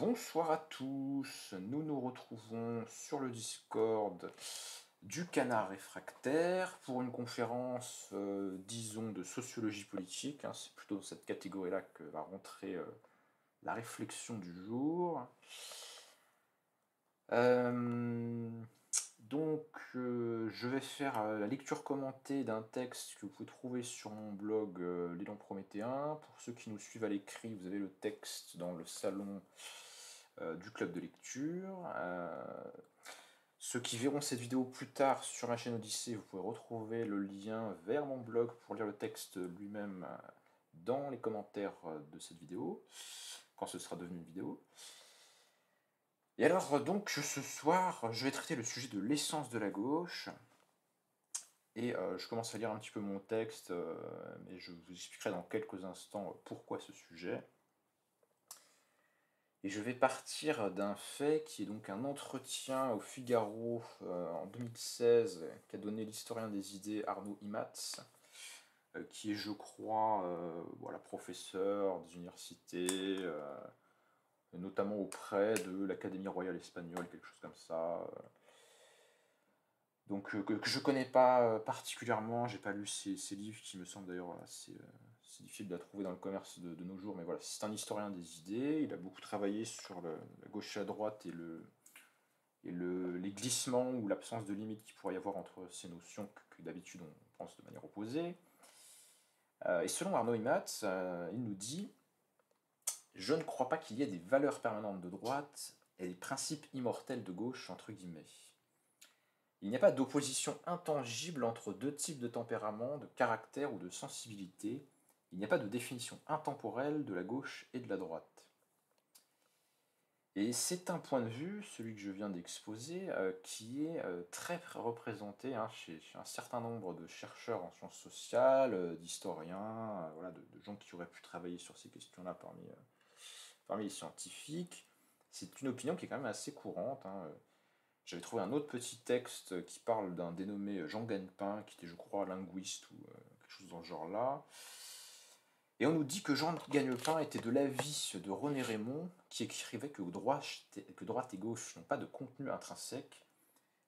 Bonsoir à tous, nous nous retrouvons sur le Discord du Canard Réfractaire pour une conférence, disons, de sociologie politique, hein. C'est plutôt dans cette catégorie-là que va rentrer la réflexion du jour. Je vais faire la lecture commentée d'un texte que vous pouvez trouver sur mon blog L'élan prométhéen. Pour ceux qui nous suivent à l'écrit, vous avez le texte dans le salon du club de lecture. Ceux qui verront cette vidéo plus tard sur ma chaîne Odyssée, vous pouvez retrouver le lien vers mon blog pour lire le texte lui-même dans les commentaires de cette vidéo, quand ce sera devenu une vidéo. Et alors, donc, ce soir, je vais traiter le sujet de l'essence de la gauche. Et je commence à lire un petit peu mon texte, mais je vous expliquerai dans quelques instants pourquoi ce sujet. Et je vais partir d'un fait qui est donc un entretien au Figaro en 2016 qu'a donné l'historien des idées Arnaud Imatz, qui est, je crois, voilà, professeur des universités, notamment auprès de l'Académie royale espagnole, quelque chose comme ça. Donc que je connais pas particulièrement, j'ai pas lu ses livres qui me semblent d'ailleurs assez difficiles à trouver dans le commerce de nos jours, mais voilà, c'est un historien des idées, il a beaucoup travaillé sur la gauche et la droite les glissements ou l'absence de limite qu'il pourrait y avoir entre ces notions que d'habitude on pense de manière opposée. Et selon Arnaud Imatz, il nous dit « Je ne crois pas qu'il y ait des valeurs permanentes de droite et des principes immortels de gauche, entre guillemets. Il n'y a pas d'opposition intangible entre deux types de tempérament, de caractère ou de sensibilité. Il n'y a pas de définition intemporelle de la gauche et de la droite. » Et c'est un point de vue, celui que je viens d'exposer, qui est très représenté chez un certain nombre de chercheurs en sciences sociales, d'historiens, voilà, de gens qui auraient pu travailler sur ces questions-là parmi les scientifiques. C'est une opinion qui est quand même assez courante, hein. J'avais trouvé un autre petit texte qui parle d'un dénommé Jean Gagnepin, qui était, je crois, linguiste ou quelque chose dans ce genre-là. Et on nous dit que Jean Gagnepin était de l'avis de René Raymond, qui écrivait que droite et gauche n'ont pas de contenu intrinsèque.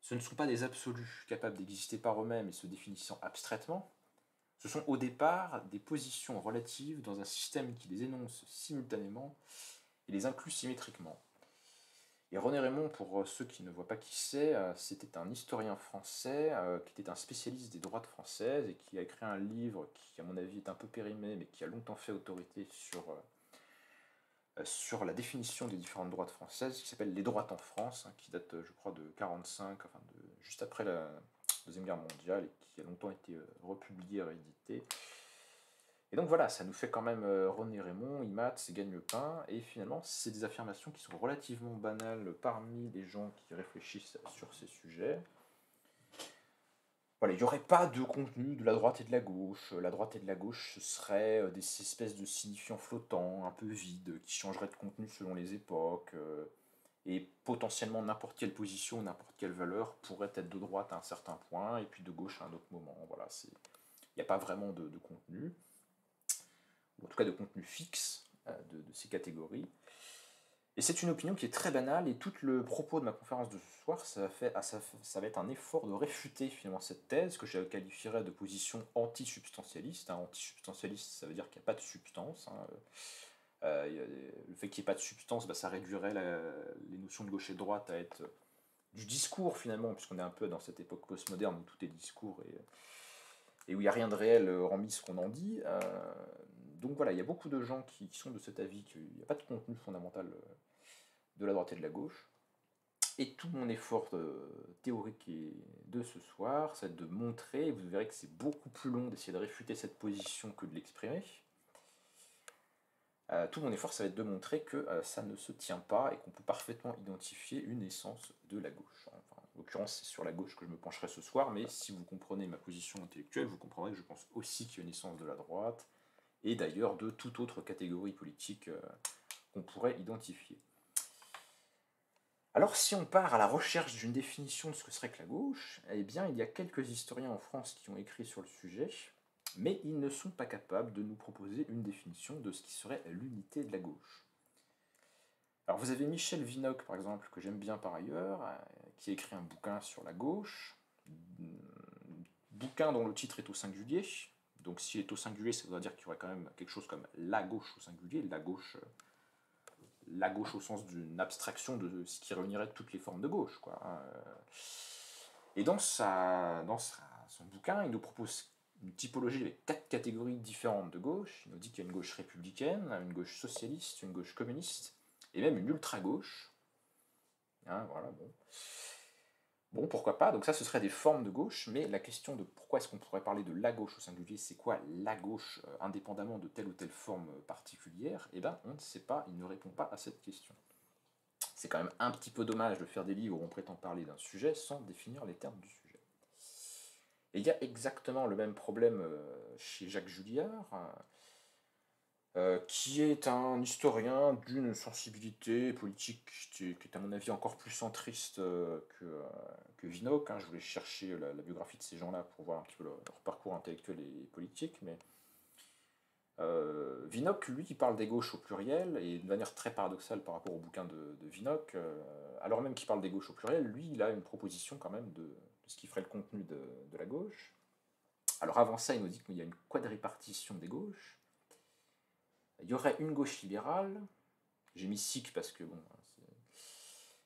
Ce ne sont pas des absolus capables d'exister par eux-mêmes et se définissant abstraitement. Ce sont au départ des positions relatives dans un système qui les énonce simultanément et les inclut symétriquement. Et René Raymond, pour ceux qui ne voient pas qui c'est, c'était un historien français qui était un spécialiste des droites françaises et qui a écrit un livre qui, à mon avis, est un peu périmé, mais qui a longtemps fait autorité sur la définition des différentes droites françaises, qui s'appelle Les droites en France, hein, qui date, je crois, de 1945, enfin juste après la Deuxième Guerre mondiale, et qui a longtemps été republié et réédité. Et donc voilà, ça nous fait quand même René Raymond, Imatz, Gagnepin, et finalement, c'est des affirmations qui sont relativement banales parmi les gens qui réfléchissent sur ces sujets. Voilà, il n'y aurait pas de contenu de la droite et de la gauche. La droite et de la gauche, ce seraient des espèces de signifiants flottants, un peu vides, qui changeraient de contenu selon les époques, et potentiellement n'importe quelle position, n'importe quelle valeur pourrait être de droite à un certain point, et puis de gauche à un autre moment. Voilà, il n'y a pas vraiment de contenu, ou en tout cas de contenu fixe de ces catégories. Et c'est une opinion qui est très banale, et tout le propos de ma conférence de ce soir, ça va être un effort de réfuter finalement cette thèse que je qualifierais de position anti-substantialiste. Anti-substantialiste, ça veut dire qu'il n'y a pas de substance. Le fait qu'il n'y ait pas de substance, ça réduirait les notions de gauche et de droite à être du discours finalement, puisqu'on est un peu dans cette époque postmoderne où tout est discours et où il n'y a rien de réel hormis ce qu'on en dit. Donc voilà, il y a beaucoup de gens qui sont de cet avis qu'il n'y a pas de contenu fondamental de la droite et de la gauche. Et tout mon effort théorique de ce soir, c'est de montrer, et vous verrez que c'est beaucoup plus long d'essayer de réfuter cette position que de l'exprimer. Tout mon effort, ça va être de montrer que ça ne se tient pas et qu'on peut parfaitement identifier une essence de la gauche. Enfin, en l'occurrence, c'est sur la gauche que je me pencherai ce soir, mais si vous comprenez ma position intellectuelle, vous comprendrez que je pense aussi qu'il y a une essence de la droite, et d'ailleurs de toute autre catégorie politique qu'on pourrait identifier. Alors si on part à la recherche d'une définition de ce que serait que la gauche, eh bien il y a quelques historiens en France qui ont écrit sur le sujet, mais ils ne sont pas capables de nous proposer une définition de ce qui serait l'unité de la gauche. Alors vous avez Michel Vinocq, par exemple, que j'aime bien par ailleurs, qui a écrit un bouquin sur la gauche, bouquin dont le titre est au singulier. Donc s'il est au singulier, ça voudrait dire qu'il y aurait quand même quelque chose comme la gauche au singulier, la gauche au sens d'une abstraction de ce qui réunirait toutes les formes de gauche, quoi. Et son bouquin, il nous propose une typologie avec 4 catégories différentes de gauche. Il nous dit qu'il y a une gauche républicaine, une gauche socialiste, une gauche communiste, et même une ultra-gauche. Hein, voilà, bon. Bon, pourquoi pas, donc ça ce serait des formes de gauche, mais la question de pourquoi est-ce qu'on pourrait parler de la gauche au singulier, c'est quoi la gauche, indépendamment de telle ou telle forme particulière, eh bien on ne sait pas, il ne répond pas à cette question. C'est quand même un petit peu dommage de faire des livres où on prétend parler d'un sujet sans définir les termes du sujet. Et il y a exactement le même problème chez Jacques Julliard, qui est un historien d'une sensibilité politique qui est à mon avis encore plus centriste que Vinocq. Hein. Je voulais chercher la biographie de ces gens-là pour voir un petit peu leur parcours intellectuel et politique, mais Vinocq, lui, il parle des gauches au pluriel, et de manière très paradoxale par rapport au bouquin de Vinocq, alors même qu'il parle des gauches au pluriel, lui, il a une proposition quand même de ce qui ferait le contenu de la gauche. Alors avant ça, il nous dit qu'il y a une quadripartition des gauches. Il y aurait une gauche libérale, j'ai mis SIC parce que, bon,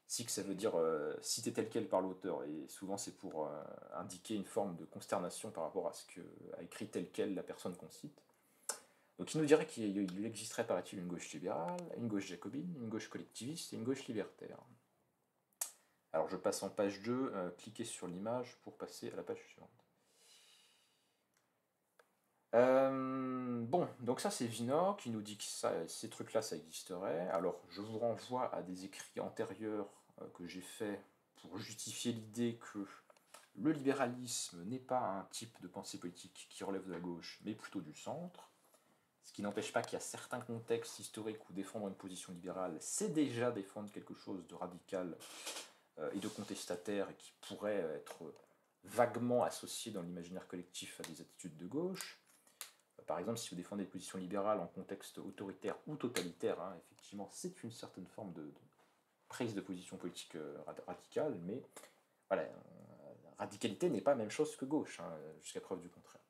SIC ça veut dire cité tel quel par l'auteur, et souvent c'est pour indiquer une forme de consternation par rapport à ce qu'a écrit tel quel la personne qu'on cite. Donc il nous dirait qu'il existerait, paraît-il, une gauche libérale, une gauche jacobine, une gauche collectiviste et une gauche libertaire. Alors je passe en page 2, cliquez sur l'image pour passer à la page suivante. Bon, donc ça c'est Vinocq qui nous dit que ces trucs-là ça existerait. Alors je vous renvoie à des écrits antérieurs que j'ai faits pour justifier l'idée que le libéralisme n'est pas un type de pensée politique qui relève de la gauche, mais plutôt du centre. Ce qui n'empêche pas qu'il y a certains contextes historiques où défendre une position libérale, c'est déjà défendre quelque chose de radical et de contestataire et qui pourrait être vaguement associé dans l'imaginaire collectif à des attitudes de gauche. Par exemple, si vous défendez des positions libérales en contexte autoritaire ou totalitaire, hein, effectivement, c'est une certaine forme de prise de position politique radicale, mais voilà, radicalité n'est pas la même chose que gauche, hein, jusqu'à preuve du contraire.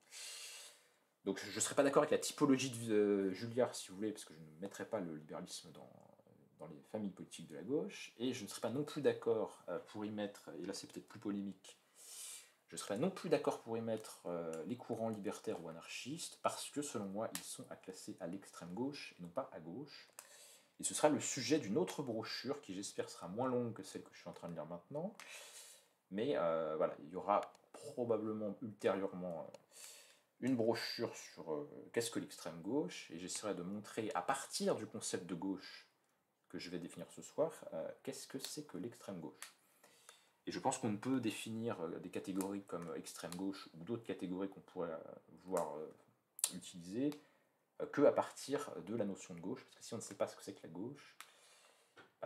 Donc je ne serais pas d'accord avec la typologie de Julliard, si vous voulez, parce que je ne mettrais pas le libéralisme dans les familles politiques de la gauche, et je ne serais pas non plus d'accord pour y mettre, et là c'est peut-être plus polémique, je ne serais non plus d'accord pour y mettre les courants libertaires ou anarchistes, parce que selon moi, ils sont à classer à l'extrême gauche et non pas à gauche. Et ce sera le sujet d'une autre brochure qui, j'espère, sera moins longue que celle que je suis en train de lire maintenant. Mais voilà, il y aura probablement ultérieurement une brochure sur qu'est-ce que l'extrême gauche, et j'essaierai de montrer, à partir du concept de gauche que je vais définir ce soir, qu'est-ce que c'est que l'extrême gauche. Et je pense qu'on ne peut définir des catégories comme extrême gauche ou d'autres catégories qu'on pourrait vouloir utiliser que à partir de la notion de gauche, parce que si on ne sait pas ce que c'est que la gauche,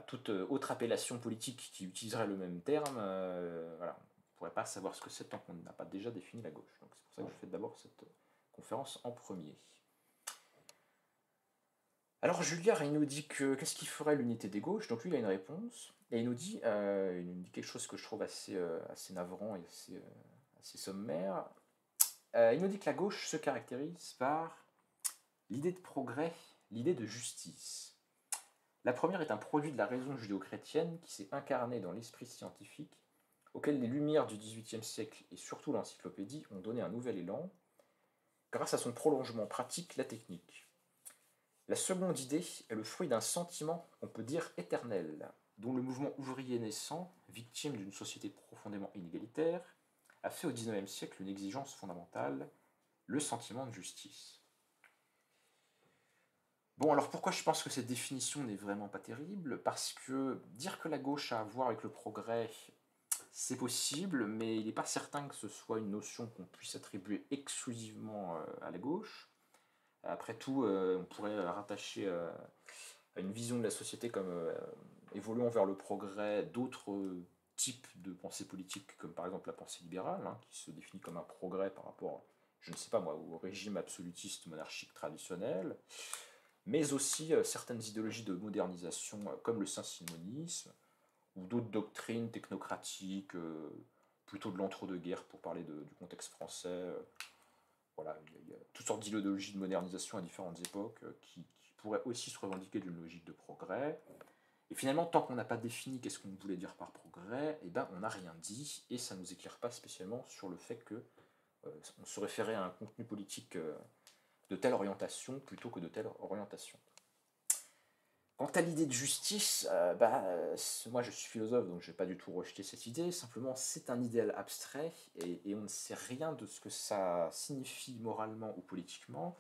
toute autre appellation politique qui utiliserait le même terme, voilà, on ne pourrait pas savoir ce que c'est tant qu'on n'a pas déjà défini la gauche. Donc c'est pour ça que je fais d'abord cette conférence en premier. Alors Julliard, il nous dit que qu'est-ce qui ferait l'unité des gauches. Donc lui, il a une réponse, et il nous dit quelque chose que je trouve assez navrant et assez sommaire. Il nous dit que la gauche se caractérise par l'idée de progrès, l'idée de justice. La première est un produit de la raison judéo-chrétienne qui s'est incarné dans l'esprit scientifique, auquel les lumières du XVIIIe siècle et surtout l'encyclopédie ont donné un nouvel élan, grâce à son prolongement pratique, la technique. La seconde idée est le fruit d'un sentiment qu'on peut dire éternel, dont le mouvement ouvrier naissant, victime d'une société profondément inégalitaire, a fait au XIXe siècle une exigence fondamentale, le sentiment de justice. Bon, alors pourquoi je pense que cette définition n'est vraiment pas terrible? Parce que dire que la gauche a à voir avec le progrès, c'est possible, mais il n'est pas certain que ce soit une notion qu'on puisse attribuer exclusivement à la gauche. Après tout, on pourrait rattacher à une vision de la société comme évoluant vers le progrès d'autres types de pensée politique, comme par exemple la pensée libérale, hein, qui se définit comme un progrès par rapport, je ne sais pas moi, au régime absolutiste monarchique traditionnel. mais aussi certaines idéologies de modernisation comme le saint-simonisme, ou d'autres doctrines technocratiques, plutôt de l'entre-deux-guerres pour parler du contexte français. Voilà, il y a toutes sortes d'idéologies de modernisation à différentes époques qui pourraient aussi se revendiquer d'une logique de progrès. Et finalement, tant qu'on n'a pas défini qu'est-ce qu'on voulait dire par progrès, eh ben, on n'a rien dit, et ça ne nous éclaire pas spécialement sur le fait que on se référait à un contenu politique de telle orientation plutôt que de telle orientation. Quant à l'idée de justice, moi je suis philosophe, donc je ne vais pas du tout rejeter cette idée, simplement c'est un idéal abstrait, et on ne sait rien de ce que ça signifie moralement ou politiquement,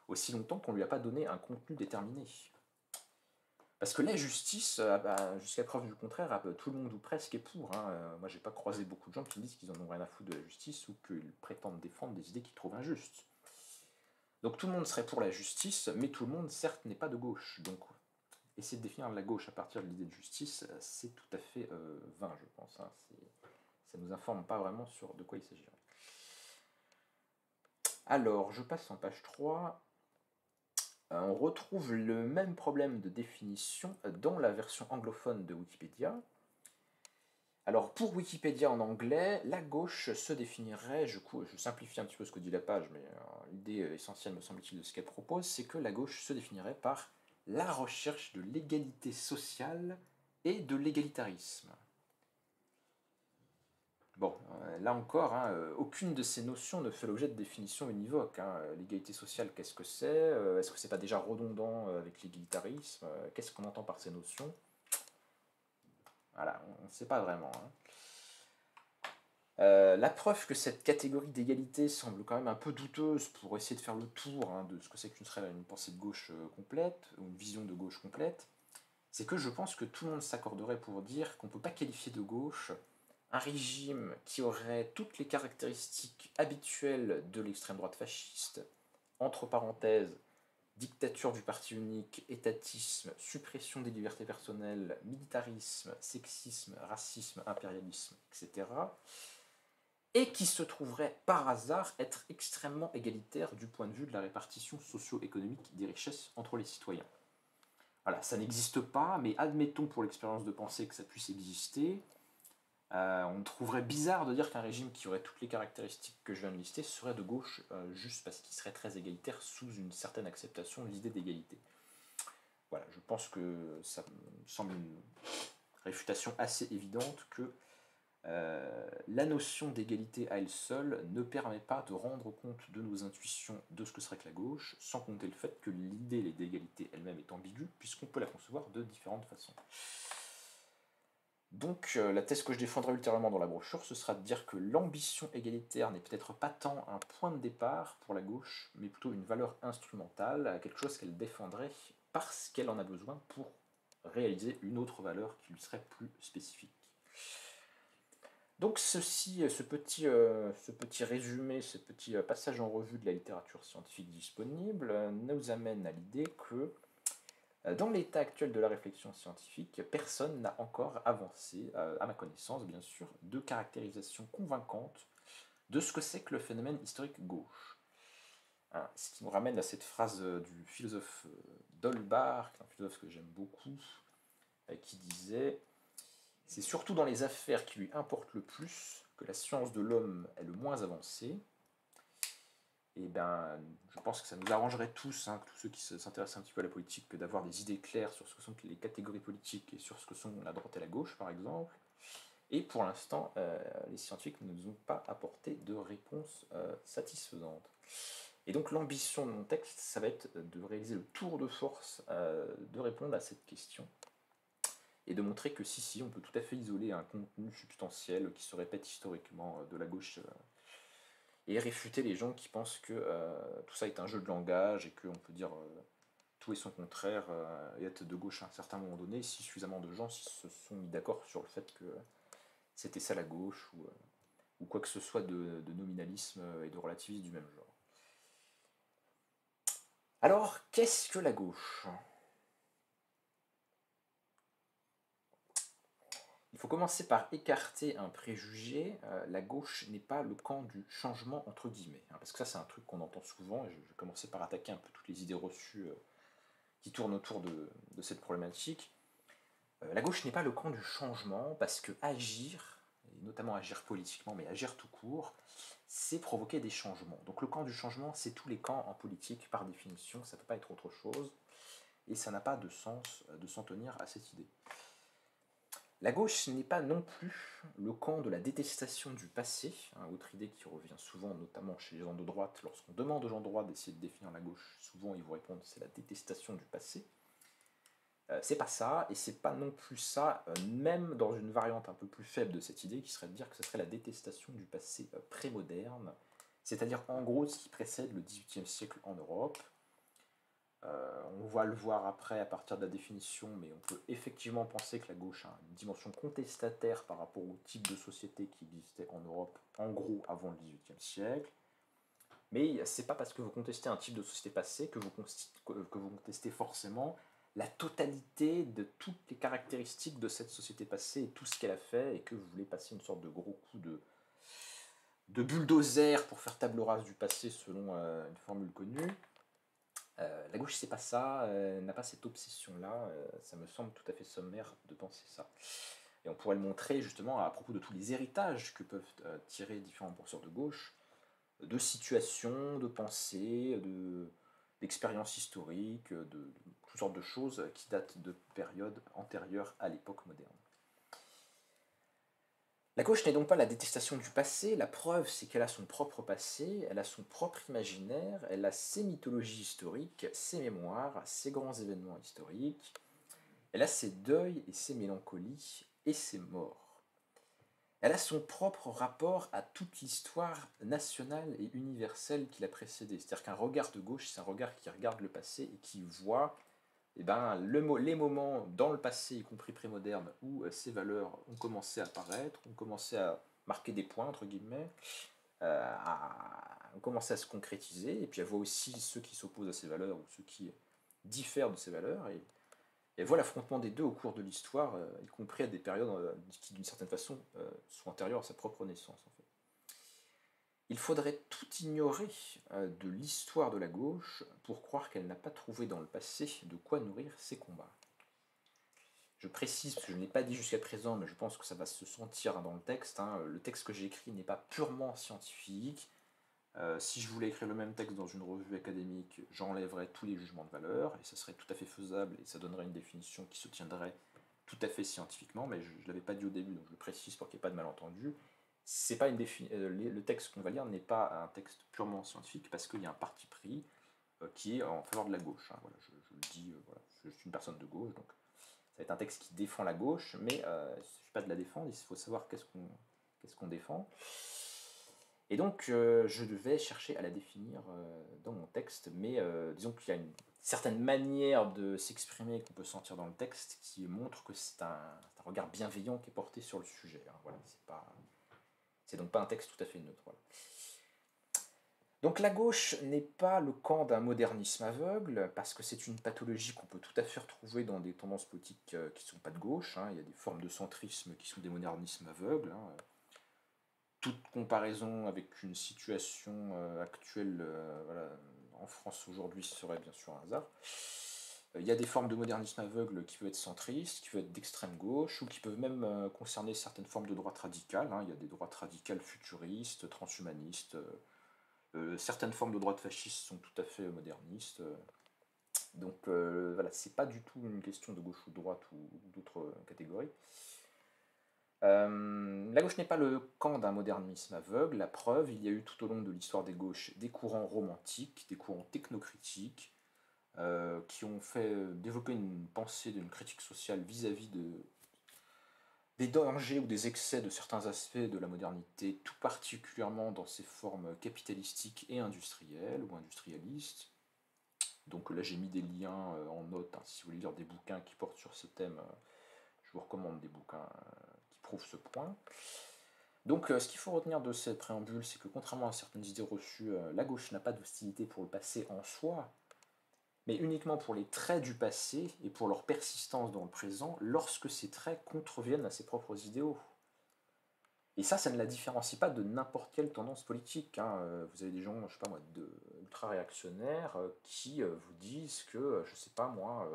aussi longtemps qu'on ne lui a pas donné un contenu déterminé. Parce que la justice, jusqu'à preuve du contraire, tout le monde ou presque est pour. Hein. Moi j'ai pas croisé beaucoup de gens qui me disent qu'ils en ont rien à foutre de la justice, ou qu'ils prétendent défendre des idées qu'ils trouvent injustes. Donc tout le monde serait pour la justice, mais tout le monde certes n'est pas de gauche. Donc essayer de définir la gauche à partir de l'idée de justice, c'est tout à fait vain, je pense. Hein. Ça ne nous informe pas vraiment sur de quoi il s'agirait. Alors, je passe en page 3. On retrouve le même problème de définition dans la version anglophone de Wikipédia. Alors, pour Wikipédia en anglais, la gauche se définirait, je simplifie un petit peu ce que dit la page, mais l'idée essentielle, me semble-t-il, de ce qu'elle propose, c'est que la gauche se définirait par la recherche de l'égalité sociale et de l'égalitarisme. Bon, là encore, hein, aucune de ces notions ne fait l'objet de définition univoque. Hein. L'égalité sociale, qu'est-ce que c'est? Est-ce que c'est pas déjà redondant avec l'égalitarisme? Qu'est-ce qu'on entend par ces notions? Voilà, on ne sait pas vraiment. Hein. La preuve que cette catégorie d'égalité semble quand même un peu douteuse pour essayer de faire le tour de ce que c'est une pensée de gauche complète, ou une vision de gauche complète, c'est que je pense que tout le monde s'accorderait pour dire qu'on ne peut pas qualifier de gauche un régime qui aurait toutes les caractéristiques habituelles de l'extrême droite fasciste, entre parenthèses, dictature du parti unique, étatisme, suppression des libertés personnelles, militarisme, sexisme, racisme, impérialisme, etc., et qui se trouverait par hasard être extrêmement égalitaire du point de vue de la répartition socio-économique des richesses entre les citoyens. Voilà, ça n'existe pas, mais admettons pour l'expérience de pensée que ça puisse exister. On trouverait bizarre de dire qu'un régime qui aurait toutes les caractéristiques que je viens de lister serait de gauche, juste parce qu'il serait très égalitaire sous une certaine acceptation de l'idée d'égalité. Voilà, je pense que ça me semble une réfutation assez évidente que la notion d'égalité à elle seule ne permet pas de rendre compte de nos intuitions de ce que serait que la gauche, sans compter le fait que l'idée d'égalité elle-même est ambiguë, puisqu'on peut la concevoir de différentes façons. Donc la thèse que je défendrai ultérieurement dans la brochure, ce sera de dire que l'ambition égalitaire n'est peut-être pas tant un point de départ pour la gauche, mais plutôt une valeur instrumentale, quelque chose qu'elle défendrait parce qu'elle en a besoin pour réaliser une autre valeur qui lui serait plus spécifique. Donc ce petit résumé, ce petit passage en revue de la littérature scientifique disponible nous amène à l'idée que dans l'état actuel de la réflexion scientifique, personne n'a encore avancé, à ma connaissance bien sûr, de caractérisation convaincante de ce que c'est que le phénomène historique gauche. Hein, ce qui nous ramène à cette phrase du philosophe d'Holbach, un philosophe que j'aime beaucoup, qui disait « C'est surtout dans les affaires qui lui importent le plus que la science de l'homme est le moins avancée. » Et ben, je pense que ça nous arrangerait tous, tous ceux qui s'intéressent un petit peu à la politique, que d'avoir des idées claires sur ce que sont les catégories politiques et sur ce que sont la droite et la gauche, par exemple. Et pour l'instant, les scientifiques ne nous ont pas apporté de réponse satisfaisante. Et donc l'ambition de mon texte, ça va être de réaliser le tour de force de répondre à cette question, et de montrer que si, on peut tout à fait isoler un contenu substantiel qui se répète historiquement de la gauche et réfuter les gens qui pensent que tout ça est un jeu de langage et qu'on peut dire tout et son contraire et être de gauche à un certain moment donné, si suffisamment de gens se sont mis d'accord sur le fait que c'était ça la gauche, ou quoi que ce soit de nominalisme et de relativisme du même genre. Alors, qu'est-ce que la gauche ? Il faut commencer par écarter un préjugé, la gauche n'est pas le camp du changement entre guillemets, parce que ça c'est un truc qu'on entend souvent, et je vais commencer par attaquer un peu toutes les idées reçues qui tournent autour de cette problématique. La gauche n'est pas le camp du changement, parce que agir, et notamment agir politiquement, mais agir tout court, c'est provoquer des changements. Donc le camp du changement, c'est tous les camps en politique, par définition, ça ne peut pas être autre chose, et ça n'a pas de sens de s'en tenir à cette idée. La gauche n'est pas non plus le camp de la détestation du passé, autre idée qui revient souvent, notamment chez les gens de droite. Lorsqu'on demande aux gens de droite d'essayer de définir la gauche, souvent ils vous répondent c'est la détestation du passé. C'est pas ça, et c'est pas non plus ça, même dans une variante un peu plus faible de cette idée, qui serait de dire que ce serait la détestation du passé prémoderne, c'est-à-dire en gros ce qui précède le XVIIIe siècle en Europe. On va le voir après à partir de la définition, mais on peut effectivement penser que la gauche a une dimension contestataire par rapport au type de société qui existait en Europe, en gros avant le XVIIIe siècle. Mais c'est pas parce que vous contestez un type de société passée que vous contestez forcément la totalité de toutes les caractéristiques de cette société passée et tout ce qu'elle a fait, et que vous voulez passer une sorte de gros coup de bulldozer pour faire table rase du passé selon une formule connue. La gauche, c'est pas ça, n'a pas cette obsession-là, ça me semble tout à fait sommaire de penser ça. Et on pourrait le montrer justement à propos de tous les héritages que peuvent tirer différents penseurs de gauche, de situations, de pensées, d'expériences historiques, de toutes sortes de choses qui datent de périodes antérieures à l'époque moderne. La gauche n'est donc pas la détestation du passé, la preuve c'est qu'elle a son propre passé, elle a son propre imaginaire, elle a ses mythologies historiques, ses mémoires, ses grands événements historiques, elle a ses deuils et ses mélancolies et ses morts. Elle a son propre rapport à toute l'histoire nationale et universelle qui l'a précédée. C'est-à-dire qu'un regard de gauche, c'est un regard qui regarde le passé et qui voit les moments dans le passé, y compris prémoderne, où ces valeurs ont commencé à apparaître, ont commencé à marquer des points, entre guillemets, ont commencé à se concrétiser, et puis elle voit aussi ceux qui s'opposent à ces valeurs ou ceux qui diffèrent de ces valeurs, et elle voit l'affrontement des deux au cours de l'histoire, y compris à des périodes qui, d'une certaine façon, sont antérieures à sa propre naissance, en fait. Il faudrait tout ignorer de l'histoire de la gauche pour croire qu'elle n'a pas trouvé dans le passé de quoi nourrir ses combats. Je précise, parce que je ne l'ai pas dit jusqu'à présent, mais je pense que ça va se sentir dans le texte. Le texte que j'ai écrit n'est pas purement scientifique. Si je voulais écrire le même texte dans une revue académique, j'enlèverais tous les jugements de valeur, et ça serait tout à fait faisable, et ça donnerait une définition qui se tiendrait tout à fait scientifiquement, mais je ne l'avais pas dit au début, donc je le précise pour qu'il n'y ait pas de malentendu. C'est pas le texte qu'on va lire n'est pas un texte purement scientifique, parce qu'il y a un parti pris qui est en faveur de la gauche. Voilà, je le dis, voilà, je suis une personne de gauche, donc ça va être un texte qui défend la gauche, mais il ne suffit pas de la défendre, il faut savoir qu'est-ce qu'on défend. Et donc je devais chercher à la définir dans mon texte, mais disons qu'il y a une certaine manière de s'exprimer qu'on peut sentir dans le texte qui montre que c'est un regard bienveillant qui est porté sur le sujet. Voilà, c'est donc pas un texte tout à fait neutre. Voilà. Donc la gauche n'est pas le camp d'un modernisme aveugle, parce que c'est une pathologie qu'on peut tout à fait retrouver dans des tendances politiques qui ne sont pas de gauche. Il y a des formes de centrisme qui sont des modernismes aveugles. Toute comparaison avec une situation actuelle en France aujourd'hui serait bien sûr un hasard. Il y a des formes de modernisme aveugle qui peuvent être centristes, qui peuvent être d'extrême gauche, ou qui peuvent même concerner certaines formes de droite radicale. Il y a des droites radicales futuristes, transhumanistes. Certaines formes de droite fasciste sont tout à fait modernistes. Donc voilà, c'est pas du tout une question de gauche ou de droite ou d'autres catégories. La gauche n'est pas le camp d'un modernisme aveugle, la preuve, il y a eu tout au long de l'histoire des gauches des courants romantiques, des courants technocritiques, qui ont fait développer une pensée d'une critique sociale vis-à-vis des dangers ou des excès de certains aspects de la modernité, tout particulièrement dans ses formes capitalistiques et industrielles ou industrialistes. Donc là j'ai mis des liens en note, si vous voulez lire des bouquins qui portent sur ce thème, je vous recommande des bouquins qui prouvent ce point. Donc ce qu'il faut retenir de cette préambule, c'est que contrairement à certaines idées reçues, la gauche n'a pas d'hostilité pour le passé en soi, mais uniquement pour les traits du passé et pour leur persistance dans le présent lorsque ces traits contreviennent à ses propres idéaux. Et ça ne la différencie pas de n'importe quelle tendance politique, hein. Vous avez des gens, je sais pas moi, ultra-réactionnaires qui vous disent que, je sais pas moi,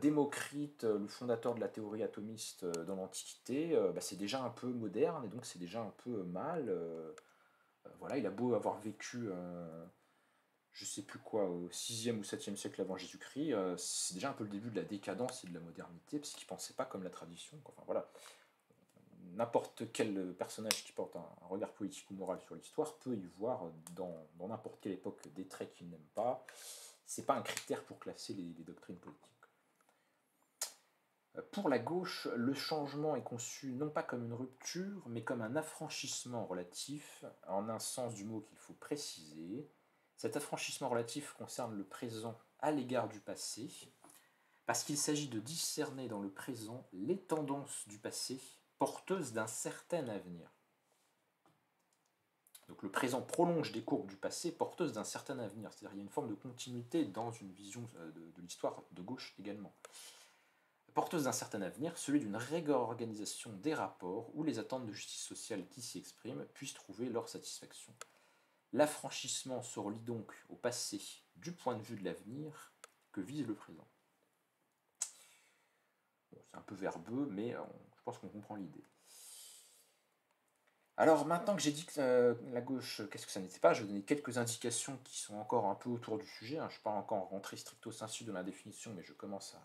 Démocrite, le fondateur de la théorie atomiste dans l'Antiquité, bah, c'est déjà un peu moderne, et donc c'est déjà un peu mal. Voilà, il a beau avoir vécu, je sais plus quoi, au 6e ou 7e siècle avant Jésus-Christ, c'est déjà un peu le début de la décadence et de la modernité, parce qu'il pensait pas comme la tradition. Enfin voilà, n'importe quel personnage qui porte un regard politique ou moral sur l'histoire peut y voir dans n'importe quelle époque des traits qu'il n'aime pas. C'est pas un critère pour classer les doctrines politiques. Pour la gauche, le changement est conçu non pas comme une rupture, mais comme un affranchissement relatif, en un sens du mot qu'il faut préciser. Cet affranchissement relatif concerne le présent à l'égard du passé, parce qu'il s'agit de discerner dans le présent les tendances du passé porteuses d'un certain avenir. Donc le présent prolonge des courbes du passé porteuses d'un certain avenir, c'est-à-dire qu'il y a une forme de continuité dans une vision de l'histoire de gauche également. Porteuse d'un certain avenir, celui d'une réorganisation des rapports où les attentes de justice sociale qui s'y expriment puissent trouver leur satisfaction. L'affranchissement se relie donc au passé du point de vue de l'avenir que vise le présent. Bon, c'est un peu verbeux, mais je pense qu'on comprend l'idée. Alors maintenant que j'ai dit que la gauche, qu'est-ce que ça n'était pas, je vais donner quelques indications qui sont encore un peu autour du sujet. Je ne suis pas encore rentré stricto sensu dans la définition, mais je commence à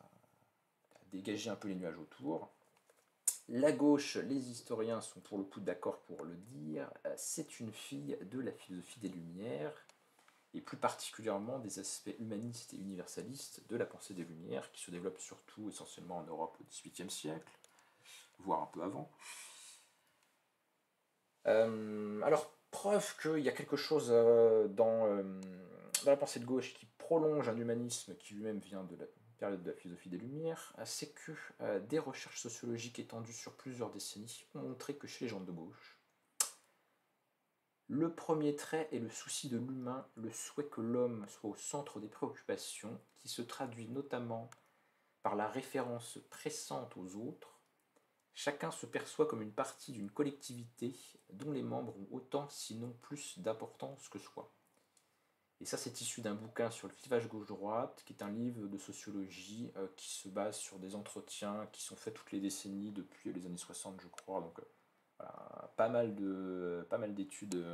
dégager un peu les nuages autour. La gauche, les historiens sont pour le coup d'accord pour le dire, c'est une fille de la philosophie des Lumières, et plus particulièrement des aspects humanistes et universalistes de la pensée des Lumières, qui se développent surtout essentiellement en Europe au XVIIIe siècle, voire un peu avant. Alors, preuve qu'il y a quelque chose dans la pensée de gauche qui prolonge un humanisme qui lui-même vient de la période de la philosophie des Lumières, c'est que des recherches sociologiques étendues sur plusieurs décennies ont montré que chez les gens de gauche, le premier trait est le souci de l'humain, le souhait que l'homme soit au centre des préoccupations, qui se traduit notamment par la référence pressante aux autres. Chacun se perçoit comme une partie d'une collectivité dont les membres ont autant, sinon plus, d'importance que soi. Et ça, c'est issu d'un bouquin sur le clivage gauche-droite, qui est un livre de sociologie qui se base sur des entretiens qui sont faits toutes les décennies depuis les années 60, je crois. Donc, voilà, pas mal d'études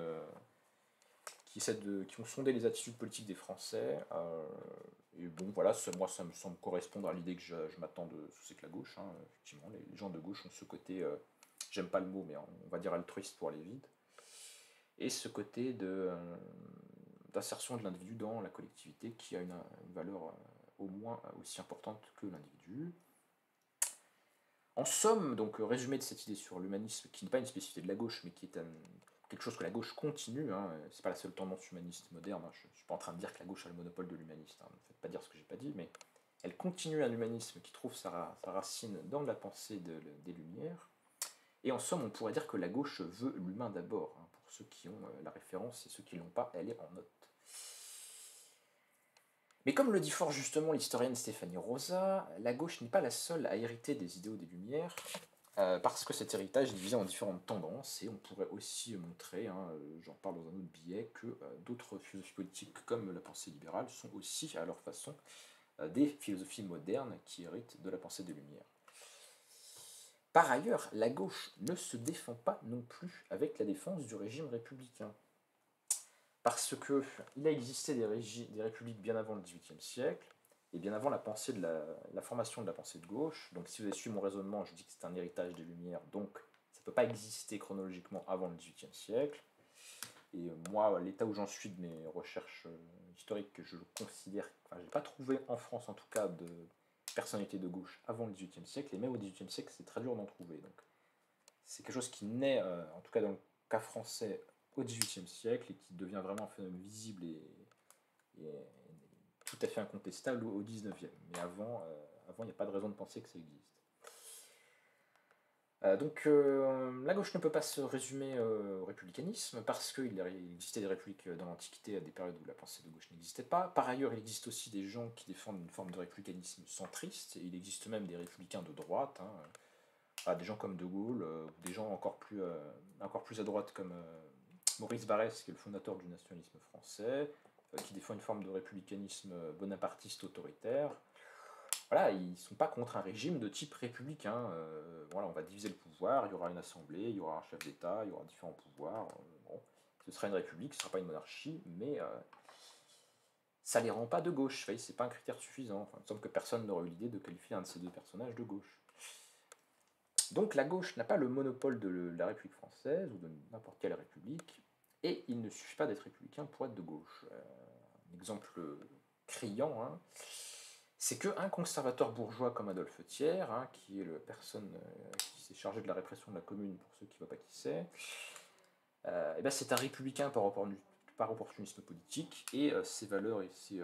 qui ont sondé les attitudes politiques des Français. Et bon, voilà, moi, ça me semble correspondre à l'idée que je m'attends de ce que c'est que la gauche. Effectivement, les gens de gauche ont ce côté, j'aime pas le mot, mais on va dire altruiste pour aller vite. Et ce côté d'insertion de l'individu dans la collectivité qui a une valeur au moins aussi importante que l'individu. En somme, donc résumé de cette idée sur l'humanisme, qui n'est pas une spécificité de la gauche, mais qui est quelque chose que la gauche continue, c'est pas la seule tendance humaniste moderne, je ne suis pas en train de dire que la gauche a le monopole de l'humaniste, ne faites pas dire ce que j'ai pas dit, mais elle continue un humanisme qui trouve sa racine dans la pensée des Lumières, et en somme, on pourrait dire que la gauche veut l'humain d'abord, pour ceux qui ont la référence, et ceux qui ne l'ont pas, elle est en note. Mais comme le dit fort justement l'historienne Stéphanie Rosa, la gauche n'est pas la seule à hériter des idéaux des Lumières, parce que cet héritage est divisé en différentes tendances, et on pourrait aussi montrer, j'en parle dans un autre billet, que d'autres philosophies politiques comme la pensée libérale sont aussi, à leur façon, des philosophies modernes qui héritent de la pensée des Lumières. Par ailleurs, la gauche ne se défend pas non plus avec la défense du régime républicain. Parce qu'il a existé des républiques bien avant le XVIIIe siècle, et bien avant la formation de la pensée de gauche. Donc si vous avez suivi mon raisonnement, je dis que c'est un héritage des Lumières, donc ça ne peut pas exister chronologiquement avant le XVIIIe siècle. Et moi, l'état où j'en suis de mes recherches historiques, je le considère, je n'ai pas trouvé en France en tout cas de personnalité de gauche avant le XVIIIe siècle, et même au XVIIIe siècle, c'est très dur d'en trouver. Donc c'est quelque chose qui naît, en tout cas dans le cas français, au XVIIIe siècle, et qui devient vraiment un phénomène visible et tout à fait incontestable au XIXe. Mais avant, il n'y a pas de raison de penser que ça existe. Donc la gauche ne peut pas se résumer au républicanisme, parce qu'il existait des républiques dans l'Antiquité à des périodes où la pensée de gauche n'existait pas. Par ailleurs, il existe aussi des gens qui défendent une forme de républicanisme centriste, et il existe même des républicains de droite, des gens comme De Gaulle, ou des gens encore plus à droite comme Maurice Barrès, qui est le fondateur du nationalisme français, qui défend une forme de républicanisme bonapartiste autoritaire. Voilà, ils ne sont pas contre un régime de type républicain. Voilà, on va diviser le pouvoir, il y aura une assemblée, il y aura un chef d'État, il y aura différents pouvoirs. Bon, ce sera une république, ce ne sera pas une monarchie, mais ça ne les rend pas de gauche. Ce n'est pas un critère suffisant. Enfin, il me semble que personne n'aurait eu l'idée de qualifier un de ces deux personnages de gauche. Donc la gauche n'a pas le monopole de la République française ou de n'importe quelle république, et il ne suffit pas d'être républicain pour être de gauche. Un exemple criant, hein, c'est qu'un conservateur bourgeois comme Adolphe Thiers, hein, qui est la personne qui s'est chargée de la répression de la Commune, pour ceux qui ne voient pas qui c'est, c'est un républicain par opportunisme politique, et ses valeurs et ses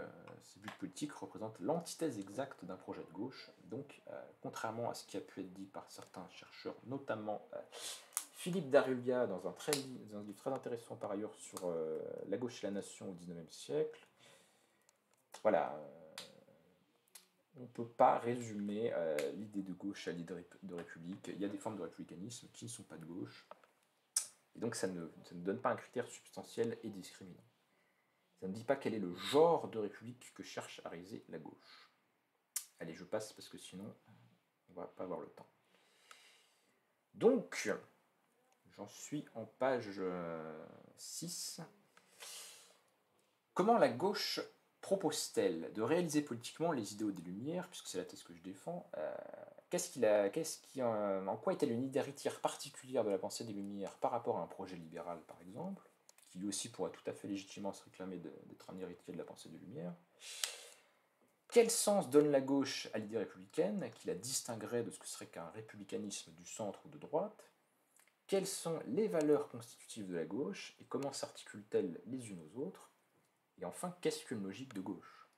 buts politiques représentent l'antithèse exacte d'un projet de gauche. Donc, contrairement à ce qui a pu être dit par certains chercheurs, notamment Philippe Darulia dans dans un livre très intéressant par ailleurs sur la gauche et la nation au XIXe siècle, voilà, on ne peut pas résumer l'idée de gauche à l'idée de république. Il y a des formes de républicanisme qui ne sont pas de gauche. Et donc ça ne donne pas un critère substantiel et discriminant. Ça ne dit pas quel est le genre de république que cherche à réaliser la gauche. Allez, je passe parce que sinon, on va pas avoir le temps. Donc, j'en suis en page 6. Comment la gauche propose-t-elle de réaliser politiquement les idéaux des Lumières, puisque c'est la thèse que je défends, en quoi est-elle une idée héritière particulière de la pensée des Lumières par rapport à un projet libéral, par exemple, qui lui aussi pourrait tout à fait légitimement se réclamer d'être un héritier de la pensée des Lumières? Quel sens donne la gauche à l'idée républicaine, qui la distinguerait de ce que serait qu'un républicanisme du centre ou de droite? Quelles sont les valeurs constitutives de la gauche, et comment s'articulent-elles les unes aux autres? Et enfin, qu'est-ce qu'une logique de gauche?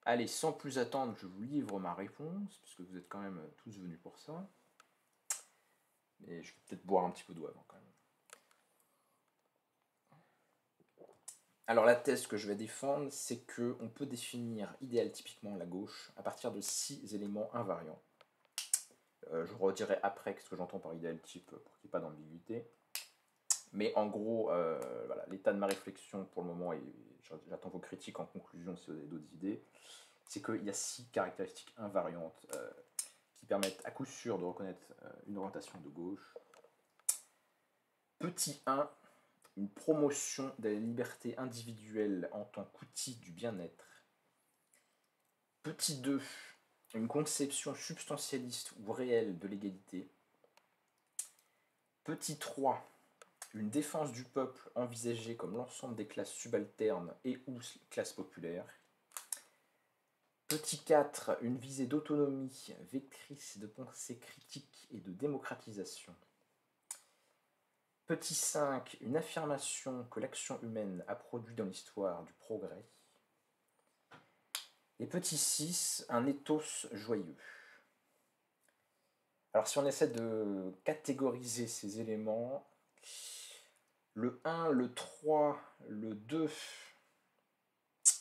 Allez, sans plus attendre, je vous livre ma réponse, puisque vous êtes quand même tous venus pour ça. Mais je vais peut-être boire un petit peu d'eau avant quand même. Alors la thèse que je vais défendre, c'est qu'on peut définir idéal typiquement la gauche à partir de 6 éléments invariants. Je redirai après ce que j'entends par idéal type pour qu'il n'y ait pas d'ambiguïté. Mais en gros, voilà, l'état de ma réflexion pour le moment, et j'attends vos critiques en conclusion si vous avez d'autres idées, c'est qu'il y a 6 caractéristiques invariantes qui permettent à coup sûr de reconnaître une orientation de gauche. Petit 1, une promotion de la liberté individuelle en tant qu'outil du bien-être. Petit 2, une conception substantialiste ou réelle de l'égalité. Petit 3, une défense du peuple envisagée comme l'ensemble des classes subalternes et ou classes populaires. Petit 4, une visée d'autonomie vectrice de pensée critique et de démocratisation. Petit 5, une affirmation que l'action humaine a produit dans l'histoire du progrès. Et petit 6, un ethos joyeux. Alors si on essaie de catégoriser ces éléments, le 1, le 3, le 2...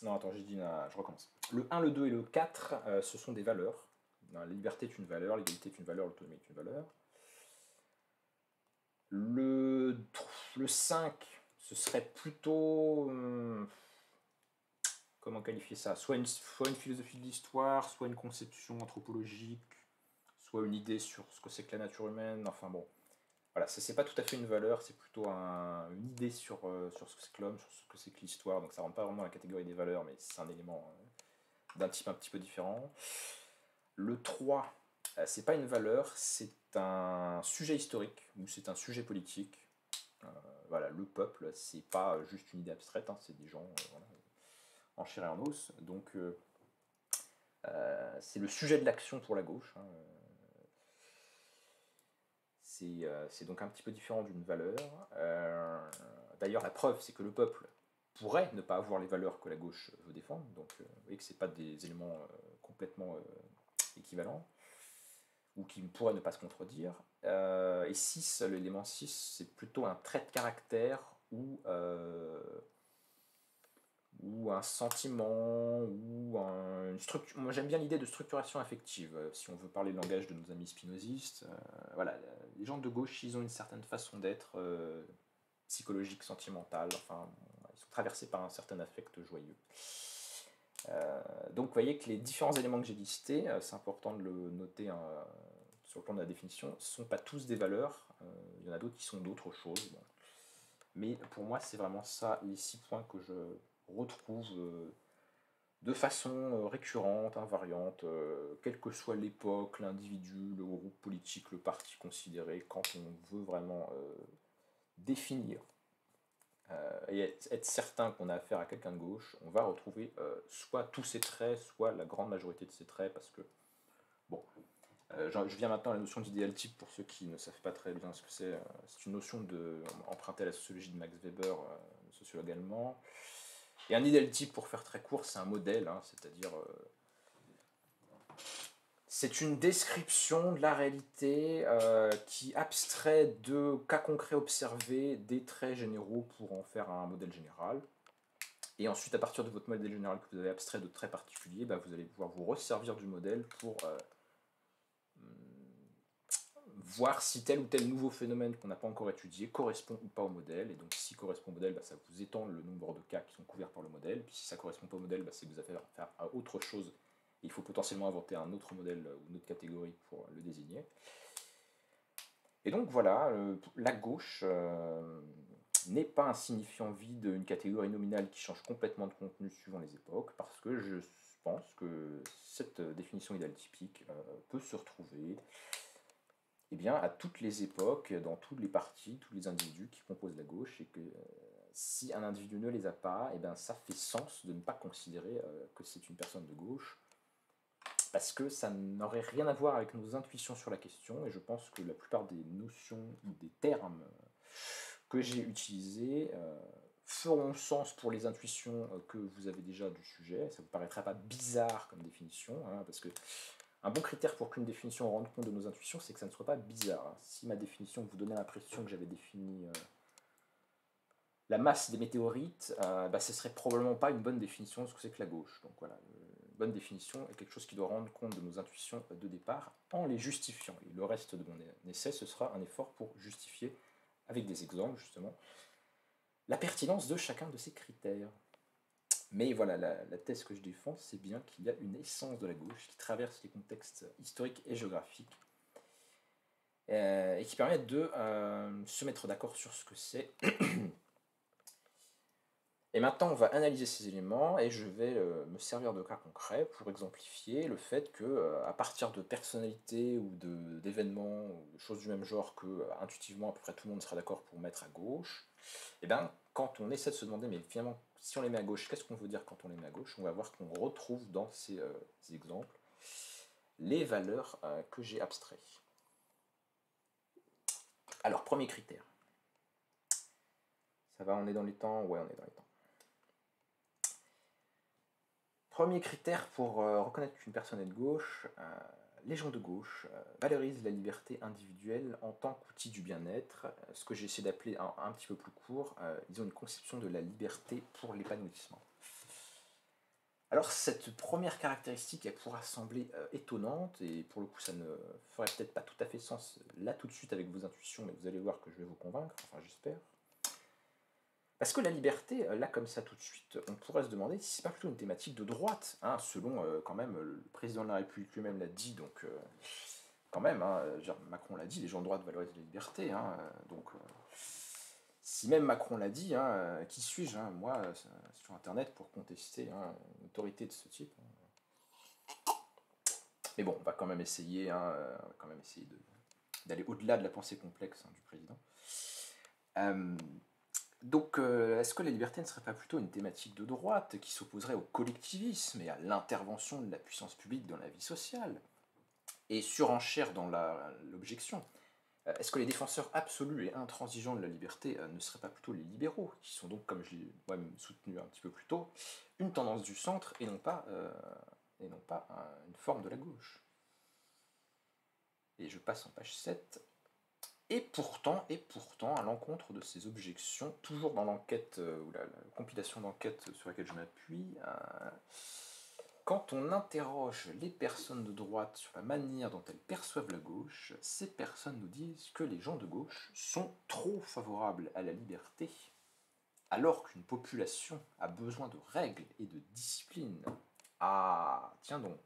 Non, attends, je recommence. Le 1, le 2 et le 4, ce sont des valeurs. La liberté est une valeur, l'égalité est une valeur, l'autonomie est une valeur. Le 5, ce serait plutôt... comment qualifier ça? Soit une philosophie de l'histoire, soit une conception anthropologique, soit une idée sur ce que c'est que la nature humaine, enfin bon. Voilà, ça c'est pas tout à fait une valeur, c'est plutôt une idée sur ce que c'est que l'homme, sur ce que c'est que l'histoire, donc ça rentre pas vraiment dans la catégorie des valeurs, mais c'est un élément d'un type un petit peu différent. Le 3, c'est pas une valeur, c'est un sujet historique, ou c'est un sujet politique. Voilà, le peuple, c'est pas juste une idée abstraite, hein, c'est des gens voilà, en chair et en os, donc c'est le sujet de l'action pour la gauche, hein. C'est donc un petit peu différent d'une valeur. D'ailleurs, la preuve, c'est que le peuple pourrait ne pas avoir les valeurs que la gauche veut défendre, donc vous voyez que ce n'est pas des éléments complètement équivalents, ou qui pourraient ne pas se contredire. Et 6, l'élément 6, c'est plutôt un trait de caractère ou ou un sentiment, ou une structure. Moi j'aime bien l'idée de structuration affective, si on veut parler le langage de nos amis spinozistes. Voilà, les gens de gauche, ils ont une certaine façon d'être psychologique, sentimentale, enfin, ils sont traversés par un certain affect joyeux. Donc vous voyez que les différents éléments que j'ai listés, c'est important de le noter sur le plan de la définition, ne sont pas tous des valeurs, il y en a d'autres qui sont d'autres choses. Bon. Mais pour moi, c'est vraiment ça, les 6 points que je retrouve de façon récurrente, invariante, quelle que soit l'époque, l'individu, le groupe politique, le parti considéré, quand on veut vraiment définir et être certain qu'on a affaire à quelqu'un de gauche, on va retrouver soit tous ces traits, soit la grande majorité de ces traits, parce que, bon, je viens maintenant à la notion d'idéal type pour ceux qui ne savent pas très bien ce que c'est. C'est une notion empruntée à la sociologie de Max Weber, sociologue allemand. Et un idéal type, pour faire très court, c'est un modèle, hein, c'est-à-dire c'est une description de la réalité qui abstrait de cas concrets observés des traits généraux pour en faire un modèle général. Et ensuite, à partir de votre modèle général que vous avez abstrait de traits particuliers, bah, vous allez pouvoir vous resservir du modèle pour voir si tel ou tel nouveau phénomène qu'on n'a pas encore étudié correspond ou pas au modèle. Et donc, si correspond au modèle, bah, ça vous étend le nombre de cas qui sont couverts par le modèle. Puis si ça ne correspond pas au modèle, bah, c'est que vous avez affaire à autre chose. Il faut potentiellement inventer un autre modèle ou une autre catégorie pour le désigner. Et donc voilà, la gauche n'est pas un signifiant vide, une catégorie nominale qui change complètement de contenu suivant les époques, parce que je pense que cette définition idéale typique peut se retrouver eh bien, à toutes les époques, dans tous les partis, tous les individus qui composent la gauche, et que si un individu ne les a pas, eh bien, ça fait sens de ne pas considérer que c'est une personne de gauche, parce que ça n'aurait rien à voir avec nos intuitions sur la question, et je pense que la plupart des notions ou des termes que j'ai utilisés feront sens pour les intuitions que vous avez déjà du sujet. Ça ne vous paraîtra pas bizarre comme définition, hein, parce que un bon critère pour qu'une définition rende compte de nos intuitions, c'est que ça ne soit pas bizarre. Hein. Si ma définition vous donnait l'impression que j'avais défini la masse des météorites, bah, ce serait probablement pas une bonne définition de ce que c'est que la gauche. Donc voilà, une bonne définition est quelque chose qui doit rendre compte de nos intuitions de départ en les justifiant. Et le reste de mon essai, ce sera un effort pour justifier, avec des exemples justement, la pertinence de chacun de ces critères. Mais voilà, la thèse que je défends, c'est bien qu'il y a une essence de la gauche qui traverse les contextes historiques et géographiques et qui permet de se mettre d'accord sur ce que c'est. Et maintenant, on va analyser ces éléments et je vais me servir de cas concrets pour exemplifier le fait que, à partir de personnalités ou d'événements ou de choses du même genre que intuitivement à peu près tout le monde sera d'accord pour mettre à gauche, et bien quand on essaie de se demander, mais finalement, si on les met à gauche, qu'est-ce qu'on veut dire quand on les met à gauche? On va voir qu'on retrouve dans ces exemples les valeurs que j'ai abstraites. Alors, premier critère. Ça va, on est dans les temps? Ouais, on est dans les temps. Premier critère pour reconnaître qu'une personne est de gauche, les gens de gauche valorisent la liberté individuelle en tant qu'outil du bien-être. Ce que j'essaie d'appeler un petit peu plus court, ils ont une conception de la liberté pour l'épanouissement. Alors cette première caractéristique, elle pourra sembler étonnante, et pour le coup ça ne ferait peut-être pas tout à fait sens là tout de suite avec vos intuitions, mais vous allez voir que je vais vous convaincre, enfin j'espère. Parce que la liberté, là comme ça tout de suite, on pourrait se demander si c'est pas plutôt une thématique de droite, hein, selon quand même le président de la République lui-même l'a dit, donc quand même, hein, Macron l'a dit, les gens de droite valorisent la liberté, hein, donc si même Macron l'a dit, hein, qui suis-je, hein, moi, sur Internet pour contester hein, une autorité de ce type. Mais bon, on va quand même essayer, hein, on va quand même essayer d'aller au-delà de la pensée complexe hein, du président. Donc, est-ce que la liberté ne serait pas plutôt une thématique de droite qui s'opposerait au collectivisme et à l'intervention de la puissance publique dans la vie sociale et surenchère dans l'objection? Est-ce que les défenseurs absolus et intransigeants de la liberté ne seraient pas plutôt les libéraux, qui sont donc, comme je l'ai moi-même soutenu un petit peu plus tôt, une tendance du centre et non pas une forme de la gauche? Et je passe en page 7. Et pourtant, à l'encontre de ces objections, toujours dans l'enquête, ou la compilation d'enquêtes sur laquelle je m'appuie, quand on interroge les personnes de droite sur la manière dont elles perçoivent la gauche, ces personnes nous disent que les gens de gauche sont trop favorables à la liberté, alors qu'une population a besoin de règles et de discipline. Ah, tiens donc.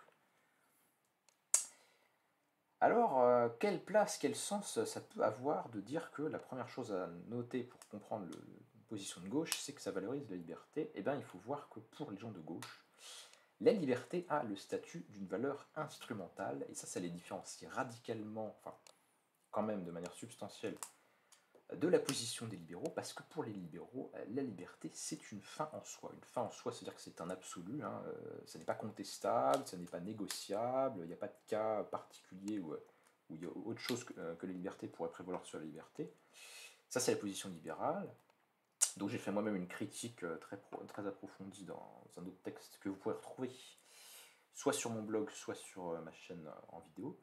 Alors, quelle place, quel sens ça peut avoir de dire que la première chose à noter pour comprendre une position de gauche, c'est que ça valorise la liberté? Eh bien, il faut voir que pour les gens de gauche, la liberté a le statut d'une valeur instrumentale, et ça les différencie radicalement, enfin, quand même de manière substantielle, de la position des libéraux, parce que pour les libéraux, la liberté, c'est une fin en soi. Une fin en soi, c'est-à-dire que c'est un absolu, hein, ça n'est pas contestable, ça n'est pas négociable, il n'y a pas de cas particulier où il y a autre chose que la liberté pourrait prévaloir sur la liberté. Ça, c'est la position libérale. Donc j'ai fait moi-même une critique très approfondie dans un autre texte que vous pouvez retrouver soit sur mon blog, soit sur ma chaîne en vidéo.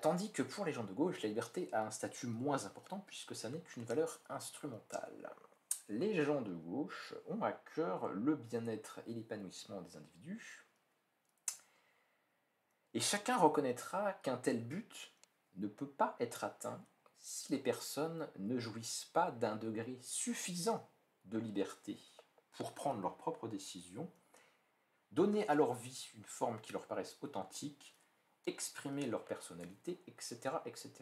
Tandis que pour les gens de gauche, la liberté a un statut moins important puisque ça n'est qu'une valeur instrumentale. Les gens de gauche ont à cœur le bien-être et l'épanouissement des individus, et chacun reconnaîtra qu'un tel but ne peut pas être atteint si les personnes ne jouissent pas d'un degré suffisant de liberté pour prendre leurs propres décisions, donner à leur vie une forme qui leur paraisse authentique, exprimer leur personnalité, etc. etc.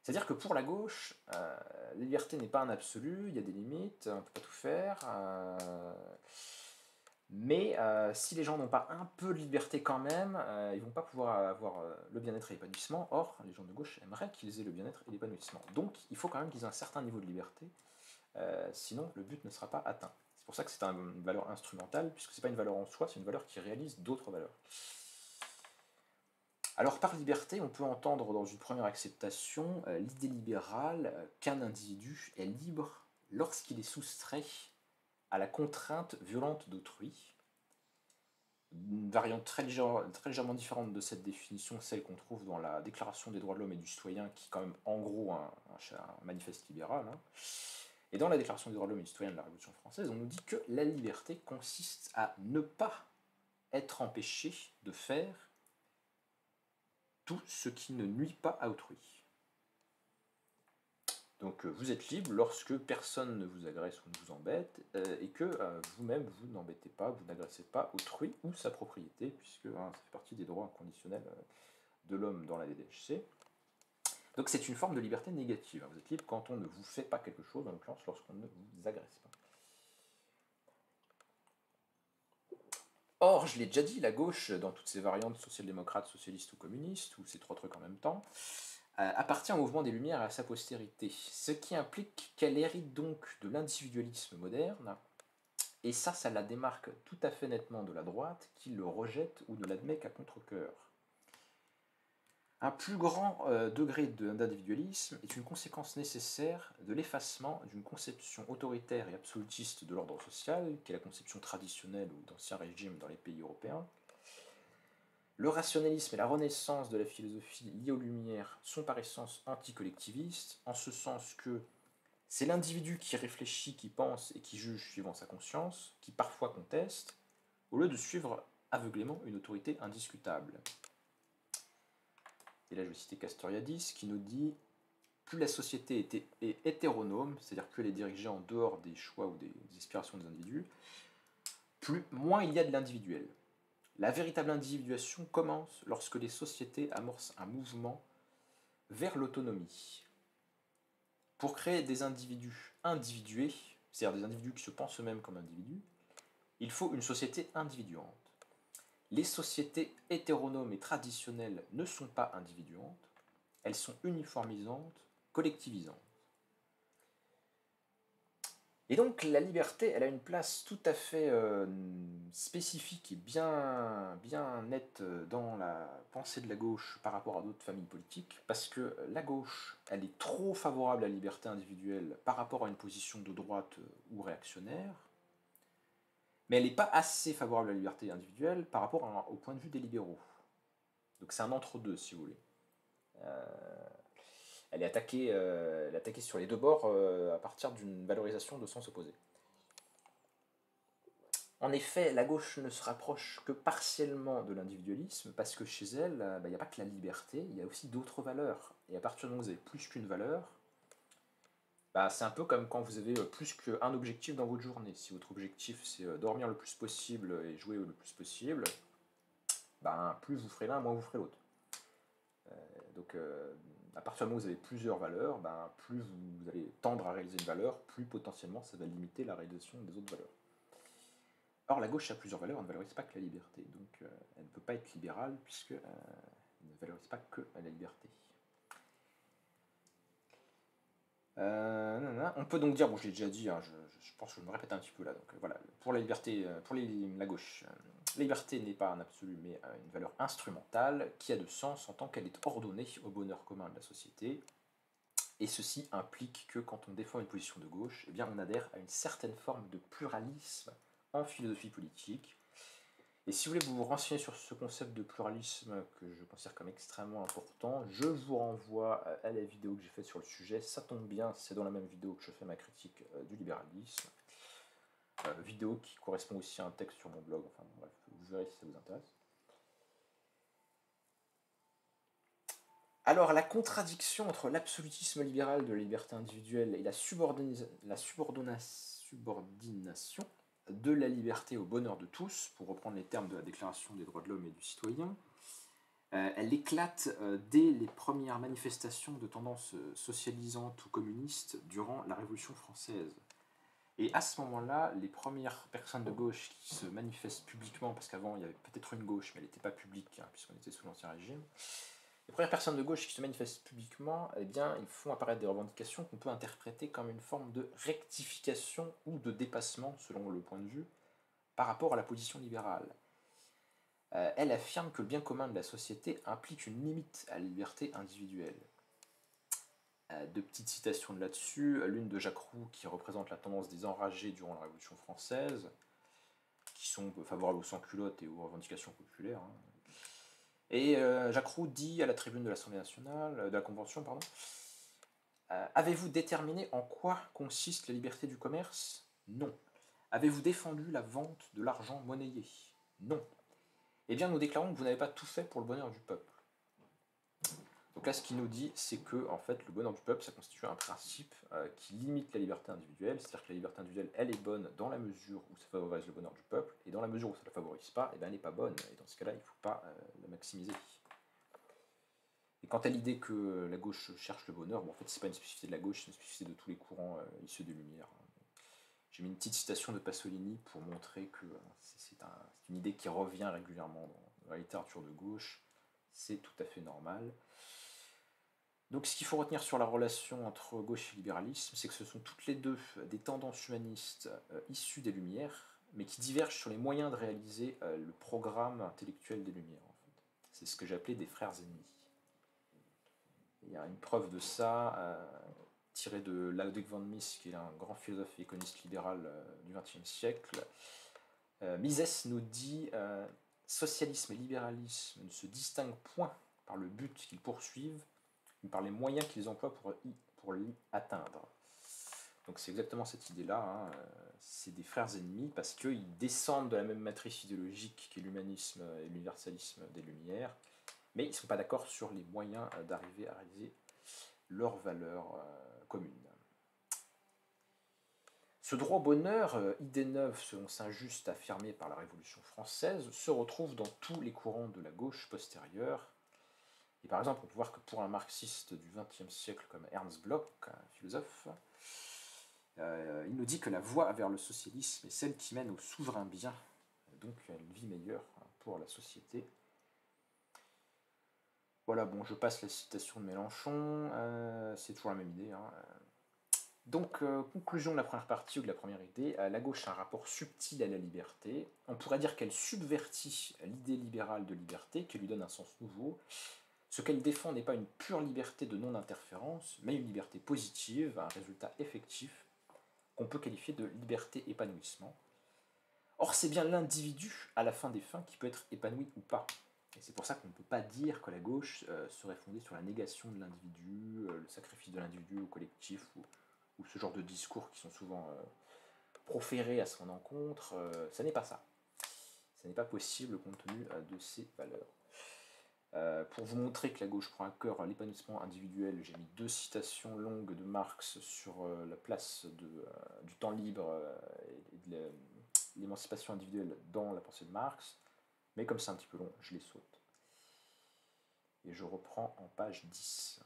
C'est-à-dire que pour la gauche, la liberté n'est pas un absolu, il y a des limites, on ne peut pas tout faire, mais si les gens n'ont pas un peu de liberté quand même, ils ne vont pas pouvoir avoir le bien-être et l'épanouissement. Or, les gens de gauche aimeraient qu'ils aient le bien-être et l'épanouissement. Donc, il faut quand même qu'ils aient un certain niveau de liberté, sinon le but ne sera pas atteint. C'est pour ça que c'est une valeur instrumentale, puisque ce n'est pas une valeur en soi, c'est une valeur qui réalise d'autres valeurs. Alors par liberté, on peut entendre dans une première acceptation l'idée libérale qu'un individu est libre lorsqu'il est soustrait à la contrainte violente d'autrui. Une variante très légèrement différente de cette définition, celle qu'on trouve dans la Déclaration des droits de l'homme et du citoyen, qui est quand même en gros un manifeste libéral. Hein. Et dans la Déclaration des droits de l'homme et du citoyen de la Révolution française, on nous dit que la liberté consiste à ne pas être empêché de faire tout ce qui ne nuit pas à autrui. Donc vous êtes libre lorsque personne ne vous agresse ou ne vous embête, et que vous-même vous n'embêtez pas, vous n'agressez pas autrui ou sa propriété, puisque ça fait partie des droits inconditionnels de l'homme dans la DDHC. Donc c'est une forme de liberté négative. Vous êtes libre quand on ne vous fait pas quelque chose, en l'occurrence lorsqu'on ne vous agresse pas. Or, je l'ai déjà dit, la gauche, dans toutes ses variantes social-démocrate, socialiste ou communiste, ou ces trois trucs en même temps, appartient au mouvement des Lumières et à sa postérité, ce qui implique qu'elle hérite donc de l'individualisme moderne, et ça la démarque tout à fait nettement de la droite, qui le rejette ou ne l'admet qu'à contre-cœur. Un plus grand degré d'individualisme est une conséquence nécessaire de l'effacement d'une conception autoritaire et absolutiste de l'ordre social, qui est la conception traditionnelle ou d'ancien régime dans les pays européens. Le rationalisme et la renaissance de la philosophie liée aux Lumières sont par essence anticollectivistes, en ce sens que c'est l'individu qui réfléchit, qui pense et qui juge suivant sa conscience, qui parfois conteste, au lieu de suivre aveuglément une autorité indiscutable. Et là je vais citer Castoriadis qui nous dit « Plus la société est hétéronome, c'est-à-dire plus elle est dirigée en dehors des choix ou des aspirations des individus, moins il y a de l'individuel. La véritable individuation commence lorsque les sociétés amorcent un mouvement vers l'autonomie. Pour créer des individus individués, c'est-à-dire des individus qui se pensent eux-mêmes comme individus, il faut une société individuante. Les sociétés hétéronomes et traditionnelles ne sont pas individuantes, elles sont uniformisantes, collectivisantes. Et donc la liberté, elle a une place tout à fait spécifique et bien nette dans la pensée de la gauche par rapport à d'autres familles politiques, parce que la gauche, elle est trop favorable à la liberté individuelle par rapport à une position de droite ou réactionnaire, mais elle n'est pas assez favorable à la liberté individuelle par rapport au point de vue des libéraux. Donc c'est un entre-deux, si vous voulez. Elle est attaquée sur les deux bords à partir d'une valorisation de sens opposés. En effet, la gauche ne se rapproche que partiellement de l'individualisme, parce que chez elle, il n'y a pas que la liberté, il y a aussi d'autres valeurs. Et à partir du moment où vous avez plus qu'une valeur, c'est un peu comme quand vous avez plus qu'un objectif dans votre journée. Si votre objectif c'est dormir le plus possible et jouer le plus possible, plus vous ferez l'un, moins vous ferez l'autre. Donc à partir du moment où vous avez plusieurs valeurs, plus vous allez tendre à réaliser une valeur, plus potentiellement ça va limiter la réalisation des autres valeurs. Or, la gauche a plusieurs valeurs, elle ne valorise pas que la liberté. Donc, elle ne peut pas être libérale puisqu'elle ne valorise pas que la liberté. On peut donc dire, bon, je l'ai déjà dit, hein, je pense que je me répète un petit peu là. Donc, voilà, pour la liberté, pour la gauche, la liberté n'est pas un absolu, mais une valeur instrumentale qui a de sens en tant qu'elle est ordonnée au bonheur commun de la société. Et ceci implique que quand on défend une position de gauche, eh bien, on adhère à une certaine forme de pluralisme en philosophie politique. Et si vous voulez vous renseigner sur ce concept de pluralisme que je considère comme extrêmement important, je vous renvoie à la vidéo que j'ai faite sur le sujet. Ça tombe bien, c'est dans la même vidéo que je fais ma critique du libéralisme. Vidéo qui correspond aussi à un texte sur mon blog. Enfin bref, vous verrez si ça vous intéresse. Alors, la contradiction entre l'absolutisme libéral de la liberté individuelle et la subordination de la liberté au bonheur de tous, pour reprendre les termes de la Déclaration des droits de l'homme et du citoyen, elle éclate dès les premières manifestations de tendance socialisante ou communiste durant la Révolution française. Et à ce moment-là, les premières personnes de gauche qui se manifestent publiquement, parce qu'avant il y avait peut-être une gauche, mais elle n'était pas publique, hein, puisqu'on était sous l'Ancien Régime, les premières personnes de gauche qui se manifestent publiquement, eh bien, ils font apparaître des revendications qu'on peut interpréter comme une forme de rectification ou de dépassement, selon le point de vue, par rapport à la position libérale. Elle affirme que le bien commun de la société implique une limite à la liberté individuelle. Deux petites citations de là-dessus, l'une de Jacques Roux qui représente la tendance des enragés durant la Révolution française, qui sont favorables aux sans-culottes et aux revendications populaires, hein. Et Jacques Roux dit à la tribune de l'Assemblée nationale, de la Convention, pardon, avez-vous déterminé en quoi consiste la liberté du commerce? Non. Avez-vous défendu la vente de l'argent monnayé? Non. Eh bien, nous déclarons que vous n'avez pas tout fait pour le bonheur du peuple. Donc là, ce qu'il nous dit, c'est que en fait, le bonheur du peuple, ça constitue un principe qui limite la liberté individuelle, c'est-à-dire que la liberté individuelle, elle est bonne dans la mesure où ça favorise le bonheur du peuple, et dans la mesure où ça ne la favorise pas, eh bien, elle n'est pas bonne, et dans ce cas-là, il ne faut pas la maximiser. Et quant à l'idée que la gauche cherche le bonheur, en fait, c'est pas une spécificité de la gauche, c'est une spécificité de tous les courants issus des Lumières. J'ai mis une petite citation de Pasolini pour montrer que c'est une idée qui revient régulièrement dans la littérature de gauche. C'est tout à fait normal. Donc ce qu'il faut retenir sur la relation entre gauche et libéralisme, c'est que ce sont toutes les deux des tendances humanistes issues des Lumières, mais qui divergent sur les moyens de réaliser le programme intellectuel des Lumières. En fait. C'est ce que j'appelais des frères ennemis. Il y a une preuve de ça tirée de Ludwig von Mises, qui est un grand philosophe et économiste libéral du XXe siècle. Mises nous dit socialisme et libéralisme ne se distinguent point par le but qu'ils poursuivent, mais par les moyens qu'ils emploient pour l'y atteindre. Donc c'est exactement cette idée-là, hein. C'est des frères ennemis parce qu'ils descendent de la même matrice idéologique qu'est l'humanisme et l'universalisme des Lumières, mais ils ne sont pas d'accord sur les moyens d'arriver à réaliser leurs valeurs communes. Ce droit au bonheur, idée neuve selon Saint-Just affirmée par la Révolution française, se retrouve dans tous les courants de la gauche postérieure. Et par exemple, on peut voir que pour un marxiste du XXe siècle comme Ernst Bloch, un philosophe, il nous dit que la voie vers le socialisme est celle qui mène au souverain bien, donc à une vie meilleure pour la société. Voilà, bon, je passe la citation de Mélenchon, c'est toujours la même idée, hein. Donc, conclusion de la première partie ou de la première idée, la gauche a un rapport subtil à la liberté. On pourrait dire qu'elle subvertit l'idée libérale de liberté, qui lui donne un sens nouveau. Ce qu'elle défend n'est pas une pure liberté de non-interférence, mais une liberté positive, un résultat effectif, qu'on peut qualifier de liberté épanouissement. Or, c'est bien l'individu, à la fin des fins, qui peut être épanoui ou pas. Et c'est pour ça qu'on ne peut pas dire que la gauche serait fondée sur la négation de l'individu, le sacrifice de l'individu au collectif, ou ce genre de discours qui sont souvent proférés à son encontre. Ça n'est pas ça. Ça n'est pas possible compte tenu de ces valeurs. Pour vous montrer que la gauche prend à cœur l'épanouissement individuel, j'ai mis 2 citations longues de Marx sur la place du temps libre et de l'émancipation individuelle dans la pensée de Marx. Mais comme c'est un petit peu long, je les saute. Et je reprends en page 10.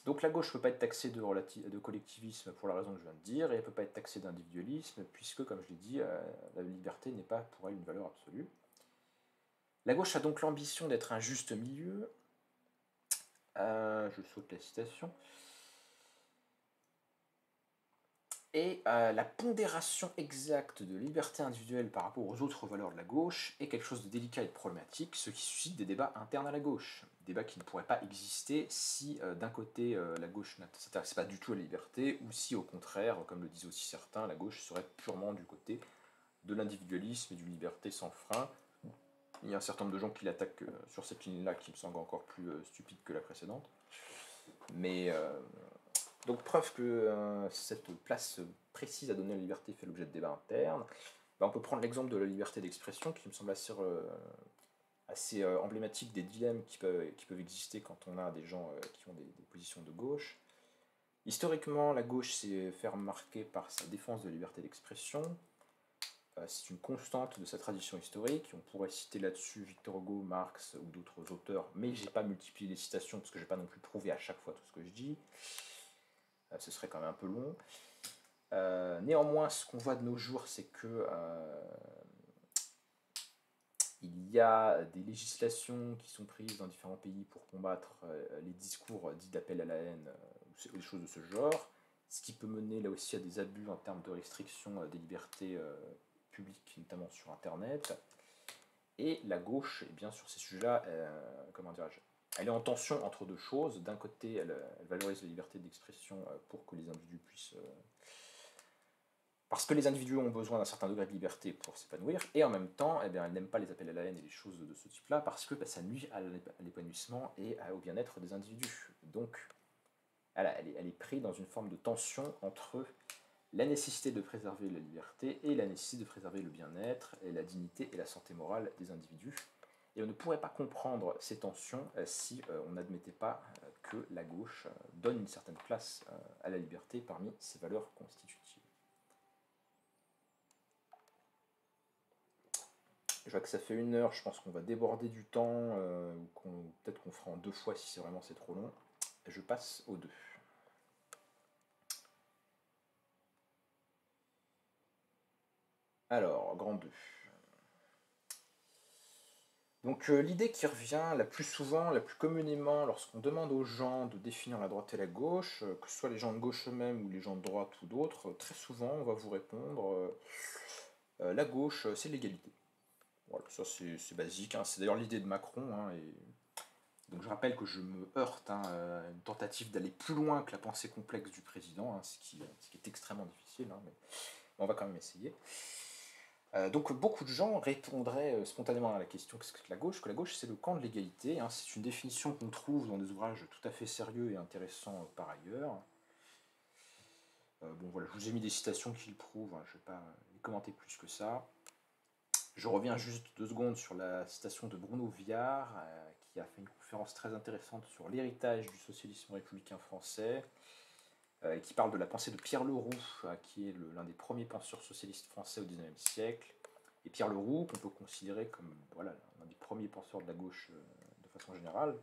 Donc la gauche ne peut pas être taxée de collectivisme pour la raison que je viens de dire, et elle ne peut pas être taxée d'individualisme, puisque, comme je l'ai dit, la liberté n'est pas pour elle une valeur absolue. La gauche a donc l'ambition d'être un juste milieu. Je saute la citation. Et la pondération exacte de liberté individuelle par rapport aux autres valeurs de la gauche est quelque chose de délicat et de problématique, ce qui suscite des débats internes à la gauche. Débats qui ne pourraient pas exister si d'un côté la gauche ne s'intéressait pas du tout à la liberté, ou si au contraire, comme le disent aussi certains, la gauche serait purement du côté de l'individualisme et d'une liberté sans frein. Il y a un certain nombre de gens qui l'attaquent sur cette ligne-là qui me semble encore plus stupide que la précédente. Mais donc preuve que cette place précise à donner à la liberté fait l'objet de débats internes. On peut prendre l'exemple de la liberté d'expression qui me semble assez emblématique des dilemmes qui peuvent exister quand on a des gens qui ont des positions de gauche. Historiquement, la gauche s'est fait remarquer par sa défense de la liberté d'expression. C'est une constante de sa tradition historique. On pourrait citer là-dessus Victor Hugo, Marx ou d'autres auteurs, mais je n'ai pas multiplié les citations parce que je n'ai pas non plus prouvé à chaque fois tout ce que je dis. Ce serait quand même un peu long. Néanmoins, ce qu'on voit de nos jours, c'est que il y a des législations qui sont prises dans différents pays pour combattre les discours dits d'appel à la haine ou des choses de ce genre, ce qui peut mener là aussi à des abus en termes de restriction des libertés publiques, notamment sur Internet. Et la gauche, eh bien, sur ces sujets-là, comment dirais-je, elle est en tension entre deux choses. D'un côté, elle valorise la liberté d'expression pour que les individus puissent... parce que les individus ont besoin d'un certain degré de liberté pour s'épanouir, et en même temps, eh bien, elle n'aime pas les appels à la haine et les choses de ce type-là, parce que ça nuit à l'épanouissement et au bien-être des individus. Donc, elle est prise dans une forme de tension entre la nécessité de préserver la liberté et la nécessité de préserver le bien-être et la dignité et la santé morale des individus. Et on ne pourrait pas comprendre ces tensions si on n'admettait pas que la gauche donne une certaine place à la liberté parmi ses valeurs constitutives. Je vois que ça fait 1 heure, je pense qu'on va déborder du temps, ou peut-être qu'on fera en 2 fois si vraiment c'est trop long. Je passe aux 2. Alors, grand 2. Donc l'idée qui revient la plus souvent, la plus communément, lorsqu'on demande aux gens de définir la droite et la gauche, que ce soit les gens de gauche eux-mêmes ou les gens de droite ou d'autres, très souvent on va vous répondre la gauche c'est l'égalité. Voilà, ça c'est basique, hein. C'est d'ailleurs l'idée de Macron, hein, et donc je rappelle que je me heurte à une tentative d'aller plus loin que la pensée complexe du président, hein, ce qui est extrêmement difficile, hein, mais on va quand même essayer. Donc beaucoup de gens répondraient spontanément à la question qu'est-ce que la gauche c'est le camp de l'égalité, hein. C'est une définition qu'on trouve dans des ouvrages tout à fait sérieux et intéressants par ailleurs. Bon voilà, je vous ai mis des citations qui le prouvent, hein, je ne vais pas les commenter plus que ça. Je reviens juste 2 secondes sur la citation de Bruno Viard, qui a fait une conférence très intéressante sur l'héritage du socialisme républicain français, et qui parle de la pensée de Pierre Leroux, qui est l'un des premiers penseurs socialistes français au XIXe siècle. Et Pierre Leroux, qu'on peut considérer comme voilà, l'un des premiers penseurs de la gauche de façon générale,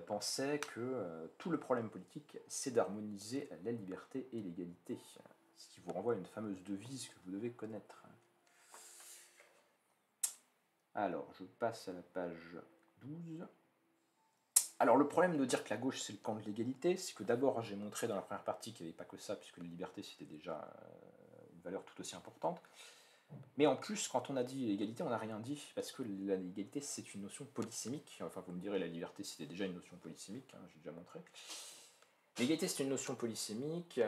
pensait que tout le problème politique, c'est d'harmoniser la liberté et l'égalité. Ce qui vous renvoie à une fameuse devise que vous devez connaître. Alors, je passe à la page 12. Alors, le problème de dire que la gauche c'est le camp de l'égalité, c'est que d'abord j'ai montré dans la première partie qu'il n'y avait pas que ça, puisque la liberté c'était déjà une valeur tout aussi importante. Mais en plus, quand on a dit l'égalité, on n'a rien dit, parce que l'égalité c'est une notion polysémique. Enfin, vous me direz, la liberté c'était déjà une notion polysémique, hein, j'ai déjà montré. L'égalité c'est une notion polysémique,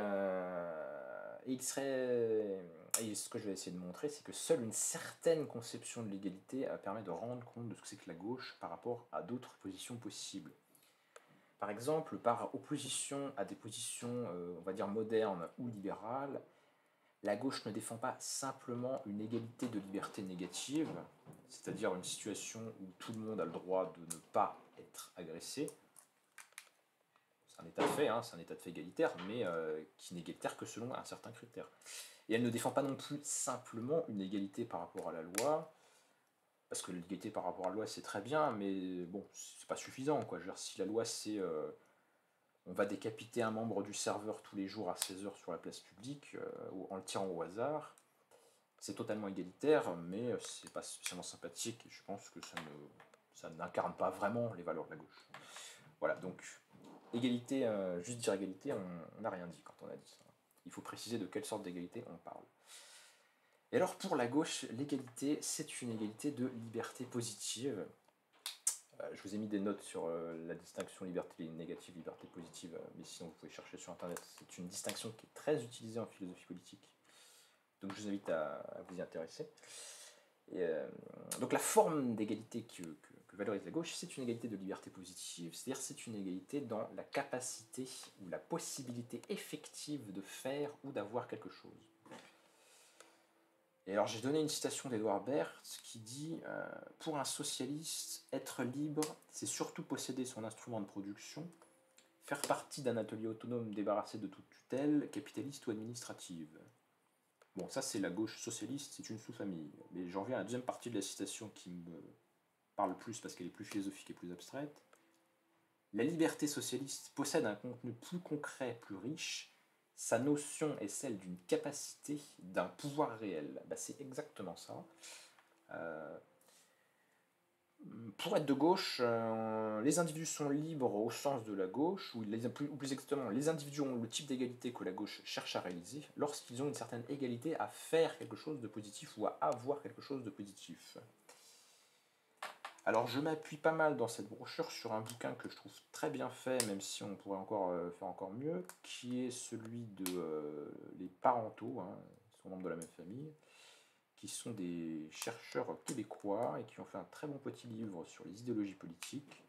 Et ce que je vais essayer de montrer, c'est que seule une certaine conception de l'égalité permet de rendre compte de ce que c'est que la gauche par rapport à d'autres positions possibles. Par exemple, par opposition à des positions, on va dire, modernes ou libérales, la gauche ne défend pas simplement une égalité de liberté négative, c'est-à-dire une situation où tout le monde a le droit de ne pas être agressé. C'est un état de fait, hein, c'est un état de fait égalitaire, mais qui n'est égalitaire que selon un certain critère. Et elle ne défend pas non plus simplement une égalité par rapport à la loi, parce que l'égalité par rapport à la loi c'est très bien, mais bon, c'est pas suffisant, quoi. Je veux dire, si la loi c'est on va décapiter un membre du serveur tous les jours à 16h sur la place publique, en le tirant au hasard, c'est totalement égalitaire, mais c'est pas spécialement sympathique, et je pense que ça n'incarne pas vraiment les valeurs de la gauche. Voilà, donc égalité, juste dire égalité, on n'a rien dit quand on a dit ça. Il faut préciser de quelle sorte d'égalité on parle. Et alors pour la gauche, l'égalité, c'est une égalité de liberté positive. Je vous ai mis des notes sur la distinction liberté négative, liberté positive, mais sinon vous pouvez chercher sur internet. C'est une distinction qui est très utilisée en philosophie politique. Donc je vous invite à vous y intéresser. Et, donc la forme d'égalité que valorise la gauche, c'est une égalité de liberté positive, c'est-à-dire c'est une égalité dans la capacité ou la possibilité effective de faire ou d'avoir quelque chose. Et alors j'ai donné une citation d'Edouard Berthe qui dit pour un socialiste, être libre, c'est surtout posséder son instrument de production, faire partie d'un atelier autonome débarrassé de toute tutelle, capitaliste ou administrative. Bon, ça c'est la gauche socialiste, c'est une sous-famille. Mais j'en viens à la deuxième partie de la citation qui me parle plus parce qu'elle est plus philosophique et plus abstraite. La liberté socialiste possède un contenu plus concret, plus riche. Sa notion est celle d'une capacité, d'un pouvoir réel. Ben, c'est exactement ça. Pour être de gauche, les individus sont libres au sens de la gauche, ou plus exactement, les individus ont le type d'égalité que la gauche cherche à réaliser lorsqu'ils ont une certaine égalité à faire quelque chose de positif ou à avoir quelque chose de positif. Alors je m'appuie pas mal dans cette brochure sur un bouquin que je trouve très bien fait, même si on pourrait encore faire encore mieux, qui est celui de Les Parentaux, hein, ils sont membres de la même famille, qui sont des chercheurs québécois et qui ont fait un très bon petit livre sur les idéologies politiques.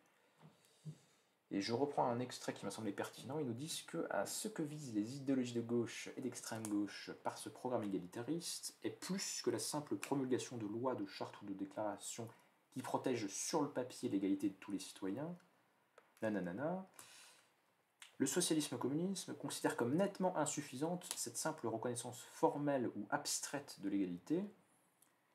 Et je reprends un extrait qui m'a semblé pertinent. Ils nous disent que ce que visent les idéologies de gauche et d'extrême gauche par ce programme égalitariste est plus que la simple promulgation de lois, de chartes ou de déclarations qui protègent sur le papier l'égalité de tous les citoyens. Nanana. Le socialisme-communisme considère comme nettement insuffisante cette simple reconnaissance formelle ou abstraite de l'égalité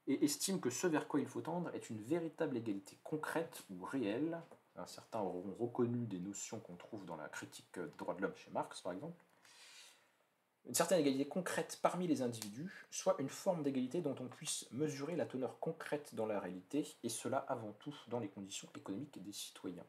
et estime que ce vers quoi il faut tendre est une véritable égalité concrète ou réelle. Certains auront reconnu des notions qu'on trouve dans la critique des droits de l'homme chez Marx, par exemple. Une certaine égalité concrète parmi les individus, soit une forme d'égalité dont on puisse mesurer la teneur concrète dans la réalité, et cela avant tout dans les conditions économiques des citoyens.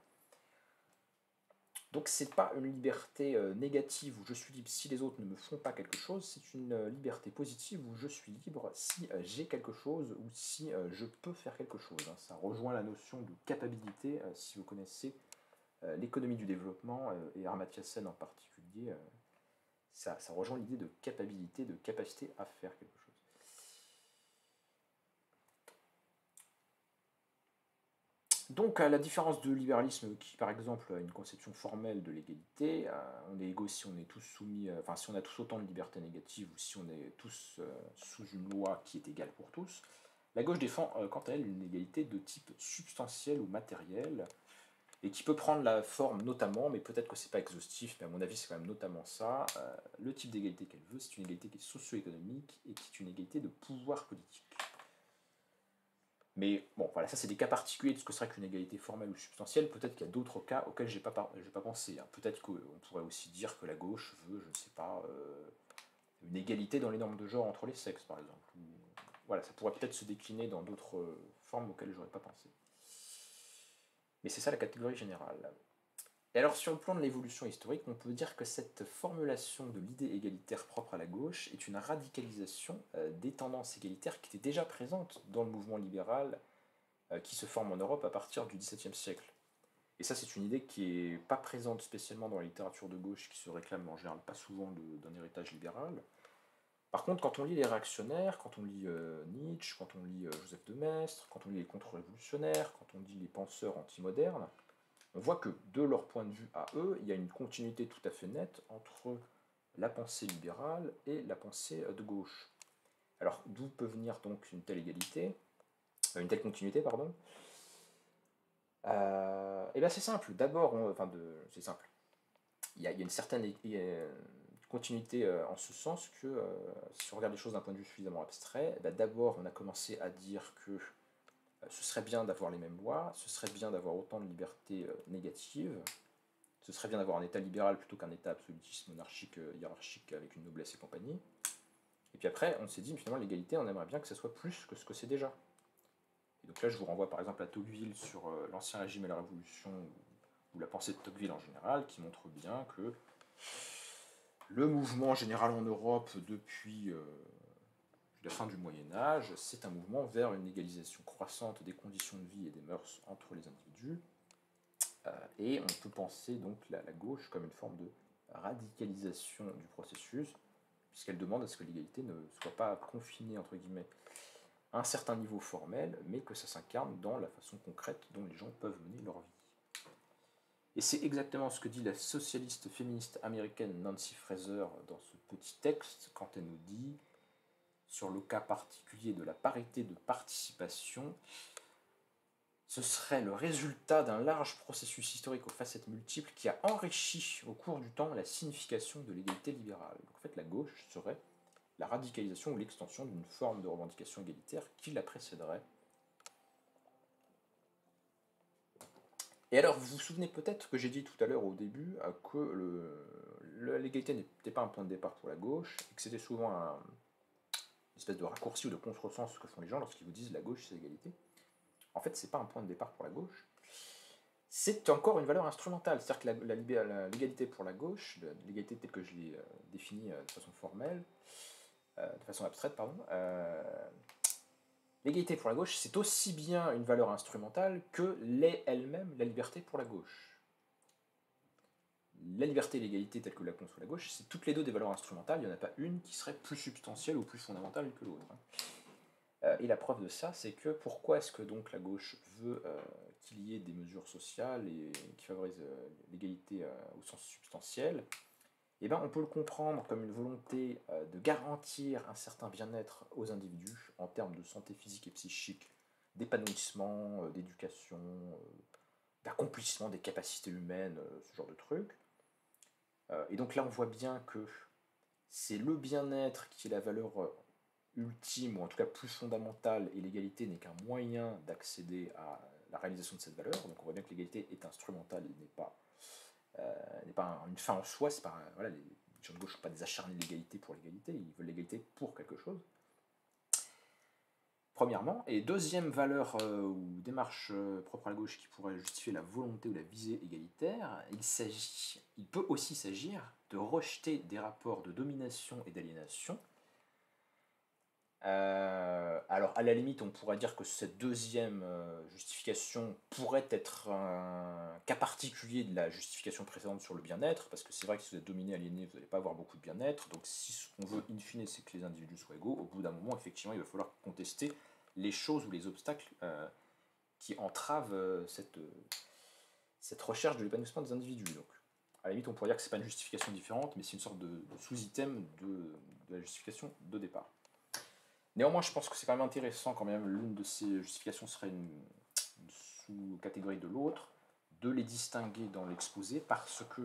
Donc c'est pas une liberté négative où je suis libre si les autres ne me font pas quelque chose, c'est une liberté positive où je suis libre si j'ai quelque chose ou si je peux faire quelque chose. Hein. Ça rejoint la notion de capacité, si vous connaissez l'économie du développement et Amartya Sen en particulier, ça rejoint l'idée de capacité, de capacité à faire quelque chose. Donc, à la différence de libéralisme qui, par exemple, a une conception formelle de l'égalité, on est égaux si on est tous soumis, enfin, si on a tous autant de libertés négatives ou si on est tous sous une loi qui est égale pour tous, la gauche défend, quant à elle, une égalité de type substantiel ou matériel, et qui peut prendre la forme notamment, mais peut-être que c'est pas exhaustif, mais à mon avis c'est quand même notamment ça, le type d'égalité qu'elle veut, c'est une égalité qui est socio-économique et qui est une égalité de pouvoir politique. Mais bon, voilà, ça c'est des cas particuliers de ce que serait qu'une égalité formelle ou substantielle. Peut-être qu'il y a d'autres cas auxquels j'ai pas pensé. Hein. Peut-être qu'on pourrait aussi dire que la gauche veut, je ne sais pas, une égalité dans les normes de genre entre les sexes, par exemple. Ou, voilà, ça pourrait peut-être se décliner dans d'autres formes auxquelles j'aurais pas pensé. Mais c'est ça la catégorie générale. Et alors, sur le plan de l'évolution historique, on peut dire que cette formulation de l'idée égalitaire propre à la gauche est une radicalisation des tendances égalitaires qui étaient déjà présentes dans le mouvement libéral qui se forme en Europe à partir du XVIIe siècle. Et ça, c'est une idée qui n'est pas présente spécialement dans la littérature de gauche, qui se réclame en général pas souvent d'un héritage libéral. Par contre, quand on lit les réactionnaires, quand on lit Nietzsche, quand on lit Joseph de Maistre, quand on lit les contre-révolutionnaires, quand on lit les penseurs antimodernes, on voit que de leur point de vue à eux, il y a une continuité tout à fait nette entre la pensée libérale et la pensée de gauche. Alors, d'où peut venir donc une telle égalité, une telle continuité, pardon. Et bien c'est simple. D'abord, c'est simple. Il y a une certaine continuité en ce sens que si on regarde les choses d'un point de vue suffisamment abstrait, d'abord on a commencé à dire que ce serait bien d'avoir les mêmes lois, ce serait bien d'avoir autant de libertés négatives, ce serait bien d'avoir un État libéral plutôt qu'un État absolutiste, monarchique, hiérarchique avec une noblesse et compagnie. Et puis après, on s'est dit, finalement, l'égalité, on aimerait bien que ça soit plus que ce que c'est déjà. Et donc là, je vous renvoie par exemple à Tocqueville sur l'Ancien Régime et la Révolution, ou la pensée de Tocqueville en général, qui montre bien que le mouvement général en Europe depuis la fin du Moyen-Âge, c'est un mouvement vers une égalisation croissante des conditions de vie et des mœurs entre les individus. Et on peut penser donc la gauche comme une forme de radicalisation du processus, puisqu'elle demande à ce que l'égalité ne soit pas confinée, entre guillemets, à un certain niveau formel, mais que ça s'incarne dans la façon concrète dont les gens peuvent mener leur vie. Et c'est exactement ce que dit la socialiste féministe américaine Nancy Fraser dans ce petit texte, quand elle nous dit, sur le cas particulier de la parité de participation, ce serait le résultat d'un large processus historique aux facettes multiples qui a enrichi au cours du temps la signification de l'égalité libérale. Donc en fait, la gauche serait la radicalisation ou l'extension d'une forme de revendication égalitaire qui la précéderait. Et alors, vous vous souvenez peut-être que j'ai dit tout à l'heure au début que l'égalité n'était pas un point de départ pour la gauche, et que c'était souvent une espèce de raccourci ou de contresens que font les gens lorsqu'ils vous disent la gauche c'est l'égalité. En fait, c'est pas un point de départ pour la gauche, c'est encore une valeur instrumentale. C'est-à-dire que l'égalité pour la gauche, l'égalité telle que je l'ai définie de façon formelle, de façon abstraite, pardon, l'égalité pour la gauche, c'est aussi bien une valeur instrumentale que l'est elle-même la liberté pour la gauche. La liberté et l'égalité telle que la conçoit la gauche, c'est toutes les deux des valeurs instrumentales, il n'y en a pas une qui serait plus substantielle ou plus fondamentale que l'autre. Et la preuve de ça, c'est que pourquoi est-ce que donc la gauche veut qu'il y ait des mesures sociales et qui favorisent l'égalité au sens substantiel? Eh bien, on peut le comprendre comme une volonté de garantir un certain bien-être aux individus en termes de santé physique et psychique, d'épanouissement, d'éducation, d'accomplissement des capacités humaines, ce genre de trucs. Et donc là, on voit bien que c'est le bien-être qui est la valeur ultime, ou en tout cas plus fondamentale, et l'égalité n'est qu'un moyen d'accéder à la réalisation de cette valeur. Donc on voit bien que l'égalité est instrumentale et n'est pas une fin en soi. C'est pas, voilà, les gens de gauche ne sont pas des acharnés de l'égalité pour l'égalité, ils veulent l'égalité pour quelque chose. Premièrement, et deuxième valeur ou démarche propre à la gauche qui pourrait justifier la volonté ou la visée égalitaire, il peut aussi s'agir de rejeter des rapports de domination et d'aliénation. Alors à la limite on pourrait dire que cette deuxième justification pourrait être un cas particulier de la justification précédente sur le bien-être, parce que c'est vrai que si vous êtes dominé, aliéné, vous n'allez pas avoir beaucoup de bien-être, donc si ce qu'on veut in fine c'est que les individus soient égaux, au bout d'un moment effectivement il va falloir contester les choses ou les obstacles qui entravent cette recherche de l'épanouissement des individus. Donc à la limite on pourrait dire que c'est pas une justification différente, mais c'est une sorte de sous-item de la justification de départ. Néanmoins, je pense que c'est quand même intéressant, quand même, l'une de ces justifications serait une sous-catégorie de l'autre, de les distinguer dans l'exposé, parce que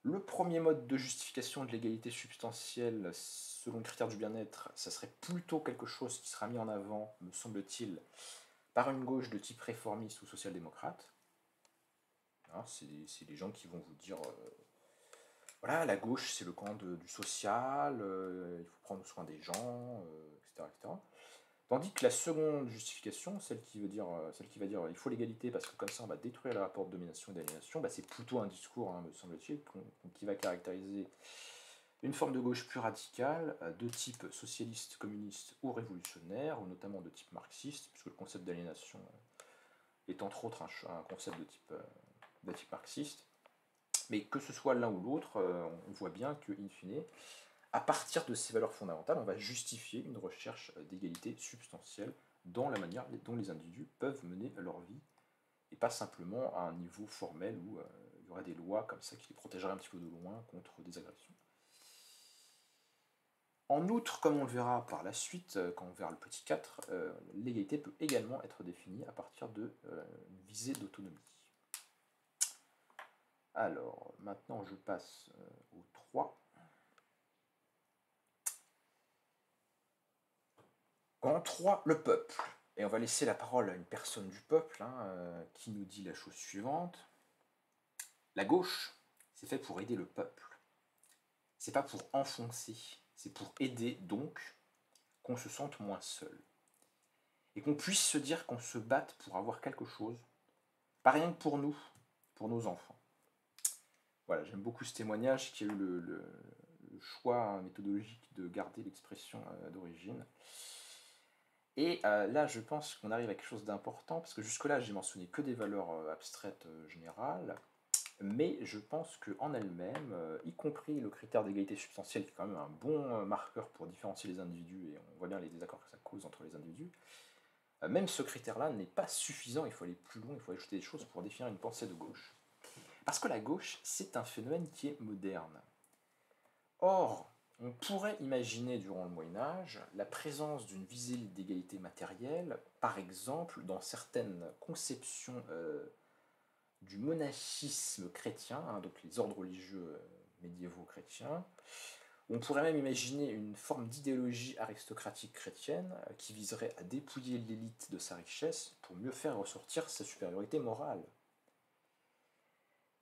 le premier mode de justification de l'égalité substantielle, selon le critère du bien-être, ça serait plutôt quelque chose qui sera mis en avant, me semble-t-il, par une gauche de type réformiste ou social-démocrate. Hein, c'est les gens qui vont vous dire... voilà, la gauche, c'est le camp du social, il faut prendre soin des gens, etc., etc. Tandis que la seconde justification, celle qui va dire il faut l'égalité parce que comme ça on va détruire le rapport de domination et d'aliénation, c'est plutôt un discours, hein, me semble-t-il, qui va caractériser une forme de gauche plus radicale, de type socialiste, communiste ou révolutionnaire, ou notamment de type marxiste, puisque le concept d'aliénation est entre autres un concept de type marxiste. Mais que ce soit l'un ou l'autre, on voit bien que, in fine, à partir de ces valeurs fondamentales, on va justifier une recherche d'égalité substantielle dans la manière dont les individus peuvent mener leur vie, et pas simplement à un niveau formel où il y aurait des lois comme ça qui les protégeraient un petit peu de loin contre des agressions. En outre, comme on le verra par la suite, quand on verra le petit 4, l'égalité peut également être définie à partir d'une visée d'autonomie. Alors, maintenant je passe au 3. En 3, le peuple. Et on va laisser la parole à une personne du peuple qui nous dit la chose suivante. La gauche, c'est fait pour aider le peuple. C'est pas pour enfoncer, c'est pour aider donc qu'on se sente moins seul. Et qu'on puisse se dire qu'on se batte pour avoir quelque chose, pas rien que pour nous, pour nos enfants. Voilà, j'aime beaucoup ce témoignage qui a eu le choix méthodologique de garder l'expression d'origine. Et là, je pense qu'on arrive à quelque chose d'important, parce que jusque-là, j'ai mentionné que des valeurs abstraites générales, mais je pense qu'en elles-mêmes, y compris le critère d'égalité substantielle, qui est quand même un bon marqueur pour différencier les individus, et on voit bien les désaccords que ça cause entre les individus, même ce critère-là n'est pas suffisant, il faut aller plus loin, il faut ajouter des choses pour définir une pensée de gauche. Parce que la gauche, c'est un phénomène qui est moderne. Or, on pourrait imaginer durant le Moyen-Âge la présence d'une visée d'égalité matérielle, par exemple dans certaines conceptions du monachisme chrétien, donc les ordres religieux médiévaux chrétiens. On pourrait même imaginer une forme d'idéologie aristocratique chrétienne qui viserait à dépouiller l'élite de sa richesse pour mieux faire ressortir sa supériorité morale.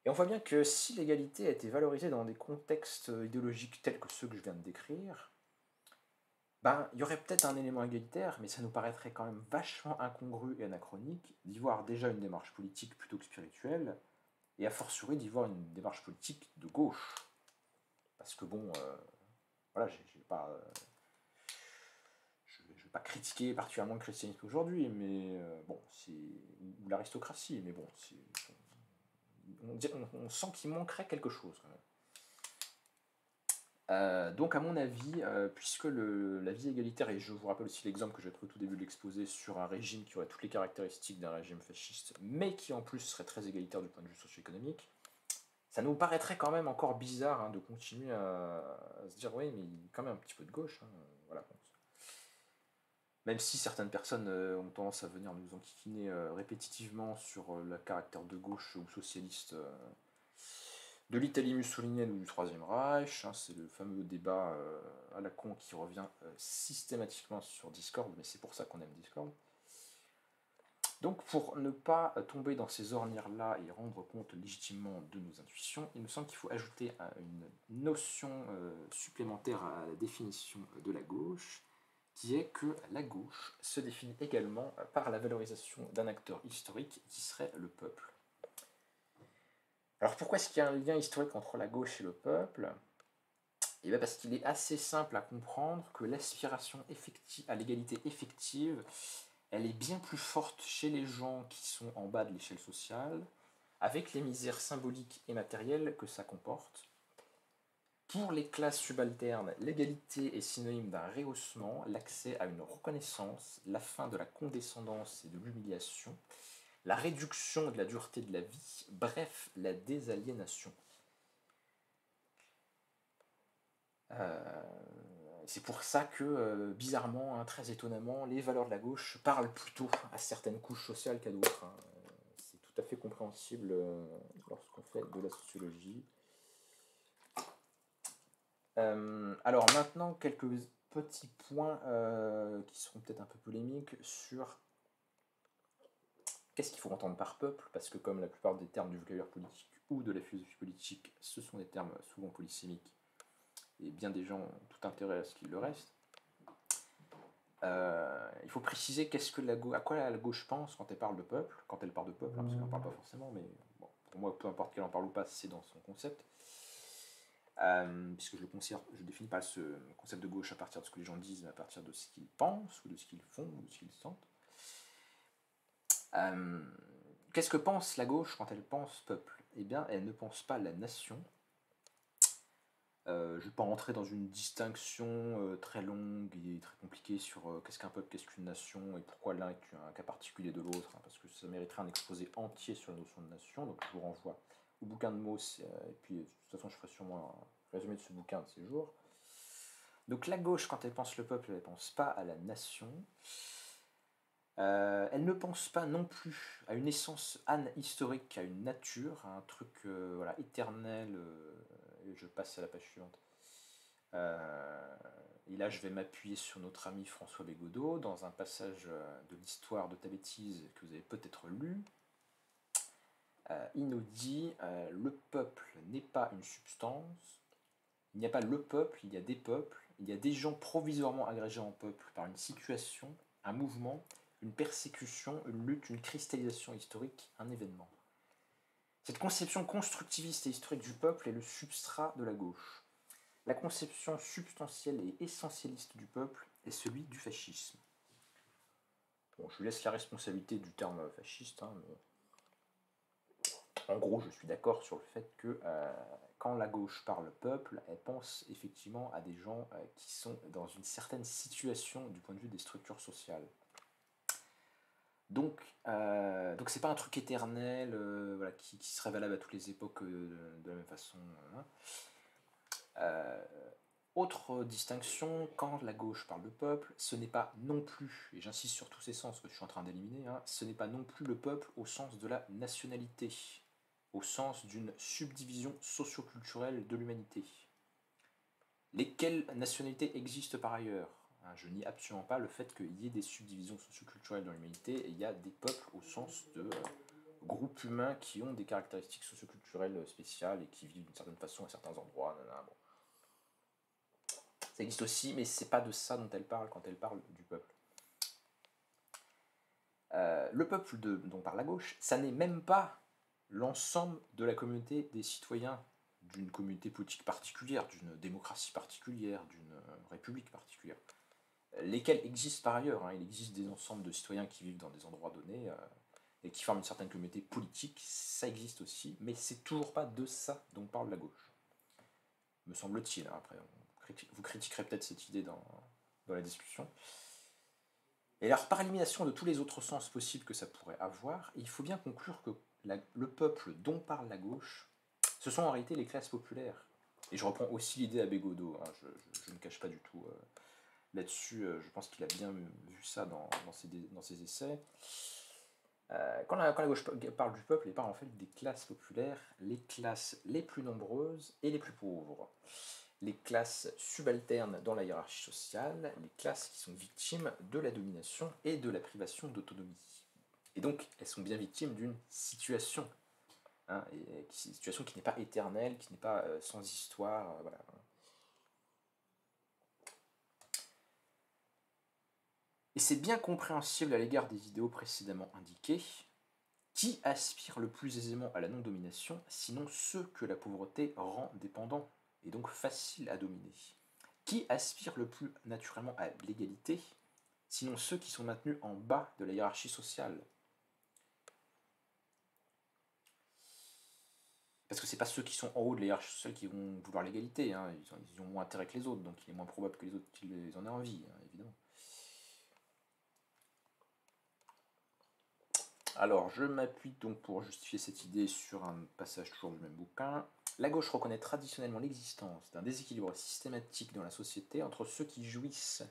Et on voit bien que si l'égalité a été valorisée dans des contextes idéologiques tels que ceux que je viens de décrire, ben, il y aurait peut-être un élément égalitaire, mais ça nous paraîtrait quand même vachement incongru et anachronique d'y voir déjà une démarche politique plutôt que spirituelle, et a fortiori d'y voir une démarche politique de gauche. Parce que bon, voilà, j'ai pas, je vais pas critiquer particulièrement le christianisme aujourd'hui, mais bon, c'est ou l'aristocratie, mais bon, on sent qu'il manquerait quelque chose quand même. Donc à mon avis, puisque la vie égalitaire, et je vous rappelle aussi l'exemple que j'ai pris au tout début de l'exposé sur un régime qui aurait toutes les caractéristiques d'un régime fasciste, mais qui en plus serait très égalitaire du point de vue socio-économique, ça nous paraîtrait quand même encore bizarre de continuer à se dire oui mais il est quand même un petit peu de gauche, voilà. Même si certaines personnes ont tendance à venir nous enquiquiner répétitivement sur le caractère de gauche ou socialiste de l'Italie mussolinienne ou du Troisième Reich, c'est le fameux débat à la con qui revient systématiquement sur Discord, mais c'est pour ça qu'on aime Discord. Donc pour ne pas tomber dans ces ornières-là et rendre compte légitimement de nos intuitions, il me semble qu'il faut ajouter une notion supplémentaire à la définition de la gauche, qui est que la gauche se définit également par la valorisation d'un acteur historique qui serait le peuple. Alors pourquoi est-ce qu'il y a un lien historique entre la gauche et le peuple ? Et bien parce qu'il est assez simple à comprendre que l'aspiration à l'égalité effective, elle est bien plus forte chez les gens qui sont en bas de l'échelle sociale, avec les misères symboliques et matérielles que ça comporte. Pour les classes subalternes, l'égalité est synonyme d'un rehaussement, l'accès à une reconnaissance, la fin de la condescendance et de l'humiliation, la réduction de la dureté de la vie, bref, la désaliénation. C'est pour ça que, bizarrement, très étonnamment, les valeurs de la gauche parlent plutôt à certaines couches sociales qu'à d'autres. C'est tout à fait compréhensible lorsqu'on fait de la sociologie. Alors maintenant, quelques petits points qui seront peut-être un peu polémiques sur qu'est-ce qu'il faut entendre par peuple, parce que comme la plupart des termes du vocabulaire politique ou de la philosophie politique, ce sont des termes souvent polysémiques, et bien des gens ont tout intérêt à ce qu'il le reste. Il faut préciser à quoi la gauche pense quand elle parle de peuple, parce qu'elle n'en parle pas forcément, mais bon, pour moi, peu importe qu'elle en parle ou pas, c'est dans son concept. Puisque je ne définis pas ce concept de gauche à partir de ce que les gens disent, mais à partir de ce qu'ils pensent, ou de ce qu'ils font, ou de ce qu'ils sentent. Qu'est-ce que pense la gauche quand elle pense peuple ? Eh bien, elle ne pense pas la nation, Je vais pas rentrer dans une distinction très longue et très compliquée sur qu'est-ce qu'un peuple, qu'est-ce qu'une nation et pourquoi l'un est un cas particulier de l'autre, hein, parce que ça mériterait un exposé entier sur la notion de nation. Donc je vous renvoie au bouquin de Mauss, et puis de toute façon je ferai sûrement un résumé de ce bouquin de ces jours. Donc la gauche, quand elle pense le peuple, elle ne pense pas à la nation. Elle ne pense pas non plus à une essence historique, à une nature, à un truc voilà, éternel. Et je passe à la page suivante. Et là, je vais m'appuyer sur notre ami François Bégodeau dans un passage de l'histoire de ta bêtise que vous avez peut-être lu. Il nous dit le peuple n'est pas une substance. Il n'y a pas le peuple, il y a des peuples. Il y a des gens provisoirement agrégés en peuple par une situation, un mouvement, une persécution, une lutte, une cristallisation historique, un événement. Cette conception constructiviste et historique du peuple est le substrat de la gauche. La conception substantielle et essentialiste du peuple est celui du fascisme. Bon, je vous laisse la responsabilité du terme fasciste, hein, mais en gros, je suis d'accord sur le fait que quand la gauche parle peuple, elle pense effectivement à des gens qui sont dans une certaine situation du point de vue des structures sociales. Donc c'est pas un truc éternel voilà, qui serait valable à toutes les époques de la même façon. Autre distinction, quand la gauche parle de peuple, ce n'est pas non plus, et j'insiste sur tous ces sens que je suis en train d'éliminer, hein, ce n'est pas non plus le peuple au sens de la nationalité, au sens d'une subdivision socio-culturelle de l'humanité. Lesquelles nationalités existent par ailleurs? Je nie absolument pas le fait qu'il y ait des subdivisions socio-culturelles dans l'humanité, et il y a des peuples au sens de groupes humains qui ont des caractéristiques socio-culturelles spéciales et qui vivent d'une certaine façon à certains endroits. Bon. Ça existe aussi, mais c'est pas de ça dont elle parle quand elle parle du peuple. Le peuple dont parle la gauche, ça n'est même pas l'ensemble de la communauté des citoyens d'une communauté politique particulière, d'une démocratie particulière, d'une république particulière, lesquels existent par ailleurs. Hein. Il existe des ensembles de citoyens qui vivent dans des endroits donnés et qui forment une certaine communauté politique, ça existe aussi, mais c'est toujours pas de ça dont parle la gauche. Me semble-t-il, hein. Après, vous critiquerez peut-être cette idée dans la discussion. Et alors, par élimination de tous les autres sens possibles que ça pourrait avoir, il faut bien conclure que le peuple dont parle la gauche, ce sont en réalité les classes populaires. Et je reprends aussi l'idée à Bégodeau, hein, je ne cache pas du tout là-dessus, je pense qu'il a bien vu ça dans ses essais. Quand la gauche parle du peuple, elle parle en fait des classes populaires, les classes les plus nombreuses et les plus pauvres. Les classes subalternes dans la hiérarchie sociale, les classes qui sont victimes de la domination et de la privation d'autonomie. Et donc, elles sont bien victimes d'une situation, hein, une situation qui n'est pas éternelle, qui n'est pas sans histoire, voilà. Et c'est bien compréhensible à l'égard des idéaux précédemment indiqués, qui aspire le plus aisément à la non-domination, sinon ceux que la pauvreté rend dépendants, et donc faciles à dominer. Qui aspire le plus naturellement à l'égalité, sinon ceux qui sont maintenus en bas de la hiérarchie sociale. Parce que c'est pas ceux qui sont en haut de la hiérarchie sociale qui vont vouloir l'égalité, hein. Ils ont moins intérêt que les autres, donc il est moins probable que les autres qu'ils en aient envie, hein, évidemment. Alors, je m'appuie donc pour justifier cette idée sur un passage toujours du même bouquin. La gauche reconnaît traditionnellement l'existence d'un déséquilibre systématique dans la société entre ceux qui jouissent,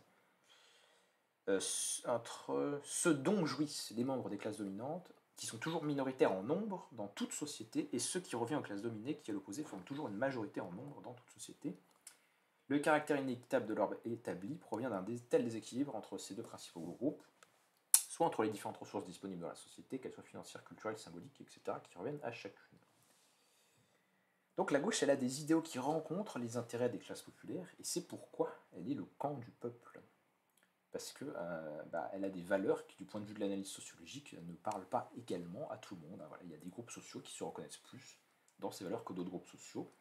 entre ceux dont jouissent les membres des classes dominantes, qui sont toujours minoritaires en nombre dans toute société, et ceux qui reviennent aux classes dominées, qui à l'opposé forment toujours une majorité en nombre dans toute société. Le caractère inéquitable de l'ordre établi provient d'un tel déséquilibre entre ces deux principaux groupes, soit entre les différentes ressources disponibles dans la société, qu'elles soient financières, culturelles, symboliques, etc., qui reviennent à chacune. Donc la gauche, elle a des idéaux qui rencontrent les intérêts des classes populaires, et c'est pourquoi elle est le camp du peuple. Parce que elle a des valeurs qui, du point de vue de l'analyse sociologique, ne parlent pas également à tout le monde. Voilà, il y a des groupes sociaux qui se reconnaissent plus dans ces valeurs que d'autres groupes sociaux,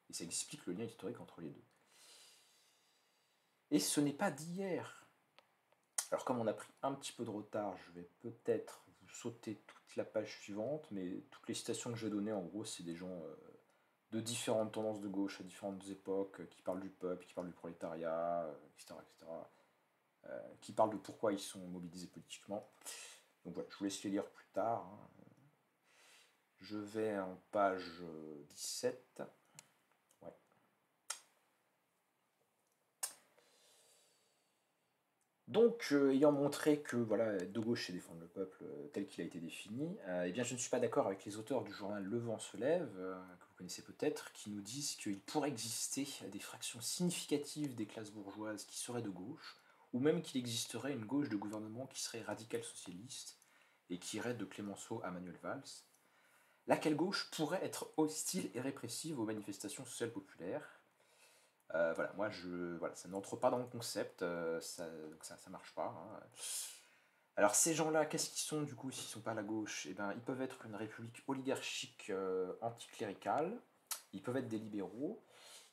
et ça explique le lien historique entre les deux. Et ce n'est pas d'hier. Alors comme on a pris un petit peu de retard, je vais peut-être vous sauter toute la page suivante, mais toutes les citations que j'ai données, en gros, c'est des gens de différentes tendances de gauche à différentes époques, qui parlent du peuple, qui parlent du prolétariat, etc., etc., qui parlent de pourquoi ils sont mobilisés politiquement. Donc voilà, je vous laisse les lire plus tard, hein. Je vais en page 17. Ouais. Donc, ayant montré que voilà, de gauche c'est défendre le peuple tel qu'il a été défini, eh bien je ne suis pas d'accord avec les auteurs du journal Le Vent se lève, que vous connaissez peut-être, qui nous disent qu'il pourrait exister des fractions significatives des classes bourgeoises qui seraient de gauche, ou même qu'il existerait une gauche de gouvernement qui serait radicale socialiste et qui irait de Clémenceau à Manuel Valls, laquelle gauche pourrait être hostile et répressive aux manifestations sociales populaires. Voilà, moi, voilà, ça n'entre pas dans le concept, donc ça marche pas, hein. Alors ces gens-là, qu'est-ce qu'ils sont du coup s'ils sont pas à la gauche? Eh ben, ils peuvent être une république oligarchique anticléricale, ils peuvent être des libéraux,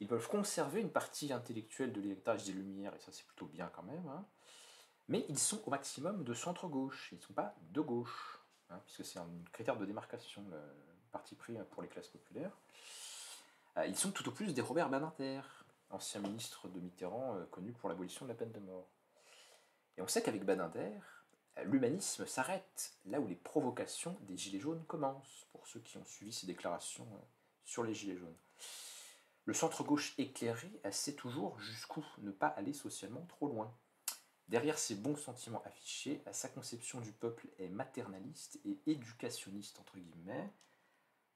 ils peuvent conserver une partie intellectuelle de l'héritage des Lumières, et ça c'est plutôt bien quand même, hein. Mais ils sont au maximum de centre-gauche, ils ne sont pas de gauche, hein, puisque c'est un critère de démarcation, le parti pris pour les classes populaires. Ils sont tout au plus des Robert Badinter, ancien ministre de Mitterrand, connu pour l'abolition de la peine de mort. Et on sait qu'avec Badinter, l'humanisme s'arrête là où les provocations des Gilets jaunes commencent, pour ceux qui ont suivi ces déclarations sur les Gilets jaunes. Le centre-gauche éclairé sait toujours jusqu'où ne pas aller socialement trop loin. Derrière ses bons sentiments affichés, sa conception du peuple est maternaliste et éducationniste, entre guillemets.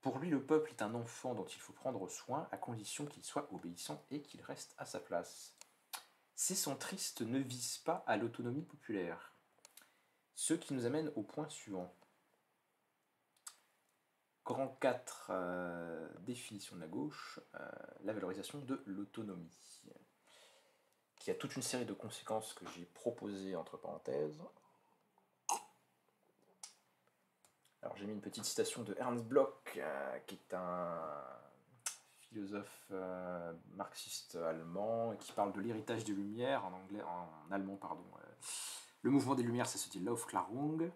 Pour lui, le peuple est un enfant dont il faut prendre soin, à condition qu'il soit obéissant et qu'il reste à sa place. Ces centristes ne visent pas à l'autonomie populaire. Ce qui nous amène au point suivant. Grand 4, définition de la gauche, la valorisation de l'autonomie, qui a toute une série de conséquences que j'ai proposées entre parenthèses. Alors j'ai mis une petite citation de Ernst Bloch, qui est un philosophe marxiste allemand, qui parle de l'héritage des Lumières, en allemand, pardon. Le mouvement des Lumières, ça se dit Laufklärung.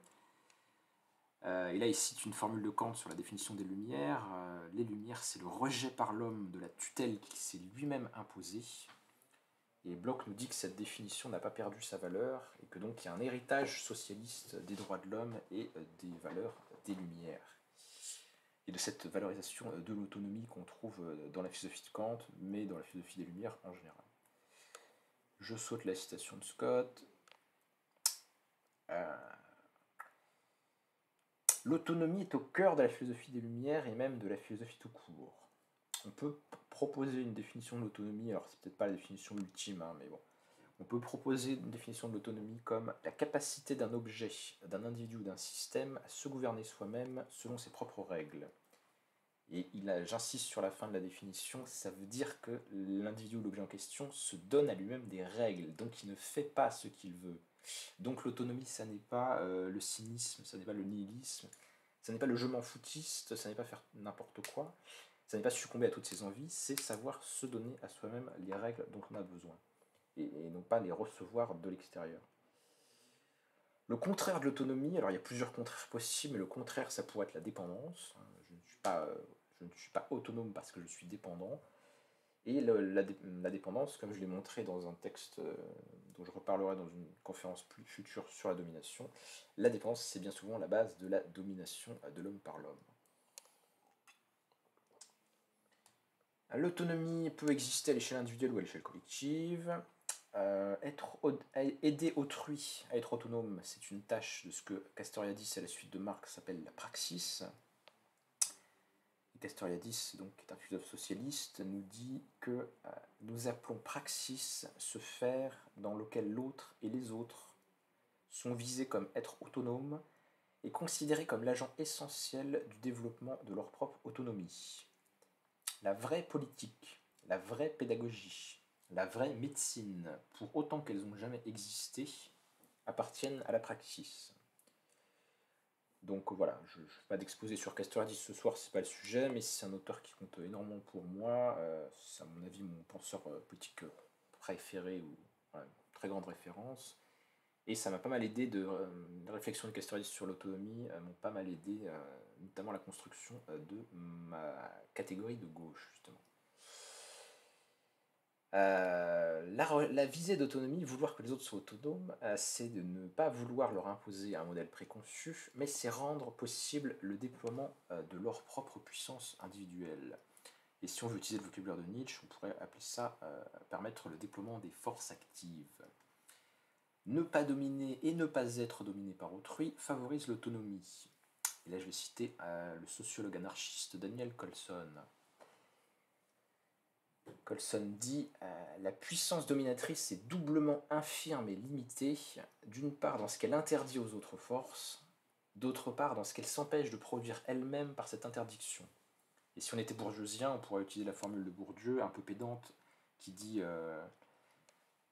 Et là, il cite une formule de Kant sur la définition des Lumières. Les Lumières, c'est le rejet par l'homme de la tutelle qu'il s'est lui-même imposée. Et Bloch nous dit que cette définition n'a pas perdu sa valeur, et que donc il y a un héritage socialiste des droits de l'homme et des valeurs des Lumières. Et de cette valorisation de l'autonomie qu'on trouve dans la philosophie de Kant, mais dans la philosophie des Lumières en général. Je saute la citation de Scott. L'autonomie est au cœur de la philosophie des Lumières et même de la philosophie tout court. On peut proposer une définition de l'autonomie, alors c'est peut-être pas la définition ultime, hein, mais bon. On peut proposer une définition de l'autonomie comme la capacité d'un objet, d'un individu ou d'un système à se gouverner soi-même selon ses propres règles. Et j'insiste sur la fin de la définition, ça veut dire que l'individu ou l'objet en question se donne à lui-même des règles, donc il ne fait pas ce qu'il veut. Donc l'autonomie, ça n'est pas le cynisme, ça n'est pas le nihilisme, ça n'est pas le je m'en foutiste, ça n'est pas faire n'importe quoi, ça n'est pas succomber à toutes ses envies, c'est savoir se donner à soi-même les règles dont on a besoin, et non pas les recevoir de l'extérieur. Le contraire de l'autonomie, alors il y a plusieurs contraires possibles, mais le contraire, ça pourrait être la dépendance. Je ne suis pas autonome parce que je suis dépendant. Et la dépendance, comme je l'ai montré dans un texte dont je reparlerai dans une conférence plus future sur la domination, la dépendance, c'est bien souvent la base de la domination de l'homme par l'homme. L'autonomie peut exister à l'échelle individuelle ou à l'échelle collective. Aider autrui à être autonome, c'est une tâche de ce que Castoriadis, à la suite de Marx, appelle la praxis. Castoriadis, donc, qui est un philosophe socialiste, nous dit que nous appelons praxis ce faire dans lequel l'autre et les autres sont visés comme être autonomes et considérés comme l'agent essentiel du développement de leur propre autonomie. La vraie politique, la vraie pédagogie, la vraie médecine, pour autant qu'elles n'ont jamais existé, appartiennent à la praxis. Donc voilà, je ne fais pas d'exposé sur Castoriadis ce soir, c'est pas le sujet, mais c'est un auteur qui compte énormément pour moi. C'est à mon avis mon penseur politique préféré, ou voilà, une très grande référence. Et ça m'a pas mal aidé de réflexion de Castoriadis sur l'autonomie, m'ont pas mal aidé, notamment la construction de ma catégorie de gauche, justement. La visée d'autonomie, vouloir que les autres soient autonomes, c'est de ne pas vouloir leur imposer un modèle préconçu, mais c'est rendre possible le déploiement de leur propre puissance individuelle. Et si on veut utiliser le vocabulaire de Nietzsche, on pourrait appeler ça permettre le déploiement des forces actives. Ne pas dominer et ne pas être dominé par autrui favorise l'autonomie. Et là, je vais citer le sociologue anarchiste Daniel Colson. Colson dit la puissance dominatrice est doublement infirme et limitée, d'une part dans ce qu'elle interdit aux autres forces, d'autre part dans ce qu'elle s'empêche de produire elle-même par cette interdiction. Et si on était bourgeoisien, on pourrait utiliser la formule de Bourdieu, un peu pédante, qui dit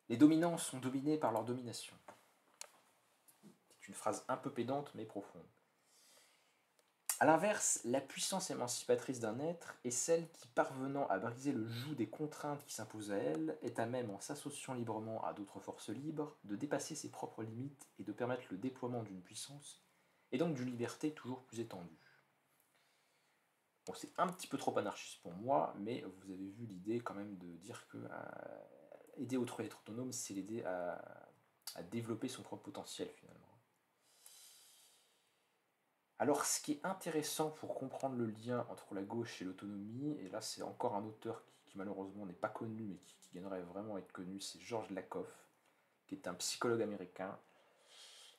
les dominants sont dominés par leur domination. C'est une phrase un peu pédante mais profonde. A l'inverse, la puissance émancipatrice d'un être est celle qui, parvenant à briser le joug des contraintes qui s'imposent à elle, est à même, en s'associant librement à d'autres forces libres, de dépasser ses propres limites et de permettre le déploiement d'une puissance, et donc d'une liberté toujours plus étendue. Bon, c'est un petit peu trop anarchiste pour moi, mais vous avez vu l'idée quand même de dire que aider autrui à être autonome, c'est l'aider à développer son propre potentiel finalement. Alors, ce qui est intéressant pour comprendre le lien entre la gauche et l'autonomie, et là c'est encore un auteur qui malheureusement n'est pas connu, mais qui gagnerait vraiment à être connu, c'est George Lakoff, qui est un psychologue américain,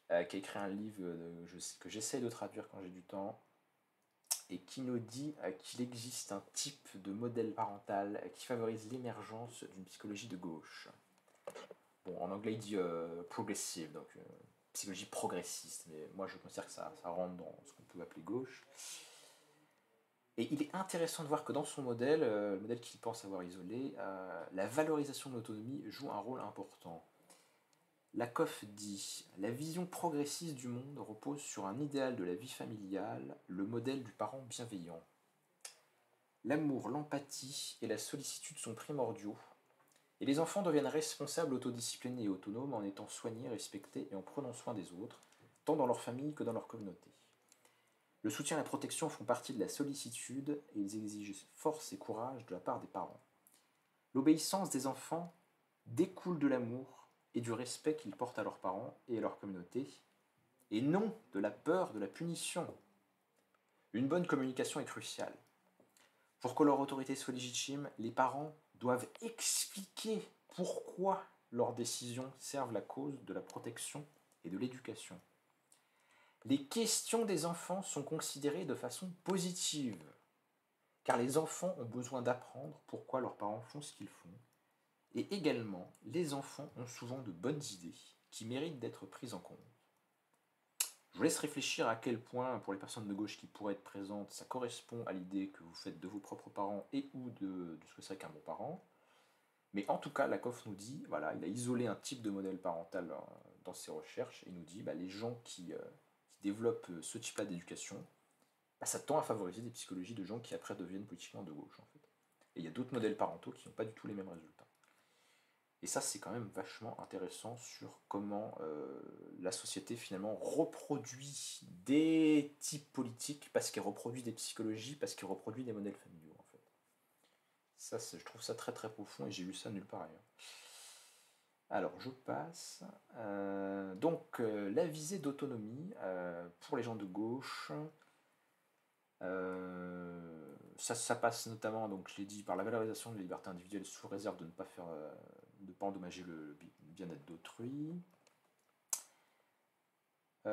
qui a écrit un livre que j'essaye de traduire quand j'ai du temps, et qui nous dit qu'il existe un type de modèle parental qui favorise l'émergence d'une psychologie de gauche. Bon, en anglais il dit progressive, donc psychologie progressiste, mais moi je considère que ça rentre dans ce qu'on peut appeler gauche. Et il est intéressant de voir que dans son modèle, le modèle qu'il pense avoir isolé, la valorisation de l'autonomie joue un rôle important. Lakoff dit « La vision progressiste du monde repose sur un idéal de la vie familiale, le modèle du parent bienveillant. L'amour, l'empathie et la sollicitude sont primordiaux, et les enfants deviennent responsables, autodisciplinés et autonomes en étant soignés, respectés et en prenant soin des autres, tant dans leur famille que dans leur communauté. Le soutien et la protection font partie de la sollicitude et ils exigent force et courage de la part des parents. L'obéissance des enfants découle de l'amour et du respect qu'ils portent à leurs parents et à leur communauté, et non de la peur de la punition. Une bonne communication est cruciale. Pour que leur autorité soit légitime, les parents doivent expliquer pourquoi leurs décisions servent la cause de la protection et de l'éducation. Les questions des enfants sont considérées de façon positive, car les enfants ont besoin d'apprendre pourquoi leurs parents font ce qu'ils font. Et également, les enfants ont souvent de bonnes idées qui méritent d'être prises en compte. Je vous laisse réfléchir à quel point, pour les personnes de gauche qui pourraient être présentes, ça correspond à l'idée que vous faites de vos propres parents et ou de ce que c'est qu'un bon parent. Mais en tout cas, Lakoff nous dit, voilà, il a isolé un type de modèle parental dans ses recherches, et il nous dit, les gens qui développent ce type-là d'éducation, ça tend à favoriser des psychologies de gens qui après deviennent politiquement de gauche, en fait. Et il y a d'autres modèles parentaux qui n'ont pas du tout les mêmes résultats. Et ça, c'est quand même vachement intéressant sur comment la société finalement reproduit des types politiques parce qu'elle reproduit des psychologies, parce qu'elle reproduit des modèles familiaux, en fait. Ça, je trouve ça très très profond et j'ai vu ça nulle part ailleurs. Alors, je passe. Donc, la visée d'autonomie pour les gens de gauche. Ça passe notamment, donc je l'ai dit, par la valorisation de la liberté individuelle sous réserve de ne pas endommager le bien-être d'autrui.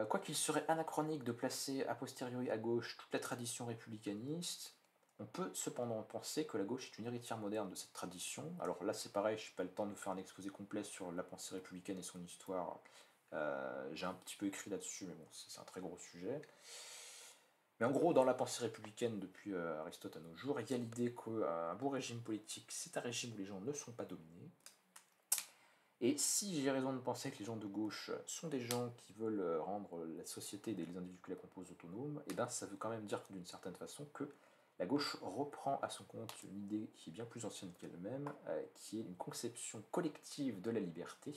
Quoiqu'il serait anachronique de placer a posteriori à gauche toute la tradition républicaniste, on peut cependant penser que la gauche est une héritière moderne de cette tradition. Alors là c'est pareil, je n'ai pas le temps de vous faire un exposé complet sur la pensée républicaine et son histoire. J'ai un petit peu écrit là-dessus, mais bon, c'est un très gros sujet. Mais en gros, dans la pensée républicaine depuis Aristote à nos jours, il y a l'idée qu'un beau régime politique, c'est un régime où les gens ne sont pas dominés. Et si j'ai raison de penser que les gens de gauche sont des gens qui veulent rendre la société et les individus qui la composent autonomes, et bien ça veut quand même dire d'une certaine façon que la gauche reprend à son compte une idée qui est bien plus ancienne qu'elle-même, qui est une conception collective de la liberté,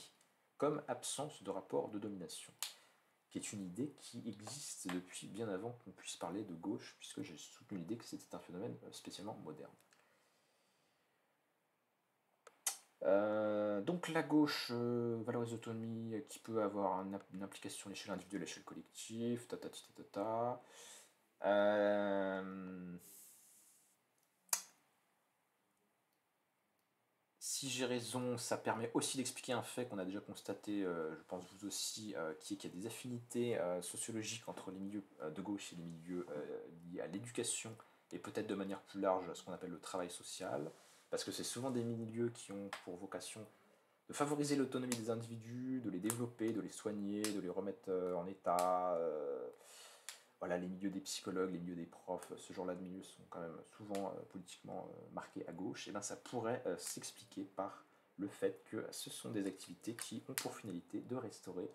comme absence de rapport de domination, qui est une idée qui existe depuis bien avant qu'on puisse parler de gauche, puisque j'ai soutenu l'idée que c'était un phénomène spécialement moderne. Donc la gauche valorise l'autonomie qui peut avoir une implication à l'échelle individuelle, à l'échelle collective, si j'ai raison, ça permet aussi d'expliquer un fait qu'on a déjà constaté, je pense vous aussi, qui est qu'il y a des affinités sociologiques entre les milieux de gauche et les milieux liés à l'éducation, et peut-être de manière plus large ce qu'on appelle le travail social, parce que c'est souvent des milieux qui ont pour vocation de favoriser l'autonomie des individus, de les développer, de les soigner, de les remettre en état. Voilà, les milieux des psychologues, les milieux des profs, ce genre-là de milieux sont quand même souvent politiquement marqués à gauche. Et bien ça pourrait s'expliquer par le fait que ce sont des activités qui ont pour finalité de restaurer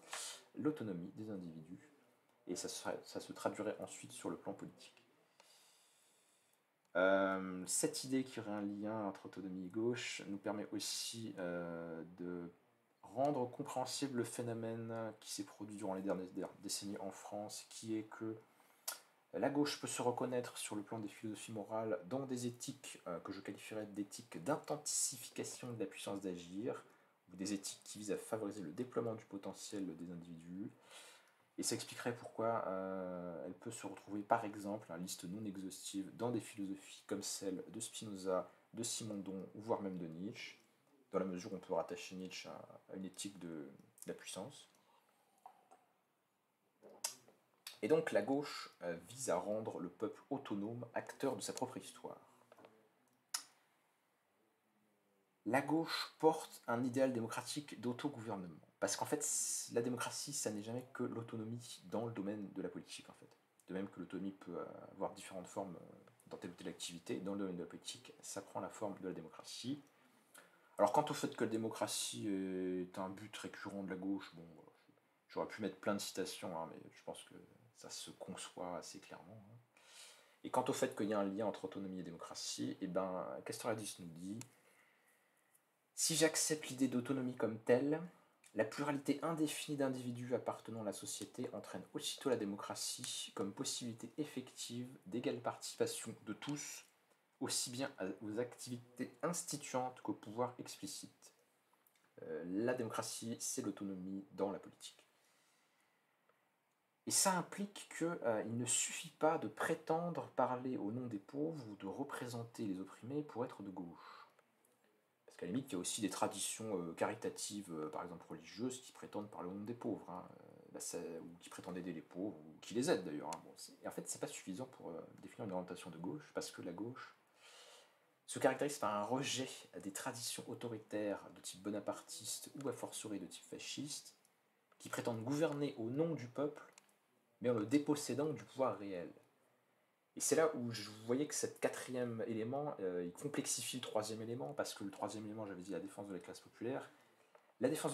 l'autonomie des individus. Et ça se traduirait ensuite sur le plan politique. Cette idée qu'il y aurait un lien entre autonomie et gauche nous permet aussi de rendre compréhensible le phénomène qui s'est produit durant les dernières décennies en France, qui est que la gauche peut se reconnaître sur le plan des philosophies morales dans des éthiques que je qualifierais d'éthiques d'intensification de la puissance d'agir, ou des éthiques qui visent à favoriser le déploiement du potentiel des individus. Et ça expliquerait pourquoi elle peut se retrouver, par exemple, une liste non exhaustive, dans des philosophies comme celle de Spinoza, de Simondon, voire même de Nietzsche, dans la mesure où on peut rattacher Nietzsche à une éthique de la puissance. Et donc la gauche vise à rendre le peuple autonome, acteur de sa propre histoire. La gauche porte un idéal démocratique d'autogouvernement. Parce qu'en fait, la démocratie, ça n'est jamais que l'autonomie dans le domaine de la politique, en fait. De même que l'autonomie peut avoir différentes formes dans telle ou telle activité, dans le domaine de la politique, ça prend la forme de la démocratie. Alors quant au fait que la démocratie est un but récurrent de la gauche, bon, j'aurais pu mettre plein de citations, hein, mais je pense que ça se conçoit assez clairement. Hein. Et quant au fait qu'il y a un lien entre autonomie et démocratie, et ben Castoriadis nous dit: si j'accepte l'idée d'autonomie comme telle, la pluralité indéfinie d'individus appartenant à la société entraîne aussitôt la démocratie comme possibilité effective d'égale participation de tous, aussi bien aux activités instituantes qu'au pouvoir explicite. La démocratie, c'est l'autonomie dans la politique. Et ça implique qu'il ne suffit pas de prétendre parler au nom des pauvres ou de représenter les opprimés pour être de gauche. Parce qu'à la limite, il y a aussi des traditions caritatives, par exemple religieuses, qui prétendent parler au nom des pauvres, hein, ou qui prétendent aider les pauvres, ou qui les aident d'ailleurs. Hein. Bon, et en fait, c'est pas suffisant pour définir une orientation de gauche, parce que la gauche se caractérise par un rejet des traditions autoritaires de type bonapartiste ou a fortiori de type fasciste, qui prétendent gouverner au nom du peuple, mais en le dépossédant du pouvoir réel. Et c'est là où je voyais que cet quatrième élément, il complexifie le troisième élément, parce que le troisième élément, j'avais dit la défense de la classe populaire. La défense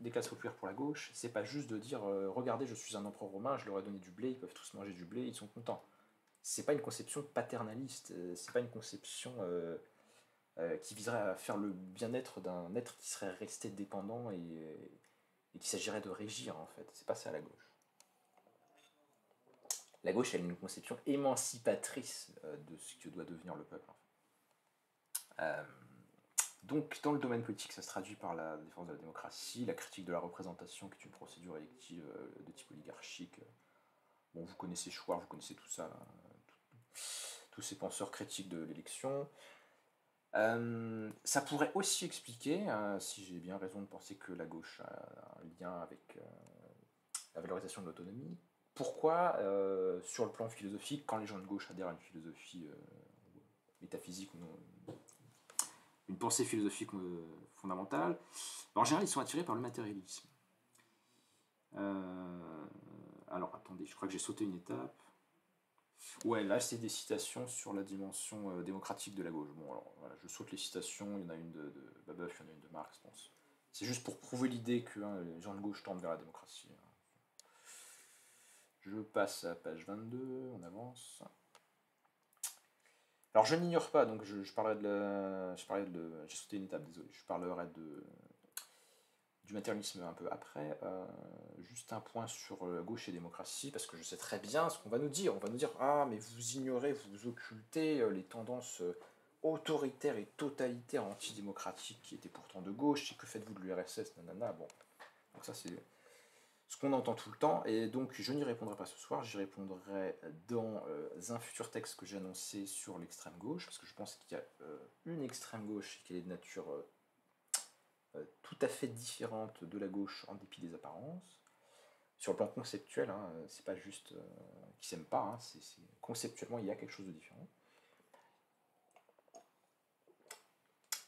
des classes populaires pour la gauche, c'est pas juste de dire regardez, je suis un empereur romain, je leur ai donné du blé, ils peuvent tous manger du blé, ils sont contents. C'est pas une conception paternaliste, c'est pas une conception qui viserait à faire le bien-être d'un être qui serait resté dépendant et qu'il s'agirait de régir en fait. C'est pas ça la gauche. La gauche, elle a une conception émancipatrice de ce que doit devenir le peuple. Donc, dans le domaine politique, ça se traduit par la défense de la démocratie, la critique de la représentation, qui est une procédure élective de type oligarchique. Bon, vous connaissez Schwarz, vous connaissez tout ça, tous ces penseurs critiques de l'élection. Ça pourrait aussi expliquer, si j'ai bien raison de penser que la gauche a un lien avec la valorisation de l'autonomie, pourquoi, sur le plan philosophique, quand les gens de gauche adhèrent à une philosophie métaphysique ou non, une pensée philosophique fondamentale, en général, ils sont attirés par le matérialisme. Alors, attendez, je crois que j'ai sauté une étape. Ouais, là, c'est des citations sur la dimension démocratique de la gauche. Bon, alors, voilà, je saute les citations, il y en a une de Babeuf, il y en a une de Marx, je pense. C'est juste pour prouver l'idée que les gens de gauche tendent vers la démocratie. Je passe à page 22, on avance. Alors je n'ignore pas, donc j'ai sauté une étape, désolé. Je parlerai du matérialisme un peu après. Juste un point sur gauche et démocratie, parce que je sais très bien ce qu'on va nous dire. On va nous dire, ah, mais vous ignorez, vous occultez les tendances autoritaires et totalitaires antidémocratiques qui étaient pourtant de gauche, et que faites-vous de l'URSS, nanana. Bon, donc ça c'est ce qu'on entend tout le temps, et donc je n'y répondrai pas ce soir, j'y répondrai dans un futur texte que j'ai annoncé sur l'extrême gauche, parce que je pense qu'il y a une extrême gauche et qu'elle est de nature tout à fait différente de la gauche en dépit des apparences. Sur le plan conceptuel, hein, c'est pas juste qu'ils s'aiment pas, hein, conceptuellement il y a quelque chose de différent.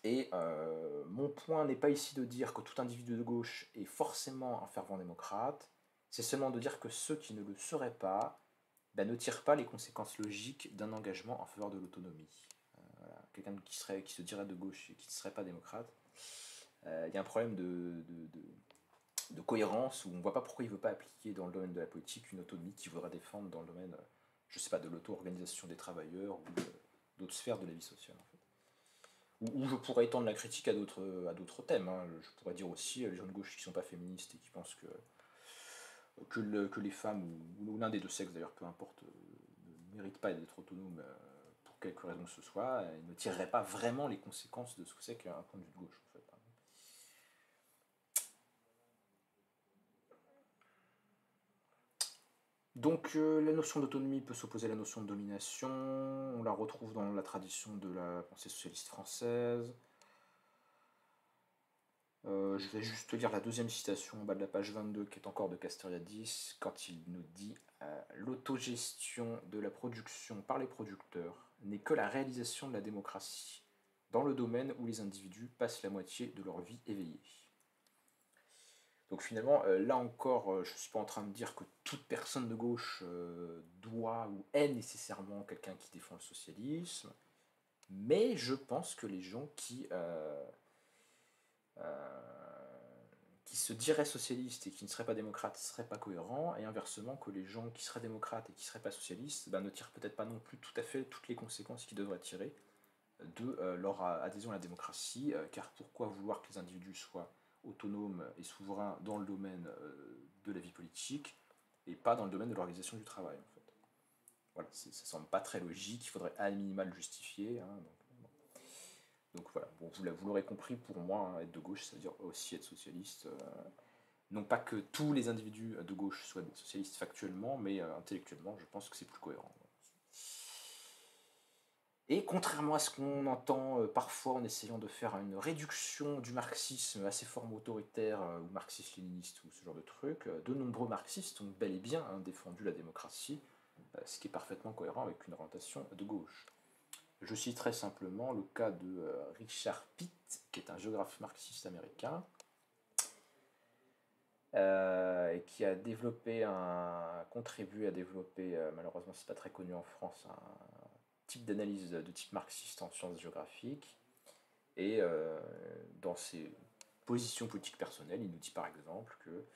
Et mon point n'est pas ici de dire que tout individu de gauche est forcément un fervent démocrate, c'est seulement de dire que ceux qui ne le seraient pas ne tirent pas les conséquences logiques d'un engagement en faveur de l'autonomie. Voilà. Quelqu'un qui se dirait de gauche et qui ne serait pas démocrate, il y a un problème de cohérence où on ne voit pas pourquoi il ne veut pas appliquer dans le domaine de la politique une autonomie qu'il voudra défendre dans le domaine, je sais pas, de l'auto-organisation des travailleurs ou d'autres sphères de la vie sociale. En fait. Ou je pourrais étendre la critique à d'autres thèmes. Hein. Je pourrais dire aussi les gens de gauche qui ne sont pas féministes et qui pensent que les femmes, ou l'un des deux sexes d'ailleurs, peu importe, ne méritent pas d'être autonomes pour quelque raison que ce soit, et ne tireraient pas vraiment les conséquences de ce que c'est qu'un point de vue de gauche. En fait. Donc la notion d'autonomie peut s'opposer à la notion de domination, on la retrouve dans la tradition de la pensée socialiste française. Je vais juste lire la deuxième citation en bas de la page 22 qui est encore de Castoriadis quand il nous dit l'autogestion de la production par les producteurs n'est que la réalisation de la démocratie dans le domaine où les individus passent la moitié de leur vie éveillée. Donc finalement, là encore, je ne suis pas en train de dire que toute personne de gauche doit ou est nécessairement quelqu'un qui défend le socialisme, mais je pense que les gens qui se diraient socialistes et qui ne seraient pas démocrates ne seraient pas cohérents, et inversement que les gens qui seraient démocrates et qui ne seraient pas socialistes ne tirent peut-être pas non plus tout à fait toutes les conséquences qu'ils devraient tirer de leur adhésion à la démocratie, car pourquoi vouloir que les individus soient autonomes et souverains dans le domaine de la vie politique et pas dans le domaine de l'organisation du travail en fait. Voilà, ça semble pas très logique, il faudrait à minima le justifier. Hein, donc voilà, bon, vous l'aurez compris, pour moi, hein, être de gauche, ça veut dire aussi être socialiste. Non pas que tous les individus de gauche soient socialistes factuellement, mais intellectuellement, je pense que c'est plus cohérent. Et contrairement à ce qu'on entend parfois en essayant de faire une réduction du marxisme à ses formes autoritaires ou marxistes-léninistes ou ce genre de trucs, de nombreux marxistes ont bel et bien défendu la démocratie, ce qui est parfaitement cohérent avec une orientation de gauche. Je citerai simplement le cas de Richard Pitt, qui est un géographe marxiste américain, et qui a contribué à développer, malheureusement c'est pas très connu en France, un type d'analyse de type marxiste en sciences géographiques, et dans ses positions politiques personnelles, il nous dit par exemple que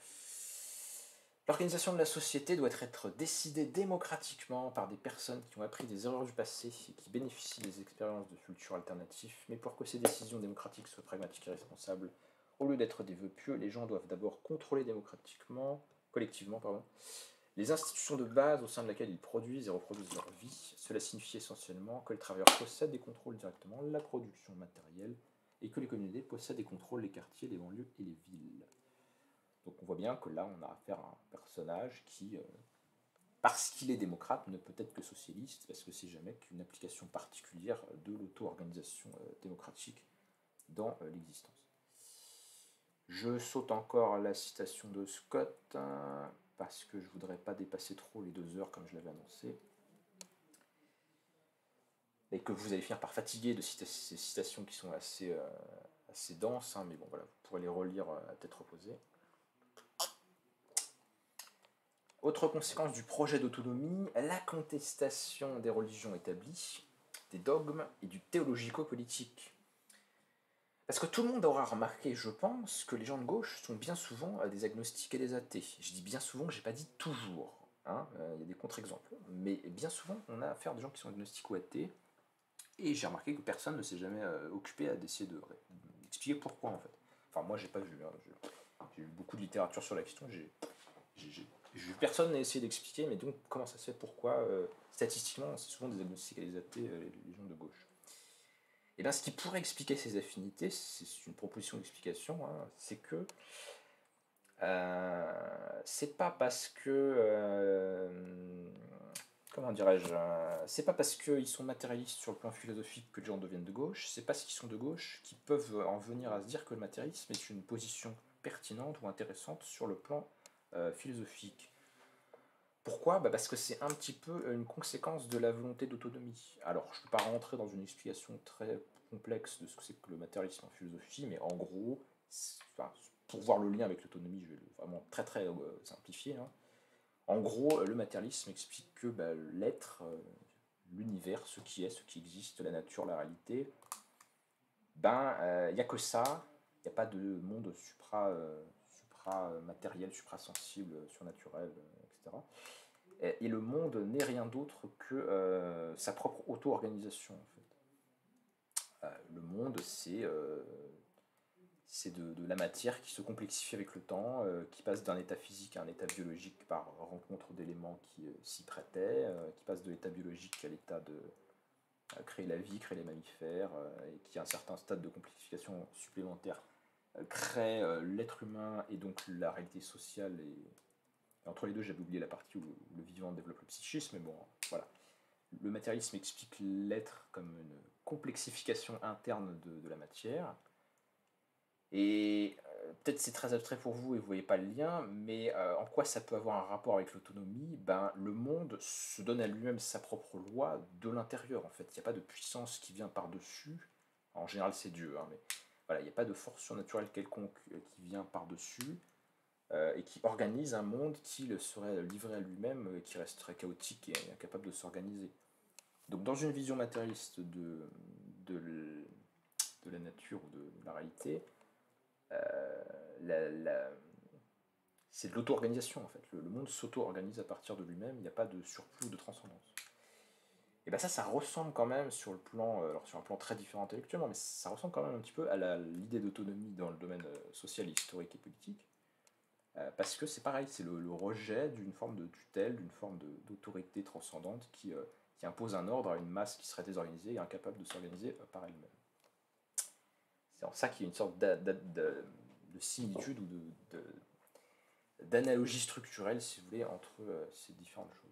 l'organisation de la société doit être décidée démocratiquement par des personnes qui ont appris des erreurs du passé et qui bénéficient des expériences de culture alternatives, mais pour que ces décisions démocratiques soient pragmatiques et responsables, au lieu d'être des vœux pieux, les gens doivent d'abord contrôler collectivement, les institutions de base au sein de laquelle ils produisent et reproduisent leur vie. Cela signifie essentiellement que les travailleurs possèdent et contrôlent directement la production matérielle et que les communautés possèdent et contrôlent les quartiers, les banlieues et les villes. Donc on voit bien que là on a affaire à un personnage qui, parce qu'il est démocrate, ne peut être que socialiste, parce que c'est jamais qu'une application particulière de l'auto-organisation démocratique dans l'existence. Je saute encore la citation de Scott, parce que je ne voudrais pas dépasser trop les 2 heures comme je l'avais annoncé. Et que vous allez finir par fatiguer de ces citations qui sont assez denses, hein, mais bon voilà, vous pourrez les relire à tête reposée. Autre conséquence du projet d'autonomie, la contestation des religions établies, des dogmes et du théologico-politique. Parce que tout le monde aura remarqué, je pense, que les gens de gauche sont bien souvent des agnostiques et des athées. Je dis bien souvent, j'ai pas dit toujours. Hein, y a des contre-exemples. Mais bien souvent, on a affaire à des gens qui sont agnostiques ou athées. Et j'ai remarqué que personne ne s'est jamais occupé à d'essayer d'expliquer pourquoi, en fait. Enfin, moi, j'ai pas vu. Hein, J'ai lu beaucoup de littérature sur la question, personne n'a essayé d'expliquer, mais donc comment ça se fait, pourquoi, statistiquement, c'est souvent des agnostiques et des athées, les gens de gauche. Et bien ce qui pourrait expliquer ces affinités, c'est une proposition d'explication, hein, c'est que c'est pas parce que comment dirais-je, c'est pas parce qu'ils sont matérialistes sur le plan philosophique que les gens deviennent de gauche, c'est parce qu'ils sont de gauche qu'ils peuvent en venir à se dire que le matérialisme est une position pertinente ou intéressante sur le plan philosophique. Pourquoi? Parce que c'est un petit peu une conséquence de la volonté d'autonomie. Alors, je ne peux pas rentrer dans une explication très complexe de ce que c'est que le matérialisme en philosophie, mais en gros, enfin, pour voir le lien avec l'autonomie, je vais vraiment très très simplifier, hein. En gros, le matérialisme explique que l'être, l'univers, ce qui est, ce qui existe, la nature, la réalité, il n'y a que ça, il n'y a pas de monde supra-matériel, supra-sensible, surnaturel, etc. Et le monde n'est rien d'autre que sa propre auto-organisation, en fait. Le monde, c'est de la matière qui se complexifie avec le temps, qui passe d'un état physique à un état biologique par rencontre d'éléments qui s'y prêtaient, qui passe de l'état biologique à l'état de créer la vie, créer les mammifères, et qui à un certain stade de complexification supplémentaire crée l'être humain et donc la réalité sociale. Et entre les deux, j'avais oublié la partie où le vivant développe le psychisme, mais bon, voilà. Le matérialisme explique l'être comme une complexification interne de la matière. Et peut-être c'est très abstrait pour vous et vous voyez pas le lien, mais en quoi ça peut avoir un rapport avec l'autonomie? Le monde se donne à lui-même sa propre loi de l'intérieur, en fait. Il n'y a pas de puissance qui vient par-dessus. En général, c'est Dieu, hein, mais voilà, il n'y a pas de force surnaturelle quelconque qui vient par-dessus et qui organise un monde qui le serait livré à lui-même et qui resterait chaotique et incapable de s'organiser. Donc, dans une vision matérialiste de la nature ou de la réalité, c'est de l'auto-organisation en fait. Le monde s'auto-organise à partir de lui-même, il n'y a pas de surplus ou de transcendance. Et ça ressemble quand même sur le plan, alors sur un plan très différent intellectuellement, mais ça ressemble quand même un petit peu à l'idée d'autonomie dans le domaine social, historique et politique, parce que c'est pareil, c'est le rejet d'une forme de tutelle, d'une forme d'autorité transcendante qui impose un ordre à une masse qui serait désorganisée et incapable de s'organiser par elle-même. C'est en ça qu'il y a une sorte de similitude ou d'analogie structurelle, si vous voulez, entre ces différentes choses.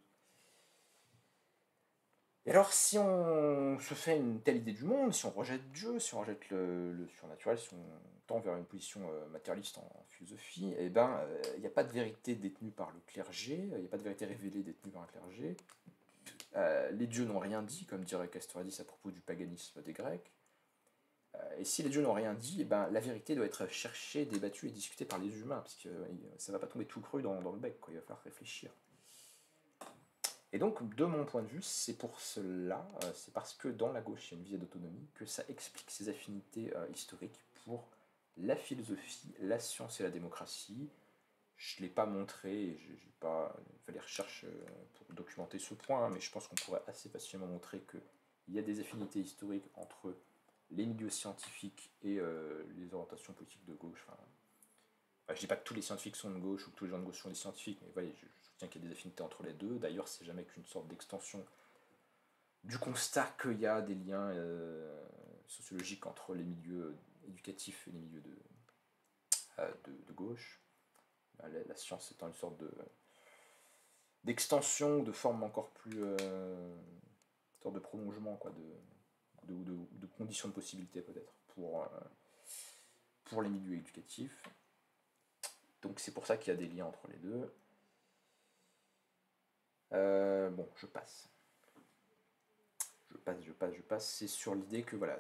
Et alors, si on se fait une telle idée du monde, si on rejette Dieu, si on rejette le surnaturel, si on tend vers une position matérialiste en philosophie, il n'y a pas de vérité détenue par le clergé, il n'y a pas de vérité révélée détenue par un clergé. Les dieux n'ont rien dit, comme dirait Castoriadis à propos du paganisme des Grecs. Et si les dieux n'ont rien dit, la vérité doit être cherchée, débattue et discutée par les humains, parce que ça ne va pas tomber tout cru dans le bec, quoi. Il va falloir réfléchir. Et donc, de mon point de vue, c'est pour cela, c'est parce que dans la gauche, il y a une visée d'autonomie, que ça explique ces affinités historiques pour la philosophie, la science et la démocratie. Je ne l'ai pas montré, j'ai pas fait les recherches pour documenter ce point, mais je pense qu'on pourrait assez facilement montrer qu'il y a des affinités historiques entre les milieux scientifiques et les orientations politiques de gauche. Je ne dis pas que tous les scientifiques sont de gauche ou que tous les gens de gauche sont des scientifiques, mais voyez, je soutiens qu'il y a des affinités entre les deux. D'ailleurs, c'est jamais qu'une sorte d'extension du constat qu'il y a des liens sociologiques entre les milieux éducatifs et les milieux de gauche. La science étant une sorte d'extension, de forme encore plus... une sorte de prolongement, quoi, de conditions de possibilité peut-être pour les milieux éducatifs. Donc c'est pour ça qu'il y a des liens entre les deux. Bon, je passe. Je passe. C'est sur l'idée que, voilà,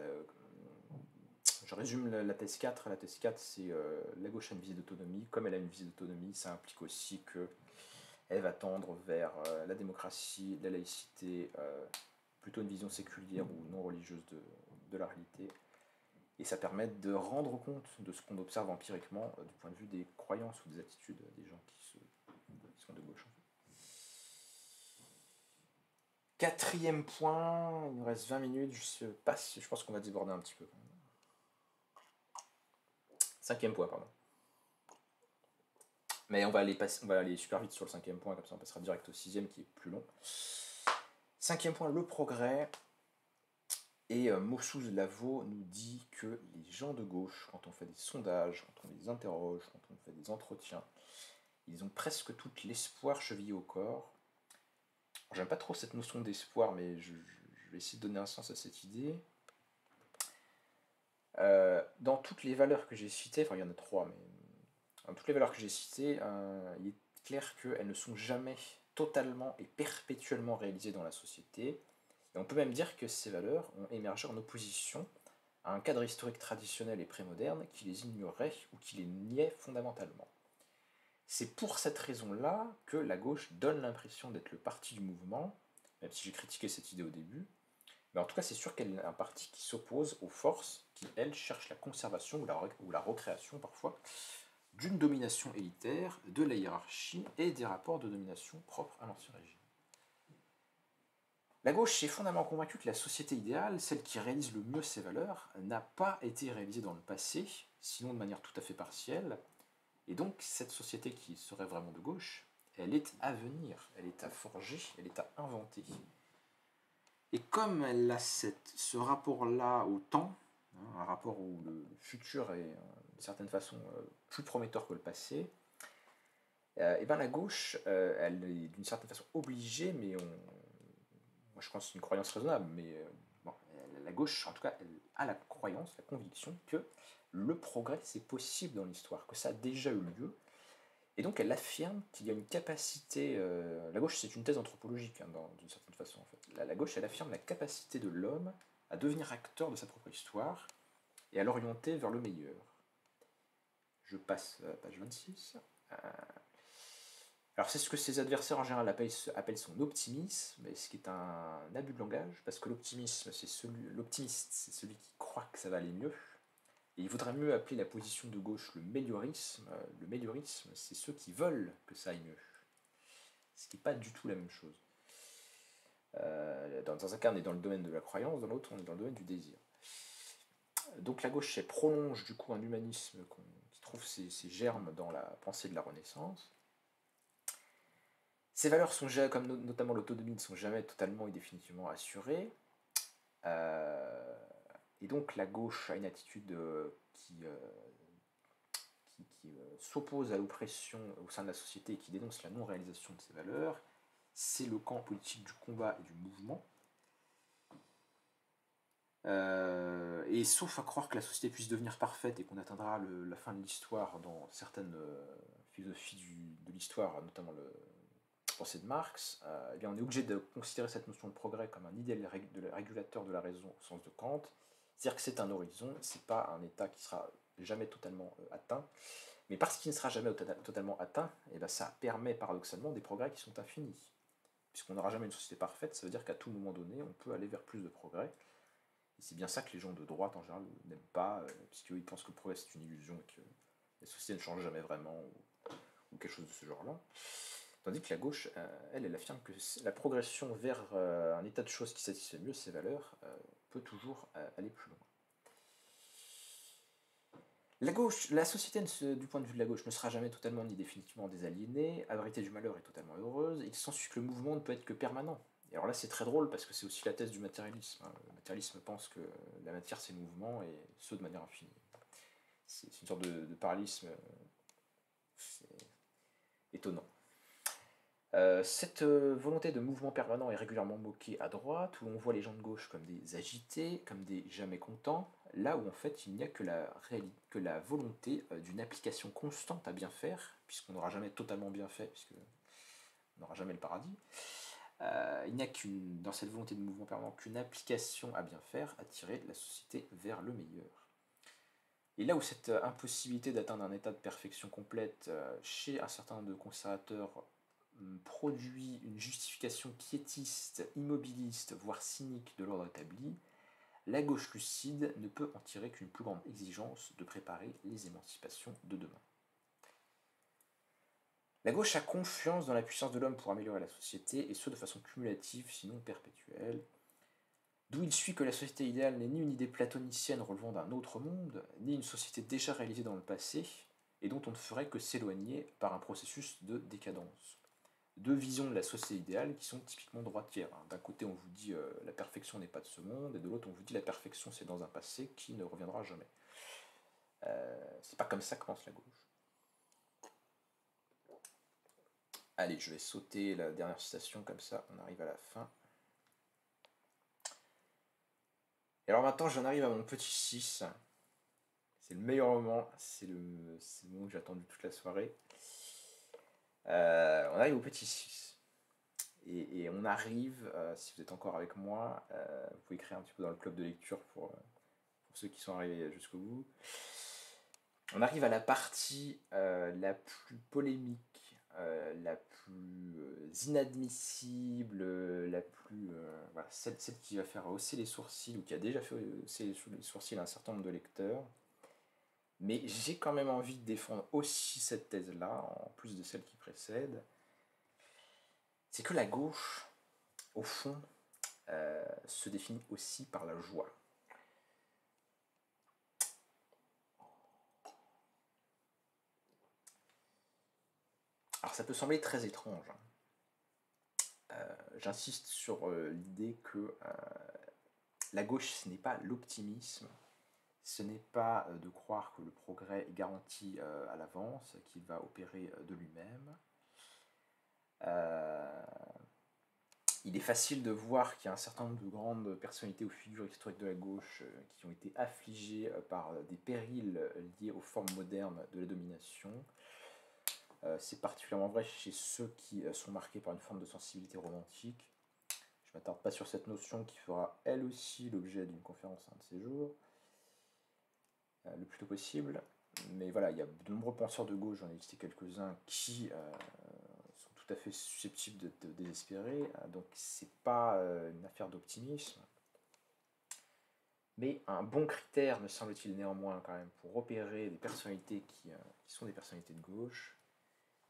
je résume la thèse 4. La thèse 4, c'est la gauche a une visée d'autonomie. Comme elle a une visée d'autonomie, ça implique aussi qu'elle va tendre vers la démocratie, la laïcité, plutôt une vision séculière ou non religieuse de la réalité. Et ça permet de rendre compte de ce qu'on observe empiriquement du point de vue des croyances ou des attitudes des gens qui sont de gauche. Quatrième point, il nous reste 20 minutes, je pense qu'on va déborder un petit peu. Cinquième point, pardon. Mais on va aller super vite sur le cinquième point, comme ça on passera direct au sixième qui est plus long. Cinquième point, le progrès. Et Mossous Lavaux nous dit que les gens de gauche, quand on fait des sondages, quand on les interroge, quand on fait des entretiens, ils ont presque tout l'espoir chevillé au corps. J'aime pas trop cette notion d'espoir, mais je vais essayer de donner un sens à cette idée. Dans toutes les valeurs que j'ai citées, enfin il y en a trois, mais dans toutes les valeurs que j'ai citées, il est clair qu'elles ne sont jamais totalement et perpétuellement réalisées dans la société. Et on peut même dire que ces valeurs ont émergé en opposition à un cadre historique traditionnel et prémoderne qui les ignorait ou qui les niait fondamentalement. C'est pour cette raison-là que la gauche donne l'impression d'être le parti du mouvement, même si j'ai critiqué cette idée au début, mais en tout cas c'est sûr qu'elle est un parti qui s'oppose aux forces qui, elles, cherchent la conservation ou la recréation parfois d'une domination élitaire, de la hiérarchie et des rapports de domination propres à l'ancien régime. La gauche est fondamentalement convaincue que la société idéale, celle qui réalise le mieux ses valeurs, n'a pas été réalisée dans le passé, sinon de manière tout à fait partielle, et donc cette société qui serait vraiment de gauche, elle est à venir, elle est à forger, elle est à inventer. Et comme elle a ce rapport-là au temps, un rapport où le futur est d'une certaine façon plus prometteur que le passé, et ben la gauche, elle est d'une certaine façon obligée, mais moi je pense que c'est une croyance raisonnable, mais bon, la gauche, en tout cas, elle a la croyance, la conviction que le progrès, c'est possible dans l'histoire, que ça a déjà eu lieu, et donc elle affirme qu'il y a une capacité, la gauche c'est une thèse anthropologique, hein, d'une certaine façon en fait, la gauche elle affirme la capacité de l'homme à devenir acteur de sa propre histoire, et à l'orienter vers le meilleur. Je passe à la page 26. Alors c'est ce que ses adversaires en général appellent son optimisme, mais ce qui est un abus de langage, parce que l'optimiste, c'est celui qui croit que ça va aller mieux. Et il vaudrait mieux appeler la position de gauche le méliorisme. Le méliorisme, c'est ceux qui veulent que ça aille mieux. Ce qui n'est pas du tout la même chose. Dans un cas, on est dans le domaine de la croyance, dans l'autre, on est dans le domaine du désir. Donc la gauche, elle prolonge du coup un humanisme qui trouve ses germes dans la pensée de la Renaissance. Ces valeurs, comme notamment l'autonomie, ne sont jamais totalement et définitivement assurées. Et donc la gauche a une attitude qui s'oppose à l'oppression au sein de la société et qui dénonce la non-réalisation de ces valeurs. C'est le camp politique du combat et du mouvement. Et sauf à croire que la société puisse devenir parfaite et qu'on atteindra la fin de l'histoire dans certaines philosophies de l'histoire, notamment le pensée de Marx, eh bien on est obligé de considérer cette notion de progrès comme un idéal régulateur de la raison au sens de Kant. C'est-à-dire que c'est un horizon, c'est pas un état qui sera jamais totalement atteint, mais parce qu'il ne sera jamais totalement atteint, eh bien ça permet paradoxalement des progrès qui sont infinis. Puisqu'on n'aura jamais une société parfaite, ça veut dire qu'à tout moment donné, on peut aller vers plus de progrès. Et c'est bien ça que les gens de droite en général n'aiment pas, puisqu'ils pensent que le progrès c'est une illusion et que la société ne change jamais vraiment, ou quelque chose de ce genre-là. Tandis que la gauche, elle affirme que la progression vers un état de choses qui satisfait mieux ses valeurs peut toujours aller plus loin. La gauche, la société, du point de vue de la gauche, ne sera jamais totalement ni définitivement désaliénée, abritée du malheur et totalement heureuse, il s'ensuit que le mouvement ne peut être que permanent. Et alors là, c'est très drôle parce que c'est aussi la thèse du matérialisme. Le matérialisme pense que la matière, c'est le mouvement, et ce, de manière infinie. C'est une sorte de parallélisme étonnant. Cette volonté de mouvement permanent est régulièrement moquée à droite, où on voit les gens de gauche comme des agités, comme des jamais contents, là où en fait il n'y a que la volonté d'une application constante à bien faire, puisqu'on n'aura jamais totalement bien fait, puisqu'on n'aura jamais le paradis. Il n'y a dans cette volonté de mouvement permanent qu'une application à bien faire, à tirer la société vers le meilleur. Et là où cette impossibilité d'atteindre un état de perfection complète chez un certain nombre de conservateurs produit une justification piétiste, immobiliste, voire cynique de l'ordre établi, la gauche lucide ne peut en tirer qu'une plus grande exigence de préparer les émancipations de demain. La gauche a confiance dans la puissance de l'homme pour améliorer la société, et ce de façon cumulative, sinon perpétuelle, d'où il suit que la société idéale n'est ni une idée platonicienne relevant d'un autre monde, ni une société déjà réalisée dans le passé, et dont on ne ferait que s'éloigner par un processus de décadence. Deux visions de la société idéale qui sont typiquement droitières. D'un côté, on vous dit la perfection n'est pas de ce monde, et de l'autre, on vous dit la perfection c'est dans un passé qui ne reviendra jamais. C'est pas comme ça que pense la gauche. Allez, je vais sauter la dernière citation, comme ça on arrive à la fin. Et alors maintenant, j'en arrive à mon petit 6. C'est le meilleur moment, c'est le moment que j'ai attendu toute la soirée. On arrive au petit 6. Et on arrive, si vous êtes encore avec moi, vous pouvez écrire un petit peu dans le club de lecture pour ceux qui sont arrivés jusqu'au bout. On arrive à la partie la plus polémique, la plus inadmissible, la plus. Voilà, celle qui va faire hausser les sourcils, ou qui a déjà fait hausser les sourcils à un certain nombre de lecteurs. Mais j'ai quand même envie de défendre aussi cette thèse-là, en plus de celle qui précède. C'est que la gauche, au fond, se définit aussi par la joie. Alors ça peut sembler très étrange. J'insiste sur l'idée que la gauche, ce n'est pas l'optimisme, ce n'est pas de croire que le progrès est garanti à l'avance, qu'il va opérer de lui-même. Il est facile de voir qu'il y a un certain nombre de grandes personnalités ou figures historiques de la gauche qui ont été affligées par des périls liés aux formes modernes de la domination. C'est particulièrement vrai chez ceux qui sont marqués par une forme de sensibilité romantique. Je ne m'attarde pas sur cette notion qui fera elle aussi l'objet d'une conférence un de ces jours, le plus tôt possible. Mais voilà, il y a de nombreux penseurs de gauche, j'en ai listé quelques-uns, qui sont tout à fait susceptibles d'être désespérés. Donc c'est pas une affaire d'optimisme. Mais un bon critère, me semble-t-il néanmoins quand même, pour repérer des personnalités qui sont des personnalités de gauche,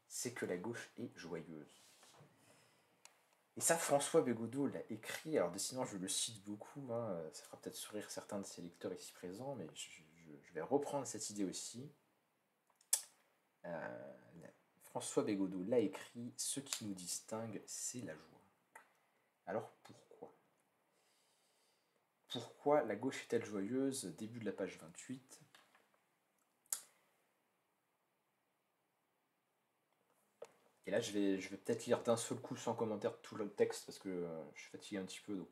c'est que la gauche est joyeuse. Et ça, François Bégodeau l'a écrit, alors décidément je le cite beaucoup, ça fera peut-être sourire certains de ses lecteurs ici présents, mais je vais reprendre cette idée aussi. François Bégodeau l'a écrit, ce qui nous distingue, c'est la joie. Alors pourquoi ? Pourquoi la gauche est-elle joyeuse ? Début de la page 28. Et là, je vais peut-être lire d'un seul coup sans commentaire tout le texte parce que je suis fatigué un petit peu.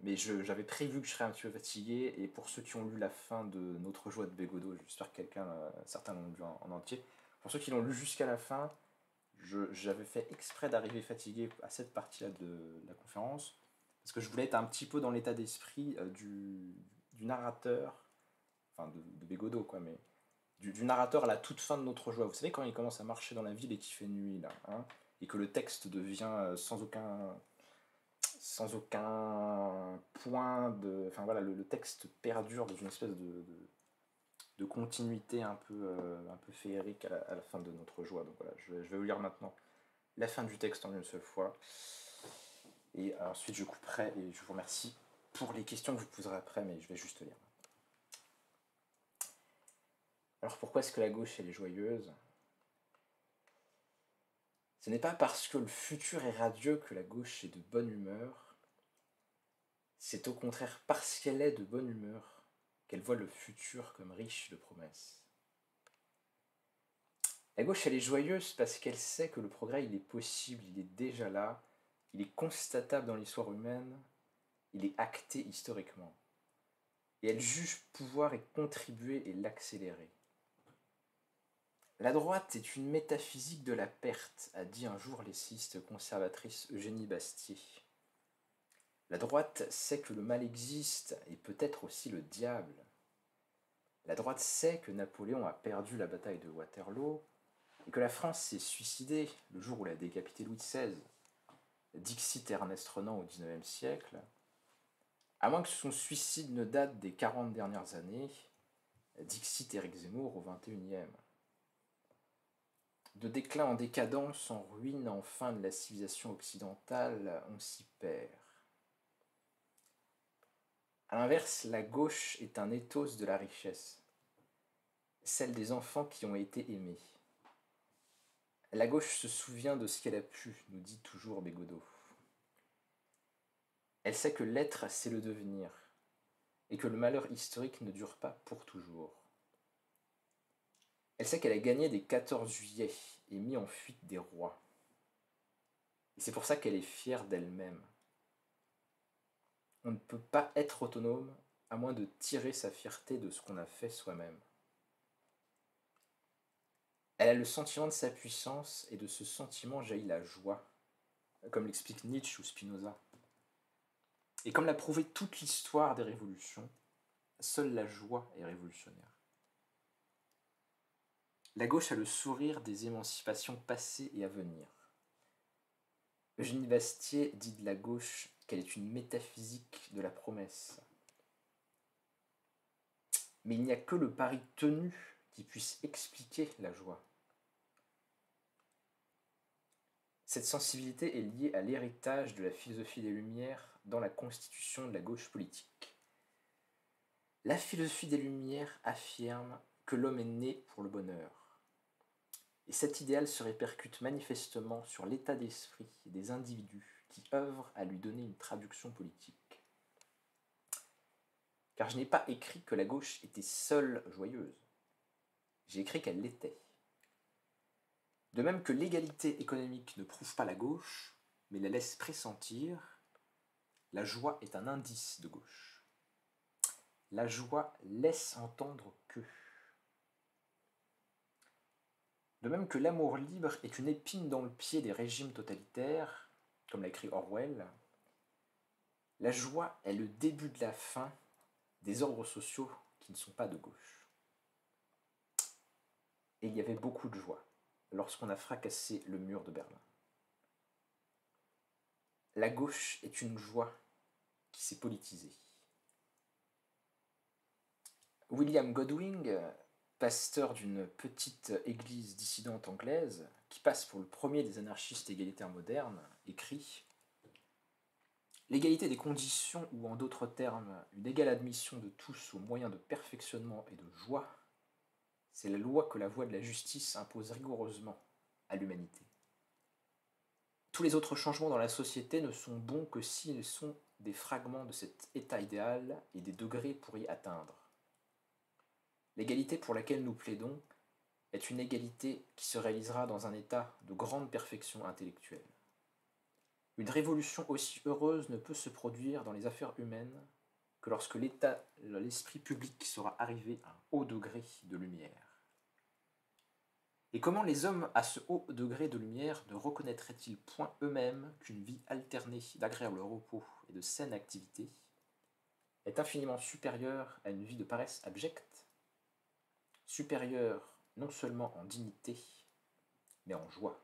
Mais j'avais prévu que je serais un petit peu fatigué. Et pour ceux qui ont lu la fin de Notre joie de Bégodeau, j'espère que certains l'ont lu en entier. Pour ceux qui l'ont lu jusqu'à la fin, j'avais fait exprès d'arriver fatigué à cette partie-là de la conférence parce que je voulais être un petit peu dans l'état d'esprit du narrateur, enfin de Bégodeau, quoi, mais du narrateur à la toute fin de Notre joie. Vous savez, quand il commence à marcher dans la ville et qu'il fait nuit, là, et que le texte devient sans aucun point de... Enfin voilà, le texte perdure dans une espèce de continuité un peu féerique à la fin de Notre joie. Donc voilà, je vais vous lire maintenant la fin du texte en une seule fois. Et ensuite, je couperai et je vous remercie pour les questions que vous poserez après, mais je vais juste lire. Alors pourquoi est-ce que la gauche elle est joyeuse ? Ce n'est pas parce que le futur est radieux que la gauche est de bonne humeur, c'est au contraire parce qu'elle est de bonne humeur qu'elle voit le futur comme riche de promesses. La gauche elle est joyeuse parce qu'elle sait que le progrès il est possible, il est déjà là, il est constatable dans l'histoire humaine, il est acté historiquement. Et elle juge pouvoir y contribuer et l'accélérer. La droite est une métaphysique de la perte, a dit un jour l'essayiste conservatrice Eugénie Bastier. La droite sait que le mal existe et peut-être aussi le diable. La droite sait que Napoléon a perdu la bataille de Waterloo et que la France s'est suicidée le jour où elle a décapité Louis XVI. Dixit Ernest Renan au XIXe siècle. À moins que son suicide ne date des 40 dernières années, Dixit Éric Zemmour au XXIe. De déclin en décadence, en ruine, en fin de la civilisation occidentale, on s'y perd. A l'inverse, la gauche est un ethos de la richesse. celle des enfants qui ont été aimés. La gauche se souvient de ce qu'elle a pu, nous dit toujours Bégodeau. Elle sait que l'être, c'est le devenir, et que le malheur historique ne dure pas pour toujours. Elle sait qu'elle a gagné des 14 juillet et mis en fuite des rois. Et c'est pour ça qu'elle est fière d'elle-même. On ne peut pas être autonome à moins de tirer sa fierté de ce qu'on a fait soi-même. Elle a le sentiment de sa puissance et de ce sentiment jaillit la joie, comme l'explique Nietzsche ou Spinoza. Et comme l'a prouvé toute l'histoire des révolutions, seule la joie est révolutionnaire. La gauche a le sourire des émancipations passées et à venir. Eugénie Bastier dit de la gauche qu'elle est une métaphysique de la promesse. Mais il n'y a que le pari tenu qui puisse expliquer la joie. Cette sensibilité est liée à l'héritage de la philosophie des Lumières dans la constitution de la gauche politique. La philosophie des Lumières affirme que l'homme est né pour le bonheur. Et cet idéal se répercute manifestement sur l'état d'esprit des individus qui œuvrent à lui donner une traduction politique. Car je n'ai pas écrit que la gauche était seule joyeuse. J'ai écrit qu'elle l'était. De même que l'égalité économique ne prouve pas la gauche, mais la laisse pressentir, la joie est un indice de gauche. La joie laisse entendre que. De même que l'amour libre est une épine dans le pied des régimes totalitaires, comme l'a écrit Orwell, la joie est le début de la fin des ordres sociaux qui ne sont pas de gauche. Et il y avait beaucoup de joie lorsqu'on a fracassé le mur de Berlin. La gauche est une joie qui s'est politisée. William Godwin, pasteur d'une petite église dissidente anglaise, qui passe pour le premier des anarchistes égalitaires modernes, écrit « L'égalité des conditions, ou en d'autres termes, une égale admission de tous aux moyens de perfectionnement et de joie, c'est la loi que la voie de la justice impose rigoureusement à l'humanité. Tous les autres changements dans la société ne sont bons que s'ils sont des fragments de cet état idéal et des degrés pour y atteindre. L'égalité pour laquelle nous plaidons est une égalité qui se réalisera dans un état de grande perfection intellectuelle. Une révolution aussi heureuse ne peut se produire dans les affaires humaines que lorsque l'esprit public sera arrivé à un haut degré de lumière. Et comment les hommes à ce haut degré de lumière ne reconnaîtraient-ils point eux-mêmes qu'une vie alternée d'agréable repos et de saine activité est infiniment supérieure à une vie de paresse abjecte, supérieure non seulement en dignité, mais en joie.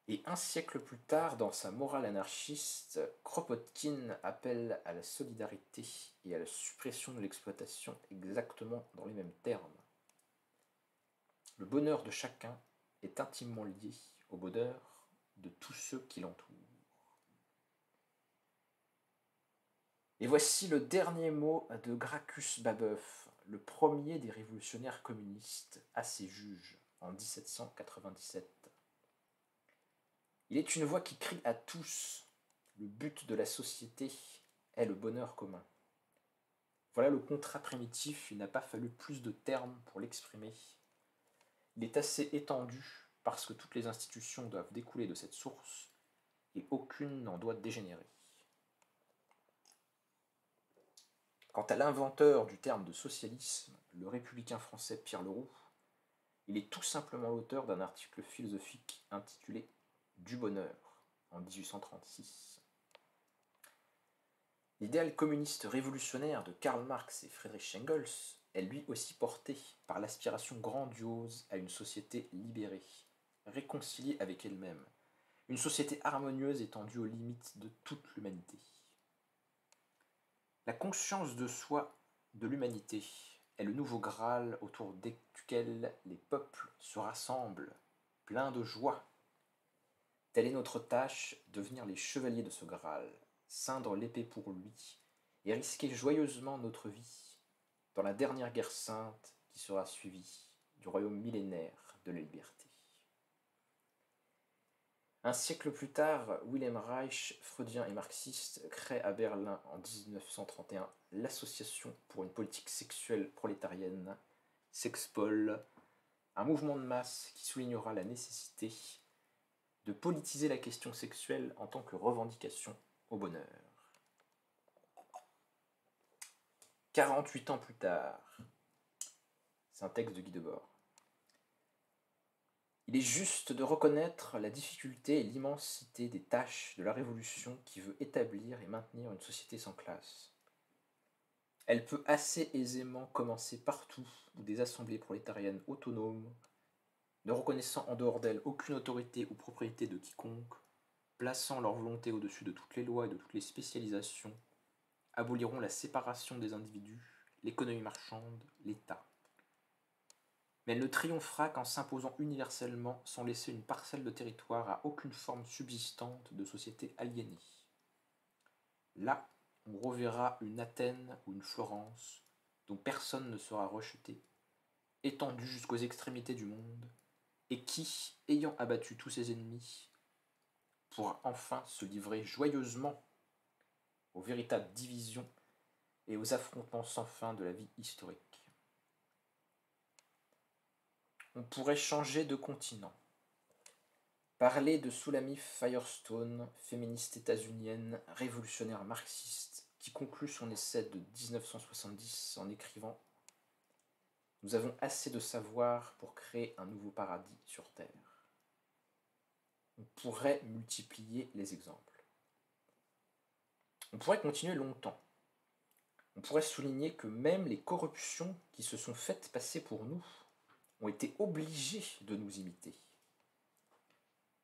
Et un siècle plus tard, dans sa morale anarchiste, Kropotkin appelle à la solidarité et à la suppression de l'exploitation exactement dans les mêmes termes. Le bonheur de chacun est intimement lié au bonheur de tous ceux qui l'entourent. Et voici le dernier mot de Gracchus Babeuf, le premier des révolutionnaires communistes, à ses juges en 1797. Il est une voix qui crie à tous, le but de la société est le bonheur commun. Voilà le contrat primitif, il n'a pas fallu plus de termes pour l'exprimer. Il est assez étendu parce que toutes les institutions doivent découler de cette source et aucune n'en doit dégénérer. Quant à l'inventeur du terme de socialisme, le républicain français Pierre Leroux, il est tout simplement l'auteur d'un article philosophique intitulé « Du bonheur » en 1836. L'idéal communiste révolutionnaire de Karl Marx et Friedrich Engels est lui aussi porté par l'aspiration grandiose à une société libérée, réconciliée avec elle-même, une société harmonieuse étendue aux limites de toute l'humanité. La conscience de soi de l'humanité est le nouveau Graal autour duquel les peuples se rassemblent, pleins de joie. Telle est notre tâche, devenir les chevaliers de ce Graal, ceindre l'épée pour lui et risquer joyeusement notre vie, dans la dernière guerre sainte qui sera suivie du royaume millénaire de la liberté. Un siècle plus tard, Wilhelm Reich, freudien et marxiste, crée à Berlin en 1931 l'Association pour une politique sexuelle prolétarienne, Sexpol, un mouvement de masse qui soulignera la nécessité de politiser la question sexuelle en tant que revendication au bonheur. 48 ans plus tard, c'est un texte de Guy Debord. Il est juste de reconnaître la difficulté et l'immensité des tâches de la Révolution qui veut établir et maintenir une société sans classe. Elle peut assez aisément commencer partout où des assemblées prolétariennes autonomes, ne reconnaissant en dehors d'elles aucune autorité ou propriété de quiconque, plaçant leur volonté au-dessus de toutes les lois et de toutes les spécialisations, aboliront la séparation des individus, l'économie marchande, l'État. Mais elle ne triomphera qu'en s'imposant universellement sans laisser une parcelle de territoire à aucune forme subsistante de société aliénée. Là, on reverra une Athènes ou une Florence dont personne ne sera rejeté, étendue jusqu'aux extrémités du monde, et qui, ayant abattu tous ses ennemis, pourra enfin se livrer joyeusement aux véritables divisions et aux affrontements sans fin de la vie historique. On pourrait changer de continent. Parler de Soulami Firestone, féministe états-unienne, révolutionnaire marxiste, qui conclut son essai de 1970 en écrivant « Nous avons assez de savoir pour créer un nouveau paradis sur Terre ». On pourrait multiplier les exemples. On pourrait continuer longtemps. On pourrait souligner que même les corruptions qui se sont faites passer pour nous ont été obligées de nous imiter.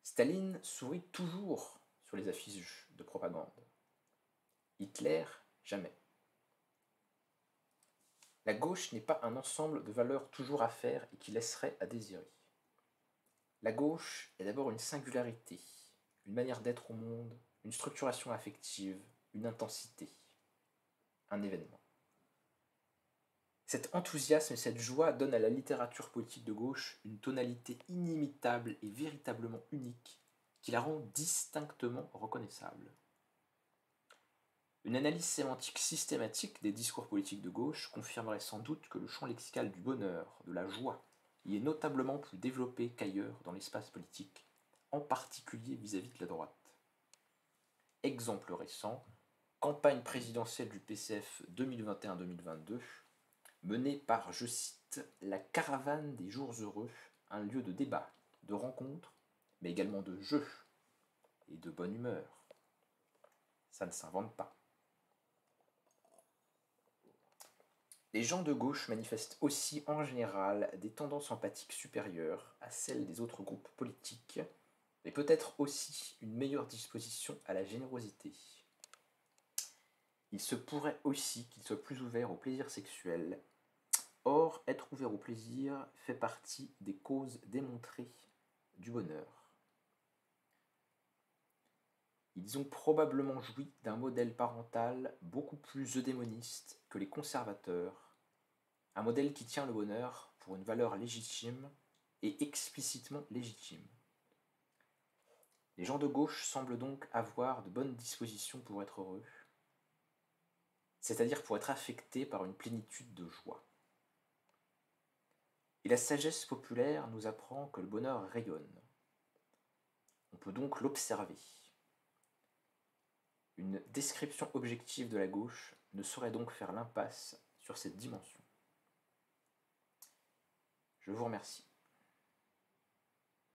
Staline sourit toujours sur les affiches de propagande. Hitler, jamais. La gauche n'est pas un ensemble de valeurs toujours à faire et qui laisserait à désirer. La gauche est d'abord une singularité, une manière d'être au monde, une structuration affective, une intensité, un événement. Cet enthousiasme et cette joie donnent à la littérature politique de gauche une tonalité inimitable et véritablement unique qui la rend distinctement reconnaissable. Une analyse sémantique systématique des discours politiques de gauche confirmerait sans doute que le champ lexical du bonheur, de la joie, y est notablement plus développé qu'ailleurs dans l'espace politique, en particulier vis-à-vis de la droite. Exemple récent, campagne présidentielle du PCF 2021-2022, menée par, je cite, la caravane des jours heureux, un lieu de débat, de rencontres, mais également de jeux et de bonne humeur. Ça ne s'invente pas. Les gens de gauche manifestent aussi en général des tendances empathiques supérieures à celles des autres groupes politiques, mais peut-être aussi une meilleure disposition à la générosité. Il se pourrait aussi qu'ils soient plus ouverts au plaisir sexuel. Or, être ouvert au plaisir fait partie des causes démontrées du bonheur. Ils ont probablement joui d'un modèle parental beaucoup plus eudémoniste que les conservateurs, un modèle qui tient le bonheur pour une valeur légitime et explicitement légitime. Les gens de gauche semblent donc avoir de bonnes dispositions pour être heureux, c'est-à-dire pour être affectés par une plénitude de joie. Et la sagesse populaire nous apprend que le bonheur rayonne. On peut donc l'observer. Une description objective de la gauche ne saurait donc faire l'impasse sur cette dimension. Je vous remercie.